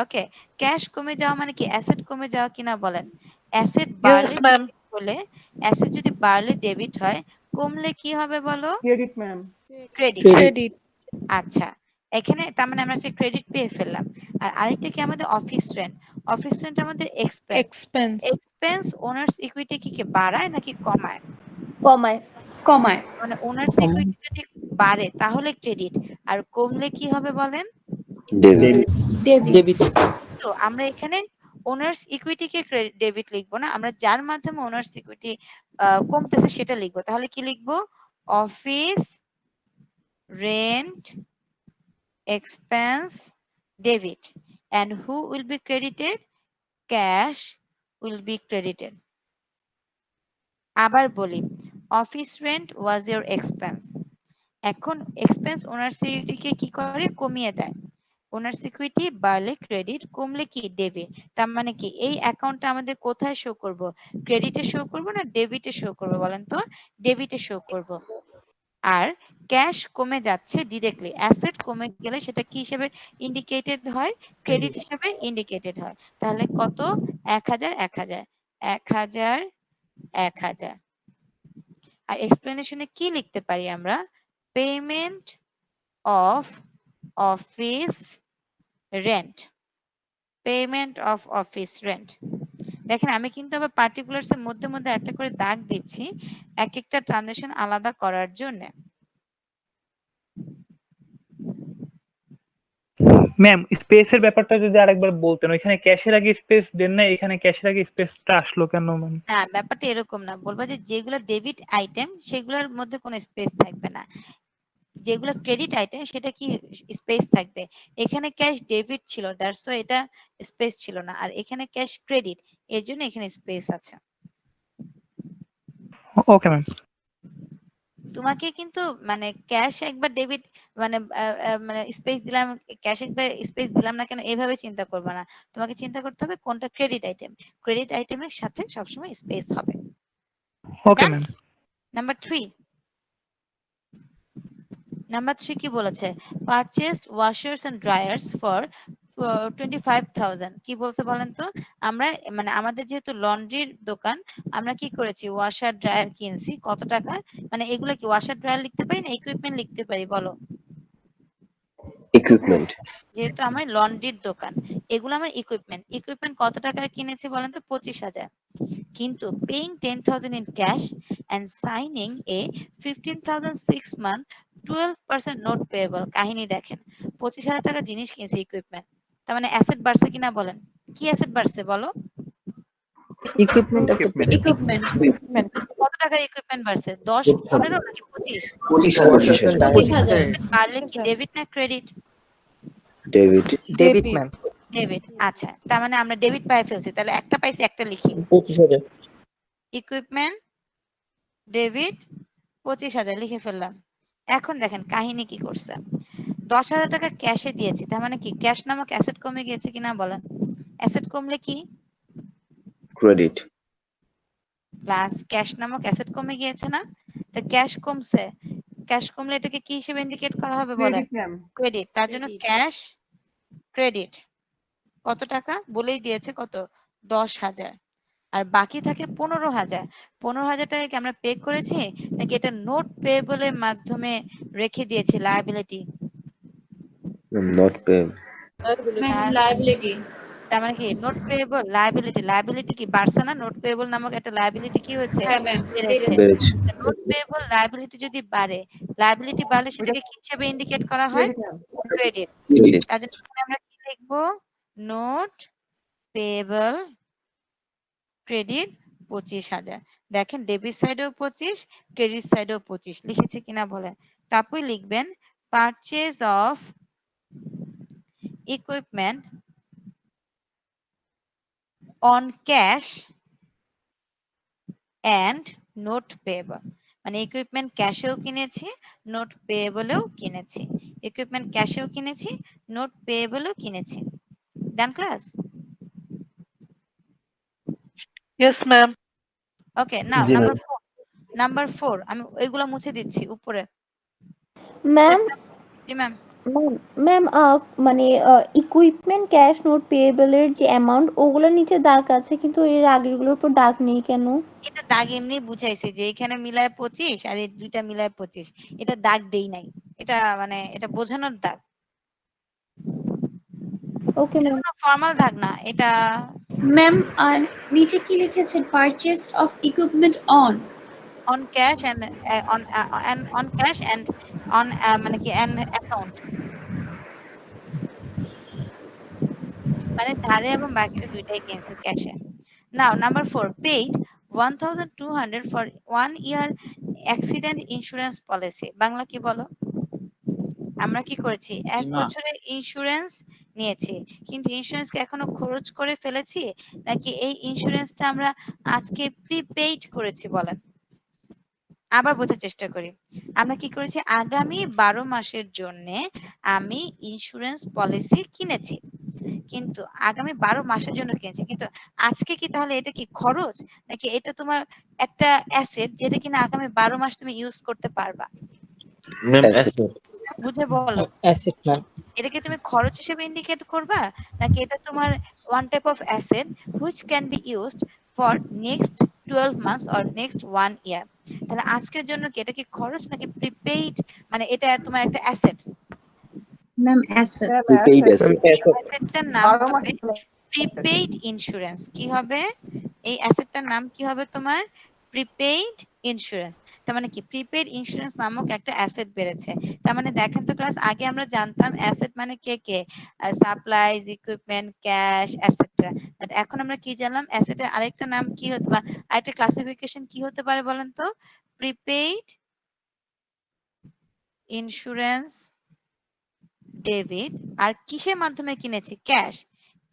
[SPEAKER 1] ওকে, ক্যাশ কমে যাওয়া মানে কি অ্যাসেট কমে যাওয়া কিনা বলেন? অ্যাসেট বাড়লে
[SPEAKER 7] ইয়েস ম্যাম।
[SPEAKER 1] হলে অ্যাসেট যদি বাড়লে ডেবিট হয়, কমলে কি হবে বলো?
[SPEAKER 9] Credit ma'am.
[SPEAKER 1] ক্রেডিট।
[SPEAKER 7] ক্রেডিট।
[SPEAKER 1] আচ্ছা, এখানে তার মানে আমরা একটা ক্রেডিট পেয়ে ফেললাম। আর আরেকটা কি আমাদের অফিস রেন্ট, অফিস রেন্ট আমাদের expense.
[SPEAKER 7] Expense.
[SPEAKER 1] Expense owners equity কি বাড়ায় নাকি কমায়?
[SPEAKER 13] কমায়।
[SPEAKER 7] কমায়।
[SPEAKER 1] মানে ওনার্স ইকুইটি যদি বাড়ে তাহলে ক্রেডিট, আর কমলে কি হবে বলেন?
[SPEAKER 14] ডেবিট।
[SPEAKER 7] ডেবিট।
[SPEAKER 1] তো আমরা এখানে ওনার্স ইকুইটিকে ডেবিট লিখবো না, আমরা যার মাধ্যমে ওনার্স ইকুইটি কমতেছে সেটা লিখবো। তাহলে কি লিখবো? Office rent expense debit, and who will be credited? Cash will be credited. আবার বলি, office rent was your expense. এখন এক্সপেন্স ওনার সিকিউরিটিকে কি করে? কমিয়ে দেয়। ওনার সিকিউরিটি বাড়লে ক্রেডিট, কমলে কি? ডেবিট। তার মানে কি এই অ্যাকাউন্টটা আমাদের কোথায় শো করব? ক্রেডিটে শো করব না ডেবিটে শো করব বলেন তো? ডেবিটে শো করব। আর ক্যাশ কমে যাচ্ছে ডিরেক্টলি, অ্যাসেট কমে গেলে সেটা কি হিসেবে ইন্ডিকেটেড হয়? ক্রেডিট হিসেবে ইন্ডিকেটেড হয়। তাহলে কত? 1000 1000 1000 1000। আর এক্সপ্লেনেশনে কি লিখতে পারি আমরা? Payment of office rent, payment of office rent. দেখেন আমি কিন্তু আবার পার্টিকুলারস এর মধ্যে মধ্যে একটা করে দাগ দিচ্ছি এক একটা ট্রানজাকশন আলাদা করার জন্য।
[SPEAKER 3] ম্যাম স্পেসের ব্যাপারটা যদি আরেকবার বলতেন, ওইখানে ক্যাশের আগে স্পেস দেন না, এখানে ক্যাশের আগে স্পেসটা আসলো কেন ম্যাম?
[SPEAKER 1] না, ব্যাপারটা এরকম না, বলবো যে যেগুলো ডেবিট আইটেম সেগুলোর মধ্যে কোনো স্পেস থাকবে না, যেগুলো ক্রেডিট আইটেম সেটা কি স্পেস থাকবে। এখানে ক্যাশ ডেবিট ছিল দ্যাটস ওয়াই এটা স্পেস ছিল না, আর এখানে ক্যাশ ক্রেডিট এর জন্য এখানে স্পেস আছে।
[SPEAKER 3] Okay ma'am.
[SPEAKER 1] তোমাকে কিন্তু মানে ক্যাশ একবার ডেবিট মানে মানে স্পেস দিলাম, ক্যাশ একবার স্পেস দিলাম না কেন এভাবে চিন্তা করবে না, তোমাকে চিন্তা করতে হবে কোনটা ক্রেডিট আইটেম, ক্রেডিট আইটেমের সাথে সবসময় স্পেস হবে।
[SPEAKER 3] Okay ma'am.
[SPEAKER 1] নাম্বার 3, নাম্বার 3 কি বলেছে? পারচেজড ওয়াশার্স এন্ড ড্রায়ার্স ফর 25,000 কি বলছে বলেন তো? আমরা মানে আমাদের যেহেতু লন্ড্রির দোকান, আমরা কি করেছি ওয়াশার ড্রায়ার কিনছি কত টাকা? মানে এগুলা কি ওয়াশার ড্রায়ার লিখতে পারি না ইকুইপমেন্ট লিখতে পারি বলো?
[SPEAKER 14] ইকুইপমেন্ট।
[SPEAKER 1] যেহেতু আমার লন্ড্রির দোকান, এগুলো আমার ইকুইপমেন্ট। ইকুইপমেন্ট কত টাকায় কিনেছি বলেন তো? 25,000। কিন্তু paying 10,000 in cash and signing a 15,000 6-month 12% note payable, কাহিনী দেখেন 25,000 টাকা জিনিস কিনছে ইকুইপমেন্ট, তার মানে অ্যাসেট বাড়ছে কিনা বলেন? কি অ্যাসেট বাড়ছে বলো?
[SPEAKER 15] ইকুইপমেন্ট আছে।
[SPEAKER 7] ইকুইপমেন্ট।
[SPEAKER 1] কত টাকার ইকুইপমেন্ট বাড়ছে? 10, 15 নাকি 25?
[SPEAKER 8] 25,000
[SPEAKER 1] বাড়লে কি ডেবিট না credit?
[SPEAKER 14] David.
[SPEAKER 15] Debit ma'am.
[SPEAKER 1] Debit. আচ্ছা, তার মানে আমরা ডেবিট পাই ফেলছি, তাহলে একটা পাইছি একটা লিখি।
[SPEAKER 15] 25,000।
[SPEAKER 1] ইকুইপমেন্ট ডেবিট 25,000 লিখে ফেললাম। এখন দেখেন কাহিনী কি করছে। 10,000 টাকা ক্যাশে দিয়েছি, তার মানে কি ক্যাশ নামক অ্যাসেট কমে গিয়েছে কিনা বলেন? অ্যাসেট কমলে কি
[SPEAKER 14] ক্রেডিট।
[SPEAKER 1] প্লাস ক্যাশ নামক অ্যাসেট কমে গিয়েছে না? তো ক্যাশ কমছে, ক্যাশ কমলে এটাকে কি হিসেবে ইন্ডিকেট করা হবে বলেন?
[SPEAKER 9] Credit ma'am.
[SPEAKER 1] ক্রেডিট। তার জন্য ক্যাশ ক্রেডিট কত টাকা বলেই দিয়েছে, কত? 10,000। আর বাকি থাকে 15,000। 15,000 টাকা কি আমরা পে করেছি নাকি এটা নোট পেয়েবলের মাধ্যমে রেখে দিয়েছি লায়াবিলিটি?
[SPEAKER 14] Not pay.
[SPEAKER 1] লায়াবিলিটি। তার মানে কি নোট পেয়েবল লায়াবিলিটি, লায়াবিলিটি কি বাড়ছে না? নোট পেয়েবল নামক একটা লায়াবিলিটি কি হয়েছে? বেড়েছে।
[SPEAKER 14] বেড়েছে।
[SPEAKER 1] নোট পেয়েবল লায়াবিলিটি যদি বাড়ে, লায়াবিলিটি বাড়লে সেটাকে কি হিসেবে ইন্ডিকেট করা হয়? ক্রেডিট।
[SPEAKER 14] ক্রেডিট।
[SPEAKER 1] তার জন্য এখানে আমরা কি লিখবো? Note payable credit 25,000। দেখেন ডেবিট সাইডেও 25, ক্রেডিট সাইডেও 25 লিখেছে কিনা বলেন? তারপর লিখবেন purchase of equipment on cash and note payable, মানে ইকুইপমেন্ট ক্যাশেও কিনেছি, নোট পেয়েবলেও কিনেছি। ইকুইপমেন্ট ক্যাশেও কিনেছি, নোট পেয়েবলেও কিনেছি। Done class?
[SPEAKER 7] Yes ma'am.
[SPEAKER 1] Okay, now
[SPEAKER 8] জি
[SPEAKER 1] নাম্বার
[SPEAKER 8] ম্যাম।
[SPEAKER 1] 4। নাম্বার 4 আমি ওইগুলো মুছে দিচ্ছি উপরে।
[SPEAKER 13] ম্যাম
[SPEAKER 1] জি ম্যাম।
[SPEAKER 13] ম্যাম মানে ইকুইপমেন্ট ক্যাশ নোট পেয়েবল এর যে অ্যামাউন্ট ওগুলোর নিচে দাগ আছে কিন্তু এর আগেরগুলোর উপর দাগ নেই কেন?
[SPEAKER 1] এটা দাগ এমনি বুঝাইছি যে এখানে মিলায় 25 আর এই দুইটা মিলায় 25, এটা দাগ দেই নাই, এটা মানে এটা বোঝানোর দাগ,
[SPEAKER 13] ওকে
[SPEAKER 1] এটা
[SPEAKER 13] ম্যাম।
[SPEAKER 1] কোনো ফর্মাল দাগ না এটা।
[SPEAKER 16] ম্যাম নিচে কি লিখেছেন? Purchase of equipment on
[SPEAKER 1] on cash and on cash and on মানে কি এন অ্যাকাউন্ট, মানে ধারে এবং বাকিতে দুইটাই কিনছে ক্যাশে। Now number 4 paid 1,200 for 1 year accident insurance policy. Bangla কি বলো? আমরা কি করেছি? 1 বছরের ইন্স্যুরেন্স নিয়েছি, কিন্তু ইন্স্যুরেন্স কি এখনো খরচ করে ফেলেছি নাকি এই ইন্স্যুরেন্সটা আমরা আজকে প্রিপেইড করেছি বলেন? আবার বোঝার চেষ্টা করি। আমরা কি করেছি? আগামী 12 মাসের জন্য আমি ইন্স্যুরেন্স পলিসি কিনেছি, কিন্তু আগামী 12 মাসের জন্য কিনেছি, কিন্তু আজকে কি তাহলে এটা কি খরচ নাকি এটা তোমার একটা অ্যাসেট যেটা কিনা আগামী 12 মাস তুমি ইউজ করতে পারবা?
[SPEAKER 12] Ma'am
[SPEAKER 14] asset.
[SPEAKER 1] বুঝে বলো।
[SPEAKER 15] Asset ma'am.
[SPEAKER 1] এটাকে তুমি খরচ হিসেবে ইন্ডিকেট করবা নাকি এটা তোমার one type of asset which can be used for next 12 months or next 1 year? তাহলে আজকের জন্য কি এটা কি খরচ নাকি প্রিপেইড, মানে এটা তোমার একটা asset?
[SPEAKER 16] Ma'am asset.
[SPEAKER 8] Prepaid
[SPEAKER 15] ma'am
[SPEAKER 8] asset.
[SPEAKER 1] অ্যাসেটটার নাম হবে প্রিপেইড ইন্স্যুরেন্স। কি হবে এই অ্যাসেটটার নাম? কি হবে তোমার? Prepaid insurance. তার মানে কি প্রিপেইড ইন্স্যুরেন্স নামক একটা অ্যাসেট বেড়েছে। তার মানে দেখেন তো ক্লাস, আগে আমরা জানতাম অ্যাসেট মানে কে কে, supplies, equipment, cash, etcetera. But এখন আমরা কি জানলাম? অ্যাসেটের আরেকটা নাম কি হতে পারে, আরেকটা ক্লাসিফিকেশন কি হতে পারে বলেন তো? Prepaid insurance debit. আর কিসের মাধ্যমে কিনেছি? ক্যাশ।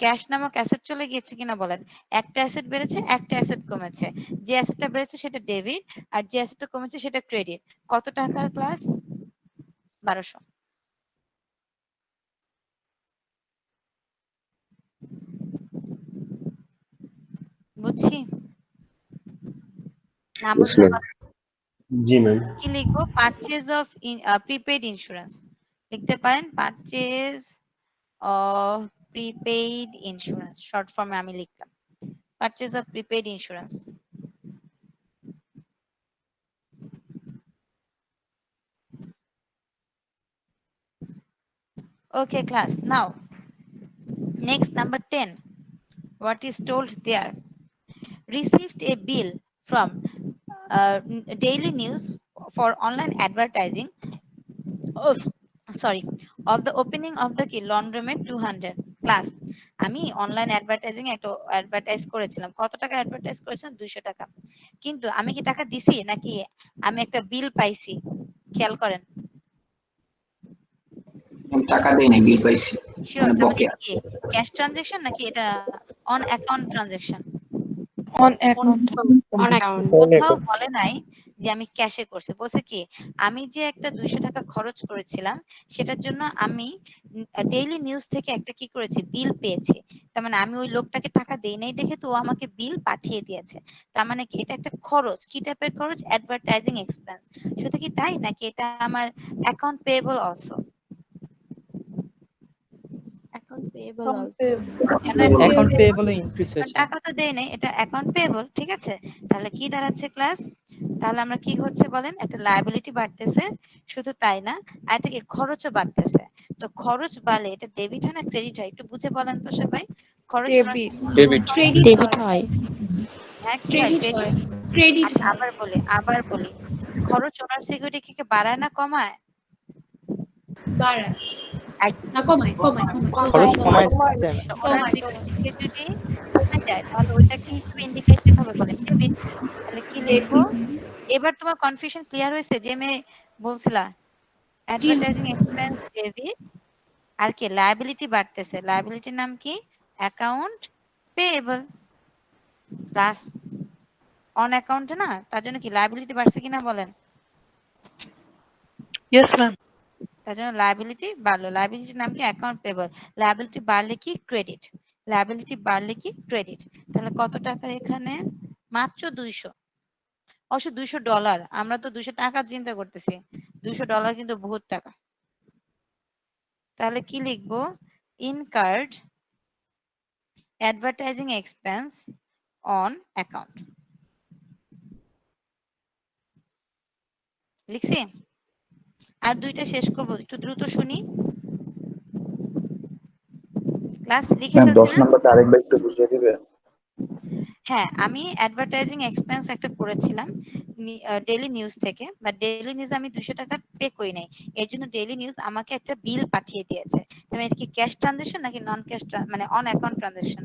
[SPEAKER 1] ক্যাশ নামক অ্যাসেট চলে গিয়েছে কিনা বলেন? একটা অ্যাসেট বেড়েছে, একটা অ্যাসেট কমেছে। যে অ্যাসেটটা বেড়েছে সেটা ডেবিট আর যে অ্যাসেটটা কমেছে সেটা ক্রেডিট। কত টাকার ক্লাস? 1200। বুঝছি না?
[SPEAKER 14] Yes,
[SPEAKER 1] বুঝলে
[SPEAKER 14] ma'am.
[SPEAKER 8] জি ম্যাম।
[SPEAKER 1] কি লিখবো? পারচেজ অফ প্রিপেইড ইন্স্যুরেন্স লিখতে পারেন। Purchase of prepaid insurance, short ফর্মে আমি লিখলাম purchase of prepaid insurance. Okay class, now next number 10, what is told there? Received a bill from Daily News for online advertising of of the opening of the laundromat 200 class। আমি online advertising একটা advertise করেছিলাম, কত টাকা advertise করেছিলাম? 200 টাকা। কিন্তু আমি কি টাকা দিছি নাকি আমি একটা বিল পাইছি? খেয়াল করেন।
[SPEAKER 10] টাকা দেই নাই, বিল পাইছি,
[SPEAKER 1] শিওর?
[SPEAKER 10] মানে
[SPEAKER 1] তার মানে
[SPEAKER 10] বকেয়া।
[SPEAKER 1] এটা কি ক্যাশ ট্রানজাকশন নাকি এটা on account transaction?
[SPEAKER 7] On account.
[SPEAKER 1] কোথাও বলে নাই যে আমি ক্যাশে করছি, বলছে কি আমি যে একটা 200 টাকা খরচ করেছিলাম সেটার জন্য আমি ডেইলি নিউজ থেকে একটা কি করেছি, বিল পেয়েছি। তার মানে আমি ওই লোকটাকে টাকা দেই নাই দেখে তো ও আমাকে বিল পাঠিয়ে দিয়েছে। তার মানে কি এটা একটা খরচ? কি টাইপের খরচ? Advertising expense. শুধু কি তাই নাকি এটা আমার account payable also?
[SPEAKER 13] Account payable
[SPEAKER 1] কেন
[SPEAKER 15] অ্যাকাউন্ট পেয়েবল ইনক্রিজ হয়েছে।
[SPEAKER 1] টাকা তো দেই নাই, এটা অ্যাকাউন্ট পেয়েবল, ঠিক আছে। তাহলে কি দাঁড়াচ্ছে ক্লাস? তাহলে আমরা কি হচ্ছে বলেন, একটা লায়াবিলিটি বাড়তেছে, শুধু তাই না আর এটা কি খরচও বাড়তেছে। তো খরচ বাড়লে এটা ডেবিট হয় না ক্রেডিট হয়? একটু বুঝে বলেন তো সবাই। খরচ
[SPEAKER 5] ডেবিট।
[SPEAKER 13] ডেবিট হয়।
[SPEAKER 1] হ্যাঁ কি হয়?
[SPEAKER 16] ক্রেডিট
[SPEAKER 1] আচ্ছা
[SPEAKER 16] হয়।
[SPEAKER 1] আবার বলি খরচ ওনার সিকিউরিটি কি বাড়ায় না কমায়?
[SPEAKER 16] বাড়ায়
[SPEAKER 1] একদম
[SPEAKER 16] না কমায়?
[SPEAKER 15] খরচ কমায়
[SPEAKER 1] কমায়।
[SPEAKER 15] দেয় না।
[SPEAKER 1] তো ওনার সিকিউরিটি যদি কমে যায় তাহলে ওইটা কি হিসেবে ইন্ডিকেটেড হবে বলেন? ডেবিট। তাহলে কি লিখবো? এবার তোমার কনফিউশন ক্লিয়ার হয়েছে? যে মেয়ে বলছিলা অ্যাডভার্টাইজিং এক্সপেন্স ডেবিট আর কি লায়াবিলিটি বাড়তেছে, লায়াবিলিটির নাম কি? Account payable. প্লাস অন অ্যাকাউন্টে না, তার জন্য কি লায়াবিলিটি বাড়ছে কিনা বলেন?
[SPEAKER 7] Yes ma'am.
[SPEAKER 1] তার জন্য লায়াবিলিটি বাড়লো। লায়াবিলিটির নাম কি? Account payable. লায়াবিলিটি বাড়লে কি? ক্রেডিট। লায়াবিলিটি বাড়লে কি? ক্রেডিট। তাহলে কত টাকা এখানে? মাত্র 200। অবশ্য $200, আমরা তো 200 টাকা চিন্তা করতেছি, $200 কিন্তু বহুত টাকা। তাহলে কি লিখবো? Incurred advertising expense on account. লিখছি? আর দুইটা শেষ করবো, একটু দ্রুত শুনি। ক্লাস লিখে
[SPEAKER 12] ম্যাম 10
[SPEAKER 1] ফেলছি না?
[SPEAKER 12] নাম্বারটা আরেকবার একটু বুঝিয়ে দিবে?
[SPEAKER 1] হ্যাঁ, আমি অ্যাডভার্টাইজিং এক্সপেন্স একটা করেছিলাম ডেইলি নিউজ থেকে, বাট ডেইলি নিউজ আমি 200 টাকা পে করি নাই। এর জন্য ডেইলি নিউজ আমাকে একটা বিল পাঠিয়ে দিয়েছে। তাহলে এটা কি ক্যাশ ট্রানজাকশন নাকি নন ক্যাশ, মানে অন অ্যাকাউন্ট ট্রানজাকশন?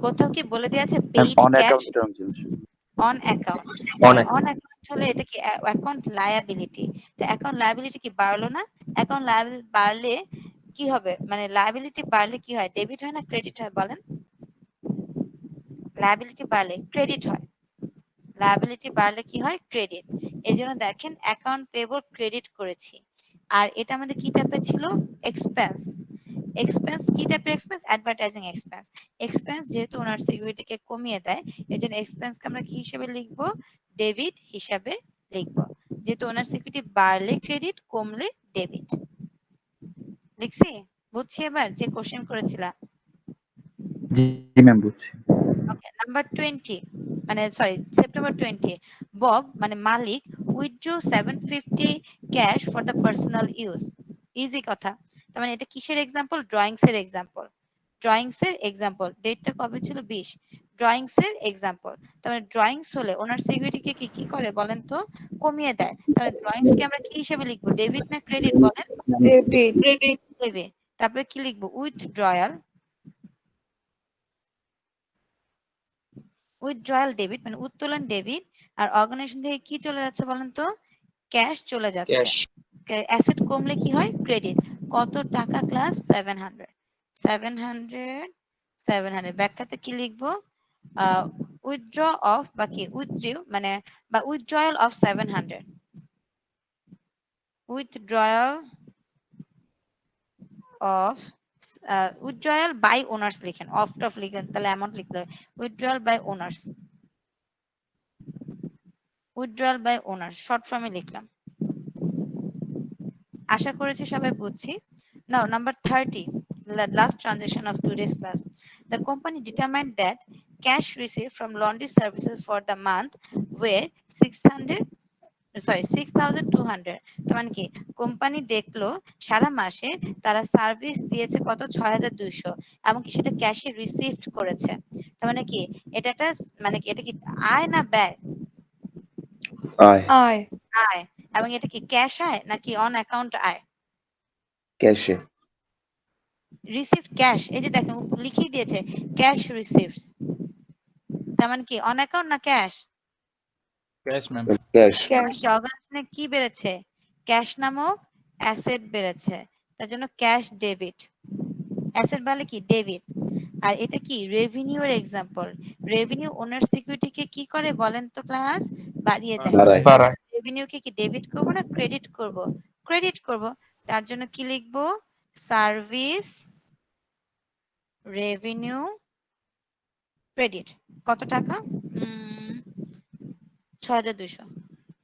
[SPEAKER 1] কোথাও কি বলে দেওয়া আছে paid
[SPEAKER 12] on
[SPEAKER 1] cash?
[SPEAKER 12] Account transaction.
[SPEAKER 1] On account.
[SPEAKER 12] On
[SPEAKER 1] on account হলে এটা কি অ্যাকাউন্ট লায়াবিলিটি। তো অ্যাকাউন্ট লায়াবিলিটি কি বাড়লো না? অ্যাকাউন্ট লায়াবিলিটি বাড়লে কি হবে, মানে লায়াবিলিটি বাড়লে কি হয়? ডেবিট হয় না ক্রেডিট হয় বলেন? লায়াবিলিটি বাড়লে ক্রেডিট হয়। লায়াবিলিটি বাড়লে কি হয়? ক্রেডিট। এই জন্য দেখেন অ্যাকাউন্ট পেয়েবল ক্রেডিট করেছি। আর এটা আমাদের কি টাইপের ছিল? এক্সপেন্স। এক্সপেন্স কি টাইপের এক্সপেন্স? Advertising expense. এক্সপেন্স যেহেতু ওনার সিকিউরিটিকে কমিয়ে দেয়, এজন্য এক্সপেন্সকে আমরা কি হিসেবে লিখবো? ডেবিট হিসাবে লিখবো। যেহেতু ওনার সিকিউরিটি বাড়লে ক্রেডিট, কমলে ডেবিট। লিখছি? বুঝছি এবার যে কোশ্চেন করেছিলাম?
[SPEAKER 12] জি ম্যাম বুঝছি।
[SPEAKER 1] ওকে, নাম্বার 20, মানে সরি সেপ্টেম্বর 20, বব মানে মালিক withdraw 750 cash for the personal use. Easy কথা। তার মানে এটা কিসের এক্সাম্পল? ড্রয়িংস এর এক্সাম্পল। ড্রয়িংস এর এক্সাম্পল। ডেটটা কবে ছিল? 20। ড্রয়িংস এর এক্সাম্পল। তার মানে ড্রয়িংস হলে ওনার সিকিউরিটিকে কি করে বলেন তো? কমিয়ে দেয়। তাহলে ড্রয়িংস কে আমরা কি হিসেবে লিখবো? ডেবিট না ক্রেডিট বলেন?
[SPEAKER 7] ডেবিট।
[SPEAKER 1] ডেবিট। তারপরে কি লিখবো? উইথড্রয়াল। উইথড্রয়াল ডেবিট মানে উত্তোলন ডেবিট। আর অর্গানাইজেশন থেকে কি চলে যাচ্ছে বলেন তো? ক্যাশ চলে যাচ্ছে।
[SPEAKER 10] ক্যাশ।
[SPEAKER 1] অ্যাসেট কমলে কি হয়? ক্রেডিট। কত টাকা ক্লাস? 700। 700 ব্যাখ্যাতে কি লিখবো? উইথড্র অফ বা কি উইথড্রিউ মানে বা withdrawal of 700। Withdrawal of withdrawal by owners লিখেন, অফ টফ লিখেন তাহলে অ্যামাউন্ট লিখতে হবে। Withdrawal by owners. Withdrawal by owner short ফর্মে লিখলাম। আশা করেছি সবাই বুঝছি। Now number 30, the last transaction of today's class. The company determined that cash received from laundry services for the month were 6,200. তার মানে কি কোম্পানি দেখলো সারা মাসে তারা সার্ভিস দিয়েছে কত 6,200 এবং কি সেটা ক্যাশে রিসিভড করেছে। তার মানে কি এটা একটা মানে কি এটা কি আয় না ব্যয়?
[SPEAKER 14] আয়
[SPEAKER 7] আয়
[SPEAKER 1] আয়। এবং এটা কি ক্যাশ আয় নাকি অন অ্যাকাউন্ট আয়?
[SPEAKER 14] ক্যাশে
[SPEAKER 1] রিসিভড ক্যাশ, এই যে দেখেন লিখিয়ে দিয়েছে ক্যাশ রিসিভস, তার মানে কি অন অ্যাকাউন্ট না ক্যাশ?
[SPEAKER 5] Cash ma'am.
[SPEAKER 14] ক্যাশ
[SPEAKER 1] কি অর্গানাইজেশনে কি বেড়েছে? ক্যাশ নামক অ্যাসেট বেড়েছে, তার জন্য ক্যাশ ডেবিট। অ্যাসেট বলে কি ডেবিট। আর এটা কি রেভিনিউ এর এক্সাম্পল। রেভিনিউ ওনার সিকিউরিটিকে কি করে বলেন তো ক্লাস? বাড়িয়ে দেয়।
[SPEAKER 14] বাড়ায়
[SPEAKER 1] রেভিনিউকে কি ডেবিট করব না ক্রেডিট করব? ক্রেডিট করব। তার জন্য কি লিখবো? Service revenue credit. কত টাকা? 6,200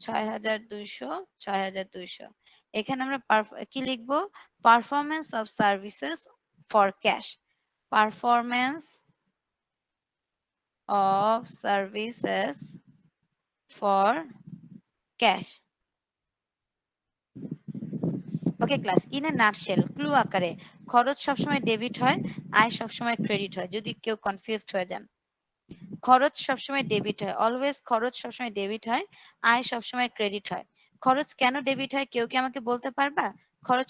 [SPEAKER 1] 6,200 6,200। এখানে আমরা কি লিখবো? Performance of services for cash. Performance of services for cash. Okay class, in a nutshell, clue আকারে, খরচ সবসময় ডেবিট হয়, আয় সবসময় ক্রেডিট হয়, যদি কেউ কনফিউজড হয়ে যান। খরচ সবসময় ডেবিট হয়, অলওয়েজ খরচ সবসময় ডেবিট হয়, আয় সবসময় ক্রেডিট হয়। খরচ কেন ডেবিট হয় কেউ কি আমাকে বলতে পারবা? খরচ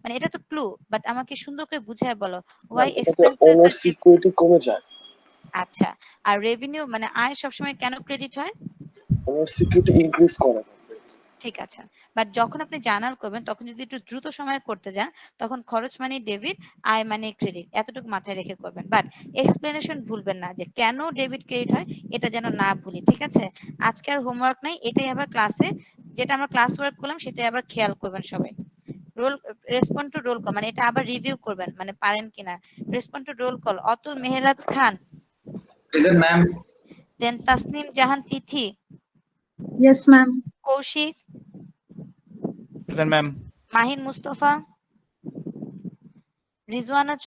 [SPEAKER 1] মানে এটা তো ক্লু, বাট আমাকে সুন্দর করে বুঝায় বলো ওয়াই এক্সপেন্সেস
[SPEAKER 11] ওনার সিকিউরিটি কমে যায়।
[SPEAKER 1] আচ্ছা, আর রেভিনিউ মানে আয় সবসময় কেন ক্রেডিট হয়?
[SPEAKER 11] ওনার সিকিউরিটি ইনক্রিজ করে।
[SPEAKER 1] ঠিক আছে, বাট যখন আপনি জার্নাল করবেন তখন যদি একটু দ্রুত সময়ে করতে যান তখন খরচ মানে ডেবিট, আয় মানে ক্রেডিট, এতটুকু মাথায় রেখে করবেন। বাট এক্সপ্লেনেশন ভুলবেন না যে কেন ডেবিট ক্রেডিট হয়, এটা যেন না ভুলি, ঠিক আছে? আজকে আর হোমওয়ার্ক নাই, এটাই আবার ক্লাসে যেটা আমরা ক্লাস ওয়ার্ক করলাম সেটাই আবার খেয়াল করবেন সবাই। Roll respond to roll call মানে এটা আবার রিভিউ করবেন মানে পারেন কিনা। Respond to roll call, Atul Meherat Khan.
[SPEAKER 10] Present ma'am.
[SPEAKER 1] Then Tasnim Jahan Tithi.
[SPEAKER 16] Yes, ma'am.
[SPEAKER 1] Kaushik.
[SPEAKER 3] Present ma'am.
[SPEAKER 1] Mahin Mustafa. Rizwana